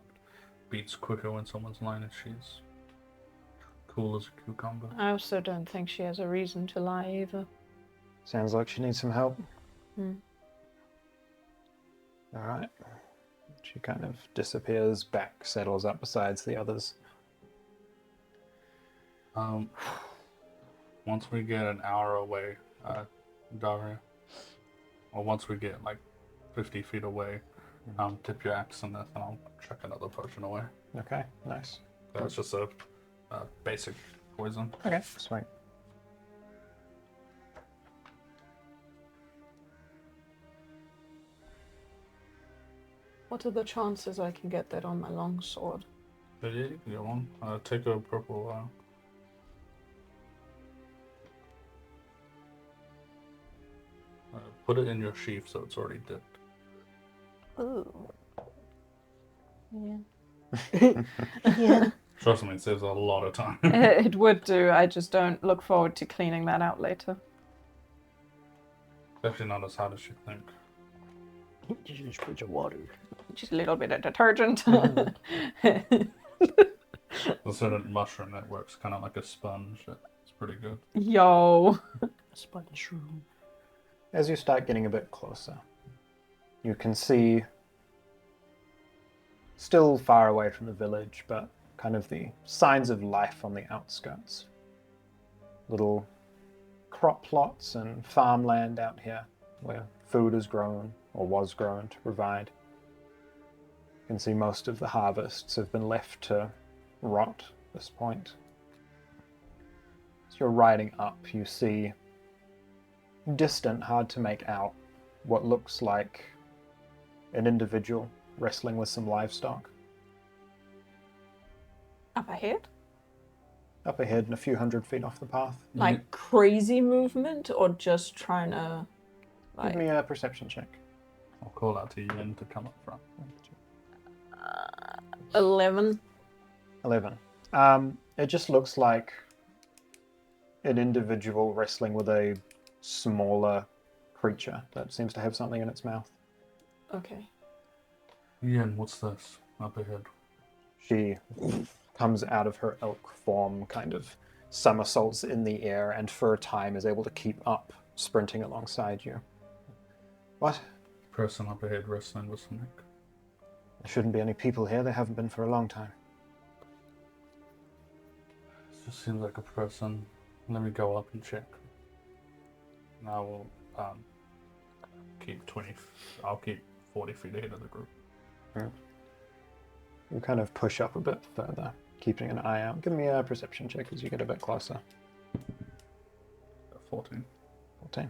beats quicker when someone's lying, and she's cool as a cucumber. I also don't think she has a reason to lie either. Sounds like she needs some help. Hmm. All right. She kind of disappears back, settles up besides the others. Once we get an hour away, Daria, or once we get like 50 feet away, tip your axe in this and I'll chuck another potion away. Okay, nice. That's just a basic poison. Okay, sweet. What are the chances I can get that on my longsword? But yeah, you can go on. Take a purple. Put it in your sheath so it's already dipped. Ooh. Yeah. Yeah. Trust me, it saves a lot of time. It would do. I just don't look forward to cleaning that out later. Definitely not as hard as you think. Just put your water. Just a little bit of detergent. The certain mushroom that works kind of like a sponge. It's pretty good. Yo. Sponge room. As you start getting a bit closer, you can see, still far away from the village, but kind of the signs of life on the outskirts. Little crop plots and farmland out here where food is grown or was grown to provide. You can see most of the harvests have been left to rot at this point. As you're riding up, you see, distant, hard to make out, what looks like an individual wrestling with some livestock. Up ahead? Up ahead and a few hundred feet off the path. Like crazy movement or just trying to Give me a perception check. I'll call out to Yin to come up front. 11. 11. It just looks like an individual wrestling with a smaller creature that seems to have something in its mouth. Okay. Yin, what's this? Up ahead. She comes out of her elk form, kind of somersaults in the air, and for a time is able to keep up, sprinting alongside you. What? Person up ahead wrestling with something. There shouldn't be any people here. There haven't been for a long time. It just seems like a person. Let me go up and check. And I will keep 20. I'll keep 40 feet ahead of the group. You kind of push up a bit further, keeping an eye out. Give me a perception check as you get a bit closer. 14. 14.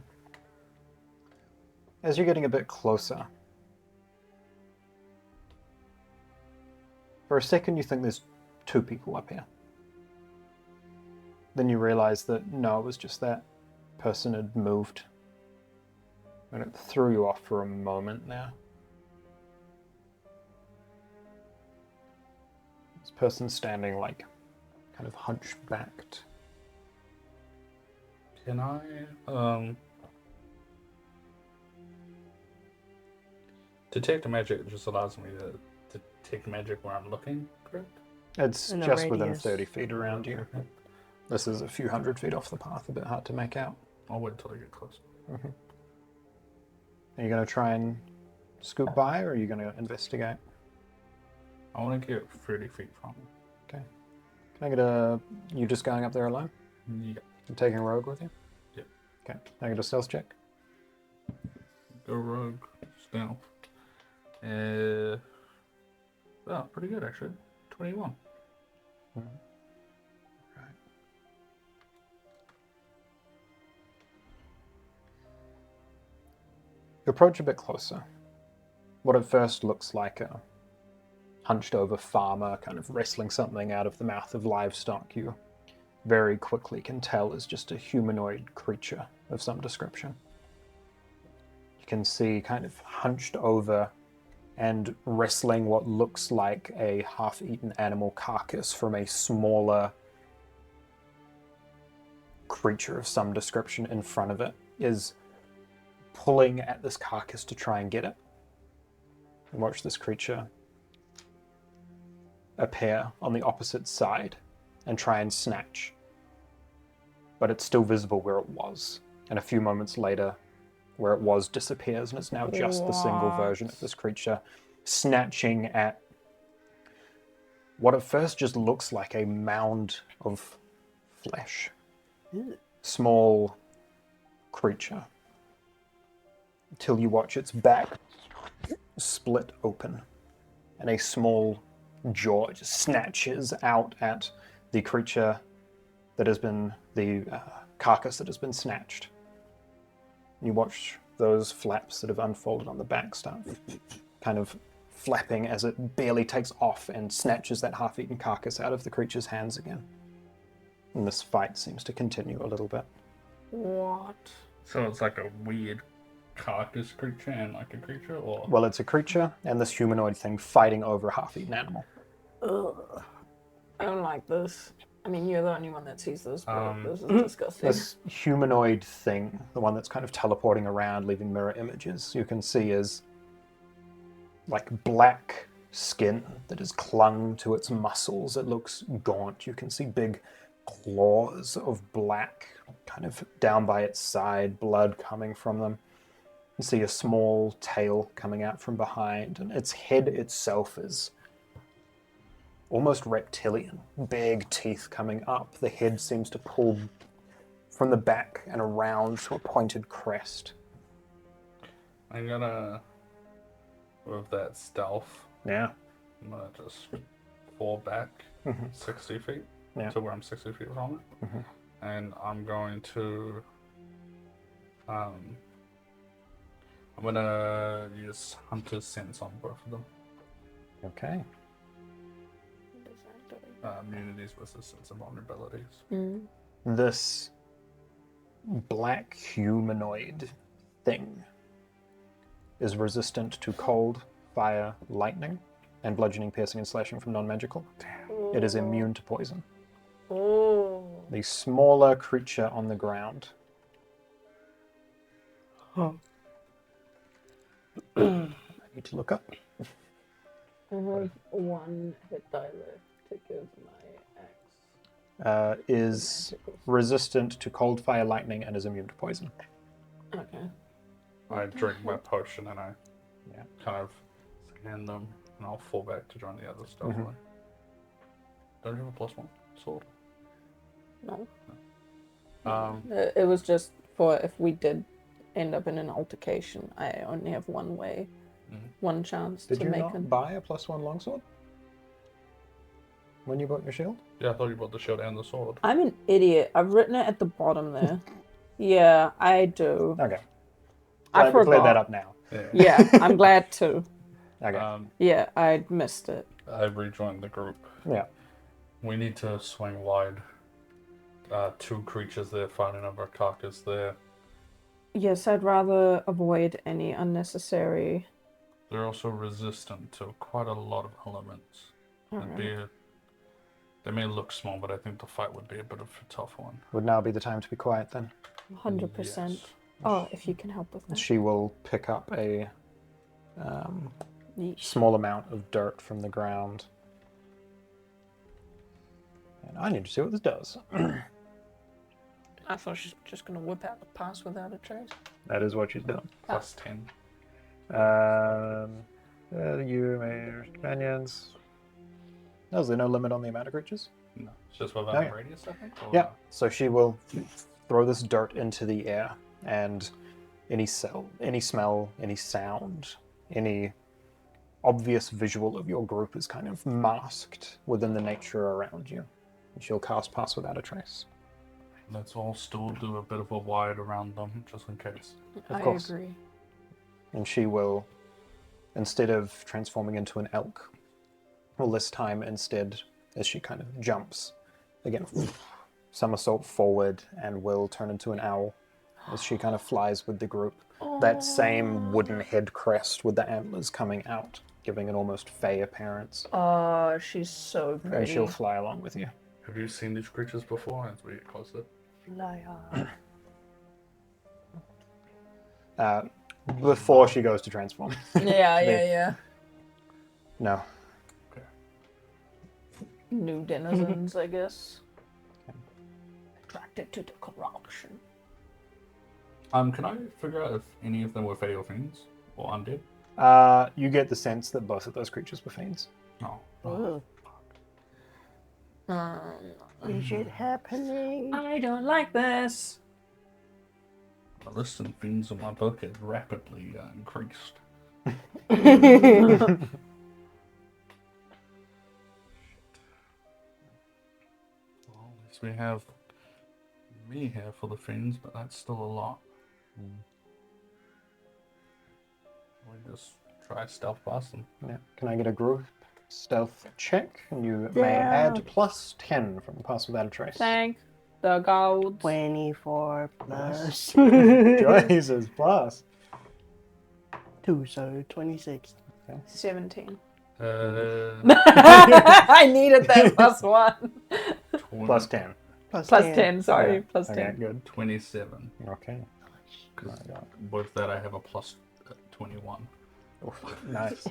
As you're getting a bit closer, for a second you think there's two people up here. Then you realize that no, it was just that person had moved. And it threw you off for a moment there. This person's standing like kind of hunchbacked. Can I detect magic just allows me to detect magic where I'm looking, correct? It's In a just within radius. 30 feet around you. This is a few hundred feet off the path, a bit hard to make out. I'll wait until I get close. Are you going to try and scoot by, or are you going to investigate? I want to get 30 feet from him. Okay. Can I get a... You just going up there alone? Yeah. You taking a rogue with you? Yep. Okay. Can I get a stealth check? Go rogue. Stealth. Oh, pretty good actually. 21. Right. You approach a bit closer. What at first looks like a hunched over farmer kind of wrestling something out of the mouth of livestock, you very quickly can tell is just a humanoid creature of some description. You can see kind of hunched over and wrestling what looks like a half-eaten animal carcass from a smaller creature of some description in front of it, is pulling at this carcass to try and get it. And watch this creature appear on the opposite side and try and snatch. But it's still visible where it was. And a few moments later, where it was disappears, and it's now just the single version of this creature snatching at what at first just looks like a mound of flesh. Small creature. Until you watch its back split open, and a small jaw just snatches out at the creature that has been the carcass that has been snatched. You watch those flaps that have unfolded on the back start kind of flapping as it barely takes off and snatches that half-eaten carcass out of the creature's hands again. And this fight seems to continue a little bit. What? So it's like a weird carcass creature and like a creature, or Well, it's a creature and this humanoid thing fighting over a half-eaten animal. Ugh. I don't like this. I mean, you're the only one that sees this, but this is disgusting. This humanoid thing, the one that's kind of teleporting around, leaving mirror images, you can see is like black skin that has clung to its muscles. It looks gaunt. You can see big claws of black kind of down by its side, blood coming from them. You see a small tail coming out from behind, and its head itself is almost reptilian. Big teeth coming up. The head seems to pull from the back and around to a pointed crest. I'm gonna, with that stealth, Yeah. I'm gonna just fall back 60 feet Yeah. to where I'm 60 feet from it. And I'm going to, I'm gonna use Hunter's Sense on both of them. Okay. Immunities, resistance, and vulnerabilities. This black humanoid thing is resistant to cold, fire, lightning, and bludgeoning, piercing, and slashing from non-magical. It is immune to poison. The smaller creature on the ground. I need to look up. I have 1 hit die left to give my axe. Is resistant to cold, fire, lightning, and is immune to poison. Okay. I drink my potion and I Yeah. kind of scan them, and I'll fall back to join the others stealthily. Don't you have a +1 sword? No. Um, It was just for if we did end up in an altercation, I only have one way, one chance Did to you make not buy a +1 longsword when you bought your shield? yeah, I thought you bought the shield and the sword. I'm an idiot. I've written it at the bottom there. Yeah, I do. Okay. I Glad we cleared that forgot. up now. Yeah, I'm glad to. Okay. Yeah, I missed it. I rejoined the group. Yeah. We need to swing wide. 2 creatures there fighting over a carcass there. Yes, I'd rather avoid any unnecessary. They're also resistant to quite a lot of elements. They may look small, but I think the fight would be a bit of a tough one. Would now be the time to be quiet then. 100%. Yes. Oh, if you can help with that. She will pick up a Yeesh. small amount of dirt from the ground. And I need to see what this does. I thought she's just going to whip out the pass without a trace. That is what she's done. +10. You may your companions. No, is there no limit on the amount of creatures? No, it's just within Okay. a radius, I think? Or Yeah. So she will throw this dirt into the air, and any smell, any sound, any obvious visual of your group is kind of masked within the nature around you. And she'll cast Pass Without a Trace. Let's all still do a bit of a wide around them, just in case. I course. agree. And she will, instead of transforming into an elk, well, this time instead, as she kind of jumps, again, somersault forward, and will turn into an owl as she kind of flies with the group. That same wooden head crest with the antlers coming out, giving an almost fey appearance. Oh, she's so pretty. And she'll fly along with you. Have you seen these creatures before as we get closer? Fly on. Before she goes to transform. Yeah. No. New denizens, I guess. Attracted to the corruption. Can I figure out if any of them were Fey or Fiends? Or undead? You get the sense that both of those creatures were fiends. No. Oh. Is it happening? I don't like this. The list of Fiends in my book has rapidly increased. Well, at least we have me here for the Fiends, but that's still a lot. We just try stealth past them. Yeah. Can I get a group stealth check? And you may add +10 from Pass Without a Trace. Thank the gold. 24 plus Jesus, plus. 2, so 26. 17. I needed that +1. Plus 10. Plus +10, sorry. Yeah. Plus Okay, 10. good. 27. Okay. Because with that, I have a plus 21. Oof, nice.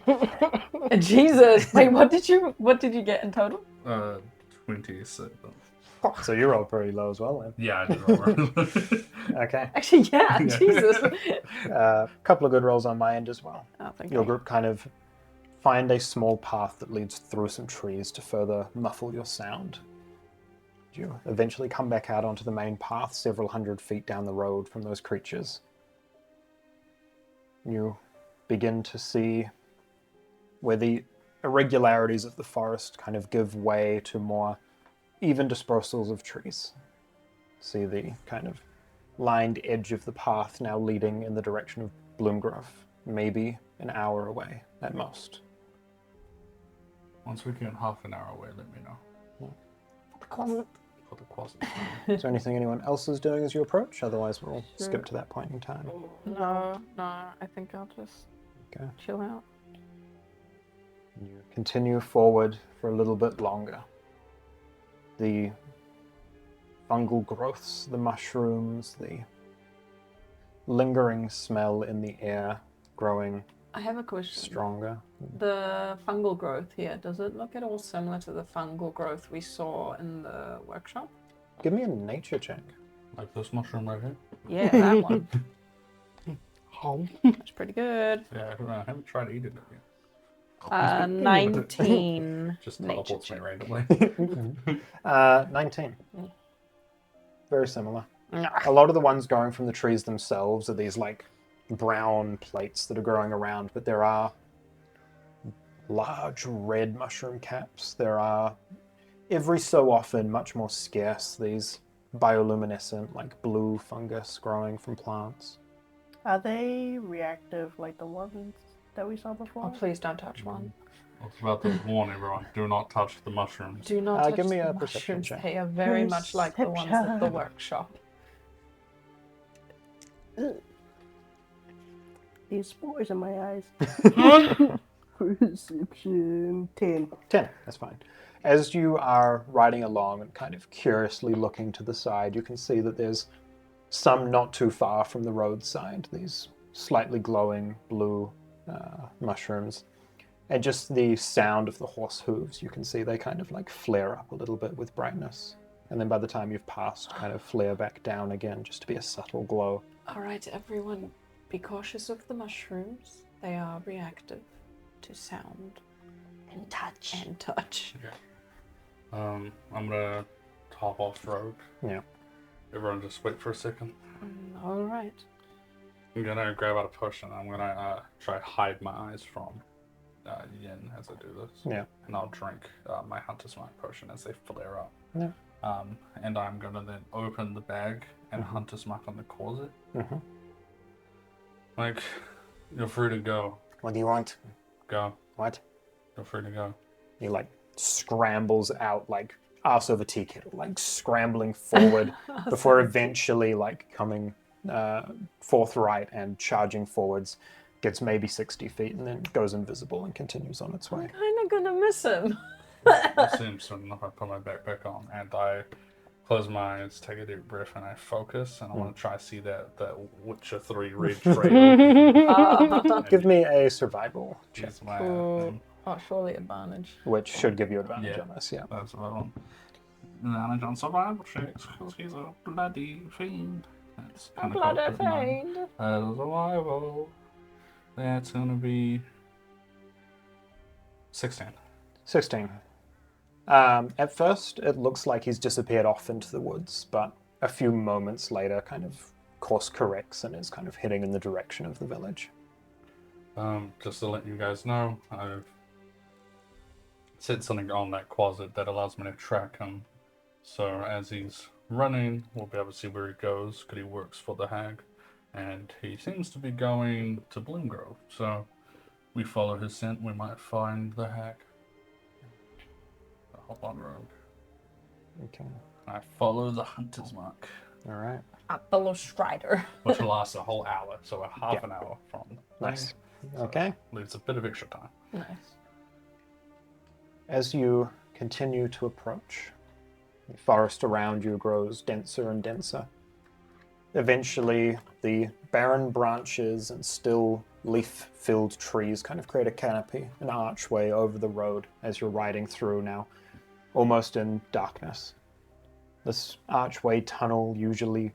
Jesus. Wait, what did you get in total? 27. So you rolled pretty low as well then. Yeah, I did roll. Okay. Actually, yeah. Yeah. Jesus. A couple of good rolls on my end as well. Oh, thank Your you. group kind of find a small path that leads through some trees to further muffle your sound. You eventually come back out onto the main path several hundred feet down the road from those creatures. You begin to see where the irregularities of the forest kind of give way to more even dispersals of trees. See the kind of lined edge of the path now leading in the direction of Bloomgrove, maybe an hour away at most. Once we get half an hour away, let me know. For the closet. Is there anything anyone else is doing as you approach? Otherwise, we'll skip to that point in time. No, I think I'll just Okay. chill out. You continue forward for a little bit longer. The fungal growths, the mushrooms, the lingering smell in the air growing I have a question. stronger. The fungal growth here, does it look at all similar to the fungal growth we saw in the workshop? Give me a nature check. Like this mushroom right here? Yeah, that one. Home. That's pretty good. Yeah, I don't know. I haven't tried eating it yet. 19 Just nature teleports me check. randomly. 19. Very similar. A lot of the ones growing from the trees themselves are these like brown plates that are growing around, but there are large red mushroom caps. There are every so often much more scarce these bioluminescent like blue fungus growing from plants. Are they reactive like the ones that we saw before? Oh, please don't touch one. I was about to warn everyone, do not touch the mushrooms. Do not touch give me the a perception mushrooms. check. They are very much like the ones at the Perception. workshop. These spores in my eyes. Perception 10. 10, that's fine. As you are riding along and kind of curiously looking to the side, you can see that there's some not too far from the roadside, these slightly glowing blue mushrooms. And just the sound of the horse hooves, you can see they kind of like flare up a little bit with brightness. And then by the time you've passed, kind of flare back down again, just to be a subtle glow. All right, everyone, be cautious of the mushrooms. They are reactive to sound And touch. and touch. I'm gonna hop off the road. Yeah. Everyone just wait for a second. All right. I'm gonna grab out a potion. I'm gonna try to hide my eyes from Yin as I do this. Yeah. And I'll drink my Hunter's Mark potion as they flare up. Yeah. And I'm gonna then open the bag and Hunter's Mark on the closet. Mhm. Like, you're free to go. What do you want? Go. What? You're free to go. He like scrambles out like ass over tea kettle, like scrambling forward before eventually like coming forthright and charging forwards, gets maybe 60 feet and then goes invisible and continues on its way. I'm kind of gonna miss him. I see him soon enough. I put my backpack on and I close my eyes, take a deep breath, and I focus. And I want to try to see that Witcher 3 red trail. Give me a survival check, Use my Oh, surely advantage. which should give you advantage Yeah. on this, yeah. That's what I want. Advantage on survival checks because he's a bloody fiend. That's A kinda bloody cool, but no. fiend. Survival. That's gonna be 16. 16. At first, it looks like he's disappeared off into the woods, but a few moments later kind of course corrects and is kind of heading in the direction of the village. Just to let you guys know, I've set something on that closet that allows me to track him. So as he's running, we'll be able to see where he goes, because he works for the hag. And he seems to be going to Bloomgrove. So we follow his scent, we might find the hag. I hop on road. Okay. I follow the Hunter's Mark, All right. A fellow strider. which will last a whole hour, so a half an hour from Nice. So Okay. leaves a bit of extra time. Nice. As you continue to approach, the forest around you grows denser and denser. Eventually, the barren branches and still leaf-filled trees kind of create a canopy, an archway over the road as you're riding through now, almost in darkness. This archway tunnel, usually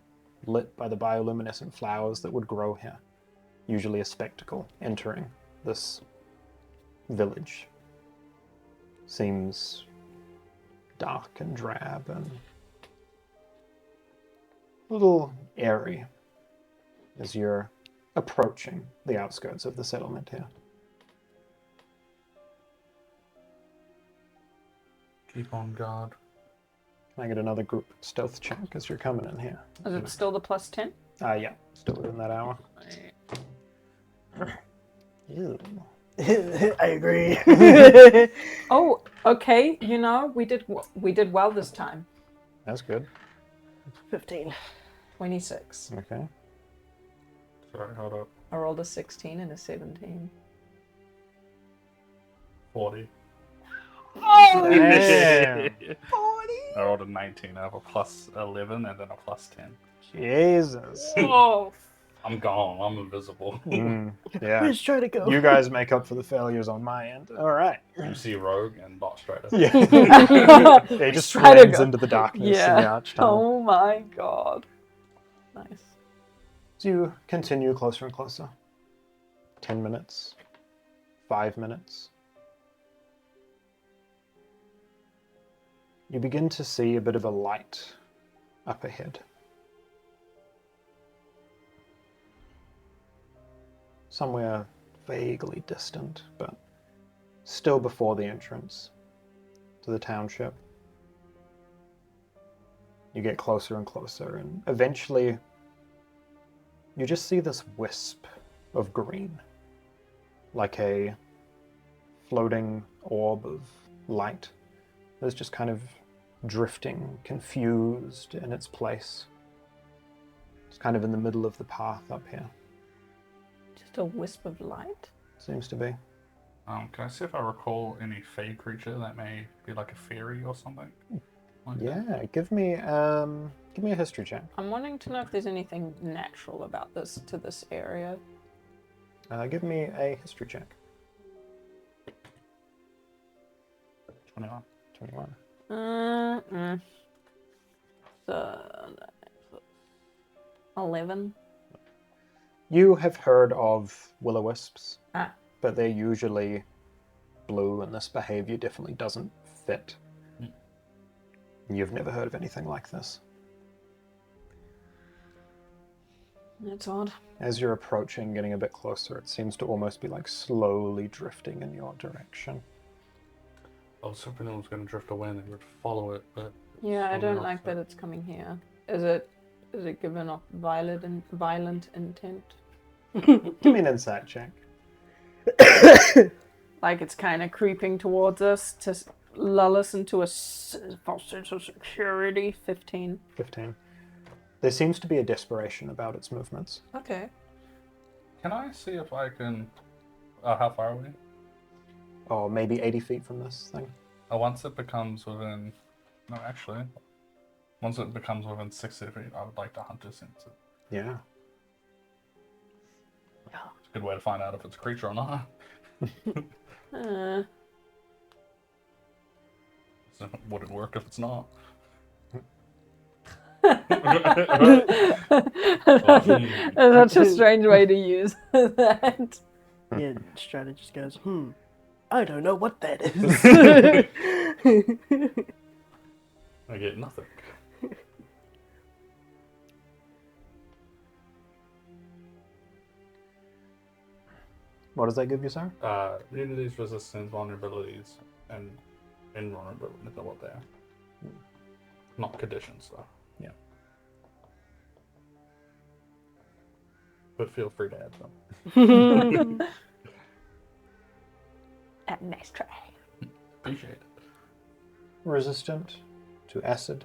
lit by the bioluminescent flowers that would grow here, usually a spectacle entering this village, seems dark and drab and a little airy as you're approaching the outskirts of the settlement here. Keep on guard. Can I get another group stealth check as you're coming in here? Is it still the +10? Yeah, still within that hour. Ew. I agree. Oh, okay. You know, we did well this time. That's good. 15. 26. Okay. Sorry, hold up. I rolled a 16 and a 17. 40. Oh, Damn. I rolled a 19. I have a +11 and then a +10. Jesus. oh. I'm gone. I'm invisible. Yeah. Where's trying to go? You guys make up for the failures on my end. All right. You see Rogue and bot straight up. Yeah. They just Try to blends go. into the darkness in the Yeah. arch tunnel. Oh my god. Nice. So you continue closer and closer. 10 minutes. 5 minutes. You begin to see a bit of a light up ahead. Somewhere vaguely distant, but still before the entrance to the township. You get closer and closer, and eventually you just see this wisp of green, like a floating orb of light that's just kind of drifting, confused in its place. It's kind of in the middle of the path up here, Just a wisp of light? seems to be. Can I see if I recall any fey creature that may be like a fairy or something? Like that? Yeah, give me a history check. I'm wanting to know if there's anything natural about this area. Give me a history check. 21. 21. So, 11. You have heard of will-o-wisps, Ah. but they're usually blue, and this behavior definitely doesn't fit. You've never heard of anything like this. That's odd. As you're approaching, getting a bit closer, it seems to almost be like slowly drifting in your direction. I was hoping it was going to drift away and they would follow it, but... Yeah, I it's don't on the like that opposite. it's coming here. Is it given off violent intent? Give me an insight check. Like it's kind of creeping towards us to lull us into a false sense of security. 15. 15. There seems to be a desperation about its movements. Okay. Can I see if I can... how far are we? Or maybe 80 feet from this thing. Once it becomes within... No, actually. Once it becomes within 60 feet, I would like to hunter sense it. Yeah. It's a good way to find out if it's a creature or not. So, would it work if it's not? That's a strange way to use that. Yeah, Strata just goes, I don't know what that is. I get nothing. What does that give you, sir? Immunities, resistance, vulnerabilities, and invulnerability. Is what they are. Not conditions, though. Yeah. But feel free to add them. Nice try. Appreciate it. Resistant to acid,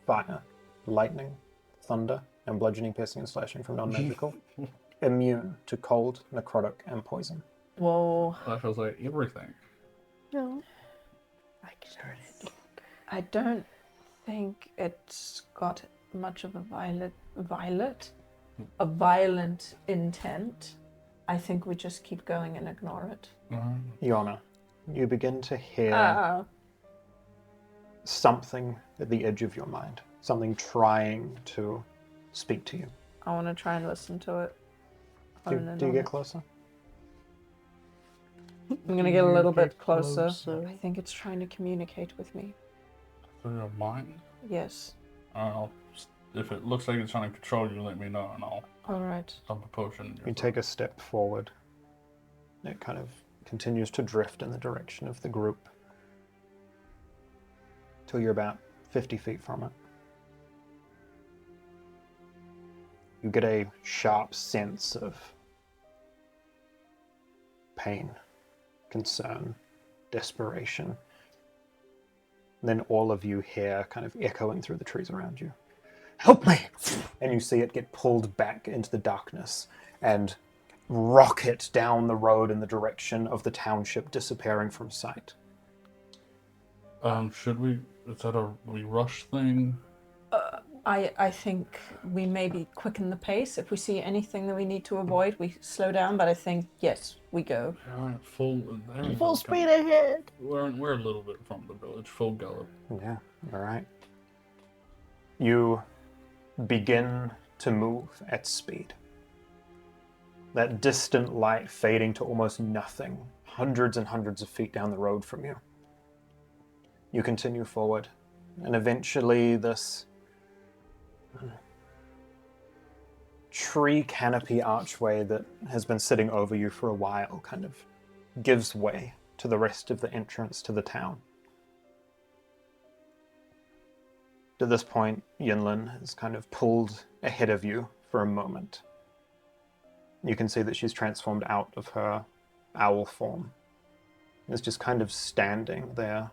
fire, lightning, thunder, and bludgeoning, piercing, and slashing from non-magical. Immune to cold, necrotic, and poison. Whoa. That feels like everything. No. I don't think it's got much of a violent intent. I think we just keep going and ignore it. Yorna, you begin to hear something at the edge of your mind. Something trying to speak to you. I want to try and listen to it. Do you get closer? I'm going to get a little bit closer. closer. I think it's trying to communicate with me. Through your mind? Yes. If it looks like it's trying to control you, let me know and I'll Alright. dump a potion. You take a step forward. It kind of continues to drift in the direction of the group till you're about 50 feet from it. You get a sharp sense of pain, concern, desperation. And then all of you hear kind of echoing through the trees around you. Help me! And you see it get pulled back into the darkness and rocket down the road in the direction of the township, disappearing from sight. Is that a we rush thing? I think we maybe quicken the pace. If we see anything that we need to avoid, we slow down, but I think, yes, we go. Alright, Full speed ahead. We're a little bit from the village, full gallop. Yeah, all right. You begin to move at speed. That distant light fading to almost nothing, hundreds and hundreds of feet down the road from you. You continue forward, and eventually this tree canopy archway that has been sitting over you for a while kind of gives way to the rest of the entrance to the town. At this point, Yinlin has kind of pulled ahead of you for a moment. You can see that she's transformed out of her owl form. And is just kind of standing there,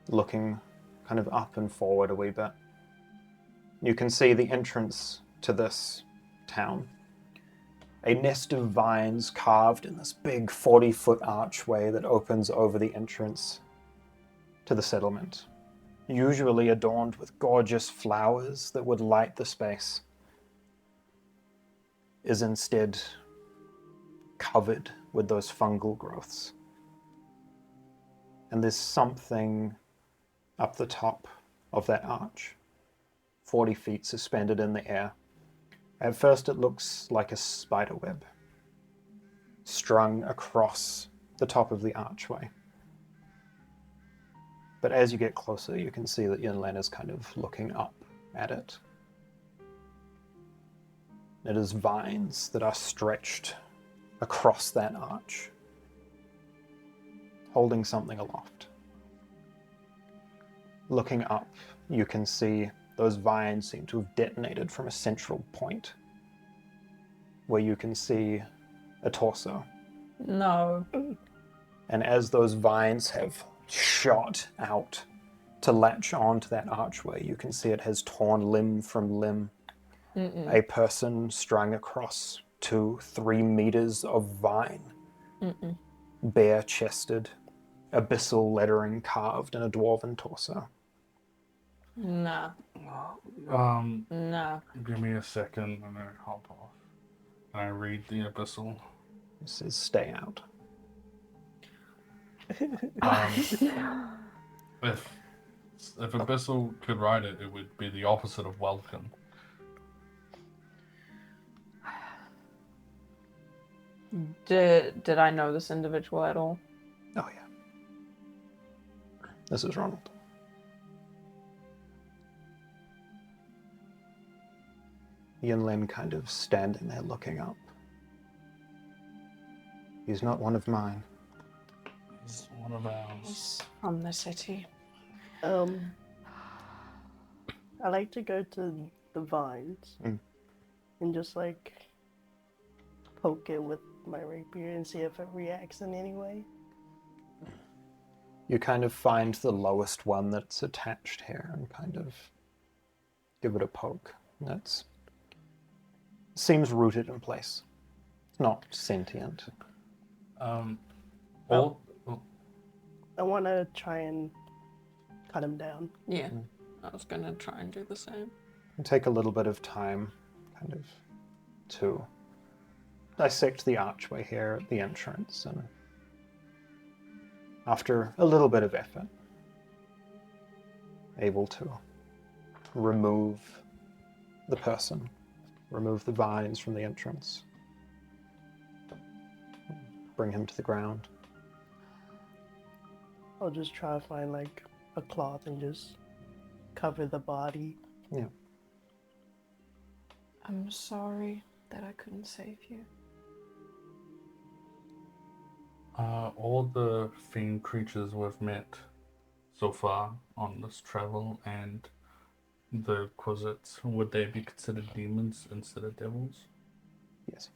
looking kind of up and forward a wee bit. You can see the entrance to this town. A nest of vines carved in this big 40-foot archway that opens over the entrance to the settlement. Usually adorned with gorgeous flowers that would light the space, is instead covered with those fungal growths. And there's something up the top of that arch, 40 feet suspended in the air. At first it looks like a spider web strung across the top of the archway. But as you get closer, you can see that Yinlan is kind of looking up at it. It is vines that are stretched across that arch, holding something aloft. Looking up, you can see those vines seem to have detonated from a central point, where you can see a torso. No. And as those vines have shot out to latch onto that archway, you can see it has torn limb from limb. A person strung across 2-3 meters of vine, bare-chested, abyssal lettering carved in a dwarven torso. Nah. Nah. Give me a second and I hop off. And I read the abyssal. It says, stay out. If abyssal could write it, it would be the opposite of welcome. Did I know this individual at all? Oh, yeah. This is Ronald. Yinlin kind of standing there looking up. He's not one of mine. He's one of ours. He's from the city. I like to go to the vines and just like poke it with my rapier and see if it reacts in any way. You kind of find the lowest one that's attached here and kind of give it a poke. That's seems rooted in place. It's not sentient. I want to try and cut him down. Yeah, I was gonna try and do the same. Take a little bit of time, kind of, to dissect the archway here at the entrance, and after a little bit of effort, able to remove the person, remove the vines from the entrance, bring him to the ground. I'll just try to find like a cloth and just cover the body. Yeah. I'm sorry that I couldn't save you. All the fiend creatures we've met so far on this travel and the Quisits, would they be considered demons instead of devils? Yes.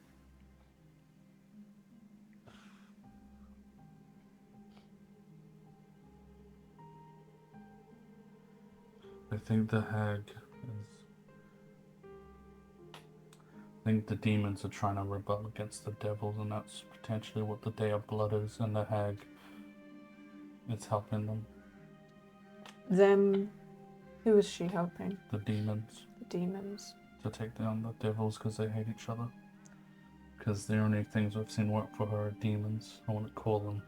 I think the hag is. I think the demons are trying to rebel against the devils, and that's potentially what the Day of Blood is, and the hag is helping them. Them. Who is she helping? The demons. The demons. To take down the devils because they hate each other. Because the only things we've seen work for her are demons. I wouldn't call them,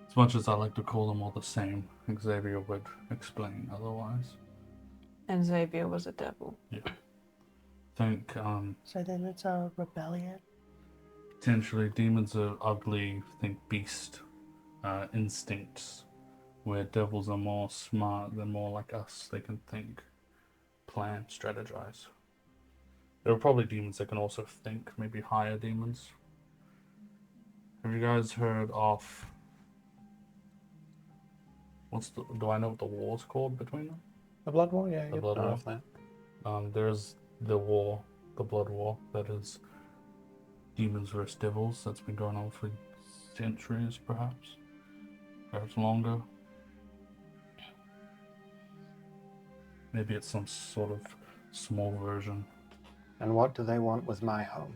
as much as I like to call them all the same, Xavier would explain otherwise. And Xavier was a devil. Yeah. I think So then it's a rebellion. potentially demons are ugly, think beast instincts, where devils are more smart, they're more like us, they can think, plan, strategize. There are probably demons that can also think, maybe higher demons. Have you guys heard of do I know what the war's called between them? The Blood War? Yeah, The you'd Blood know War. of that. There's the war, the Blood War, that is demons versus devils, that's been going on for centuries, perhaps longer. Maybe it's some sort of small version. And what do they want with my home?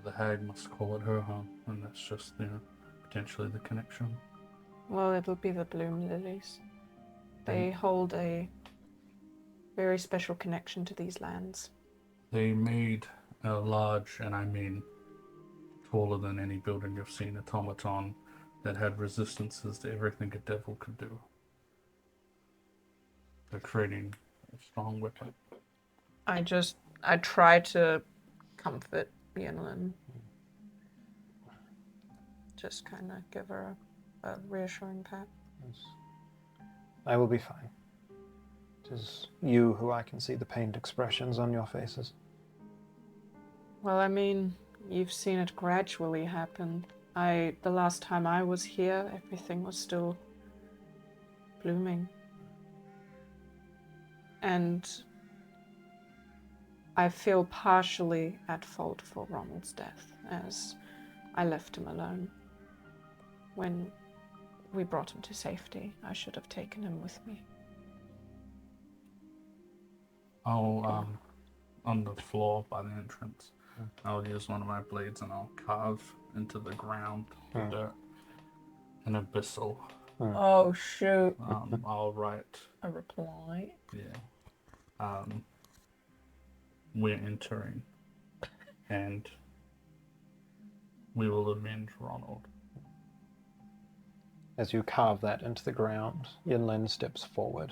The hag must call it her home, and that's just, potentially the connection. Well, it'll be the Bloom Lilies. They hold a very special connection to these lands. They made a large, and I mean taller than any building you've seen, automaton that had resistances to everything a devil could do. They're creating a strong weapon. I try to comfort Yenlin. Just kind of give her a reassuring pat. Yes. I will be fine. It is you who I can see the pained expressions on your faces. Well, I mean, you've seen it gradually happen. The last time I was here, everything was still blooming. And I feel partially at fault for Ronald's death, as I left him alone. When we brought him to safety, I should have taken him with me. I'll, on the floor by the entrance, I'll use one of my blades and I'll carve into the ground, the dirt, an abyssal. Oh, shoot. I'll write, A reply? yeah, we're entering, and we will avenge Ronald. As you carve that into the ground, Yinlin steps forward,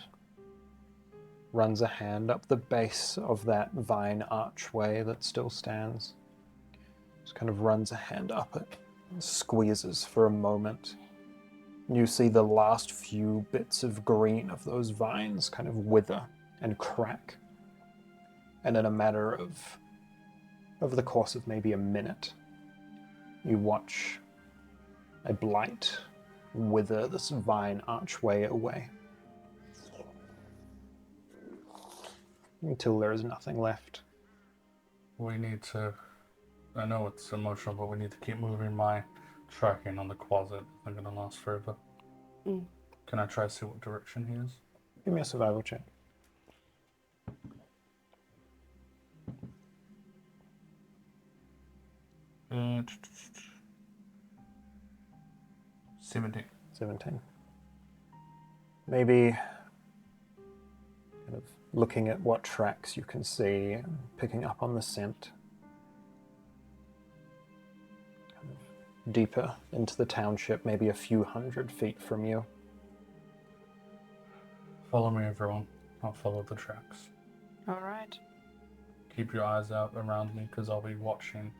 runs a hand up the base of that vine archway that still stands. Just kind of runs a hand up it, and squeezes for a moment. You see the last few bits of green of those vines kind of wither and crack. And in a matter of, over the course of maybe a minute, you watch a blight wither this vine archway away. Until there is nothing left. We need to, I know it's emotional, but we need to keep moving. My tracking on the closet isn't going to last forever. Can I try to see what direction he is? Give me a survival check. Uh, 17. 17. maybe kind of looking at what tracks you can see and picking up on the scent. Kind of deeper into the township, maybe a few 100 feet from you. Follow me, everyone. I'll follow the tracks. All right. Keep your eyes out around me, because I'll be watching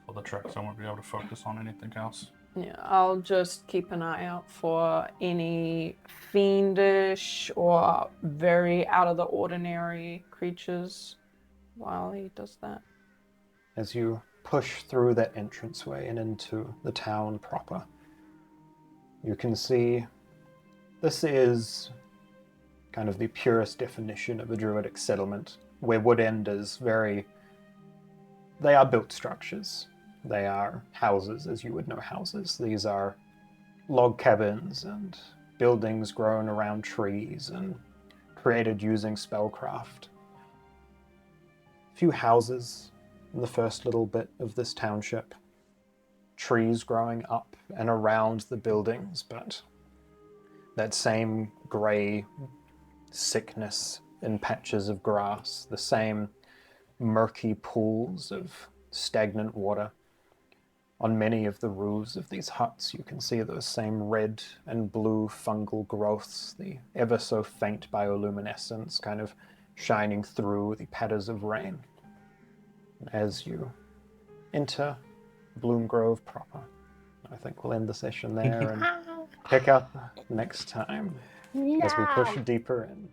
for the tracks. I won't be able to focus on anything else. Yeah, I'll just keep an eye out for any fiendish or very out of the ordinary creatures while he does that. As you push through that entranceway and into the town proper, you can see this is kind of the purest definition of a druidic settlement, where Woodend is they are built structures. They are houses, as you would know houses. These are log cabins and buildings grown around trees and created using spellcraft. A few houses in the first little bit of this township. Trees growing up and around the buildings, but that same grey sickness in patches of grass, the same murky pools of stagnant water. On many of the roofs of these huts, you can see those same red and blue fungal growths, the ever so faint bioluminescence kind of shining through the patters of rain. As you enter Bloomgrove proper, I think we'll end the session there and pick up next time as we push deeper in.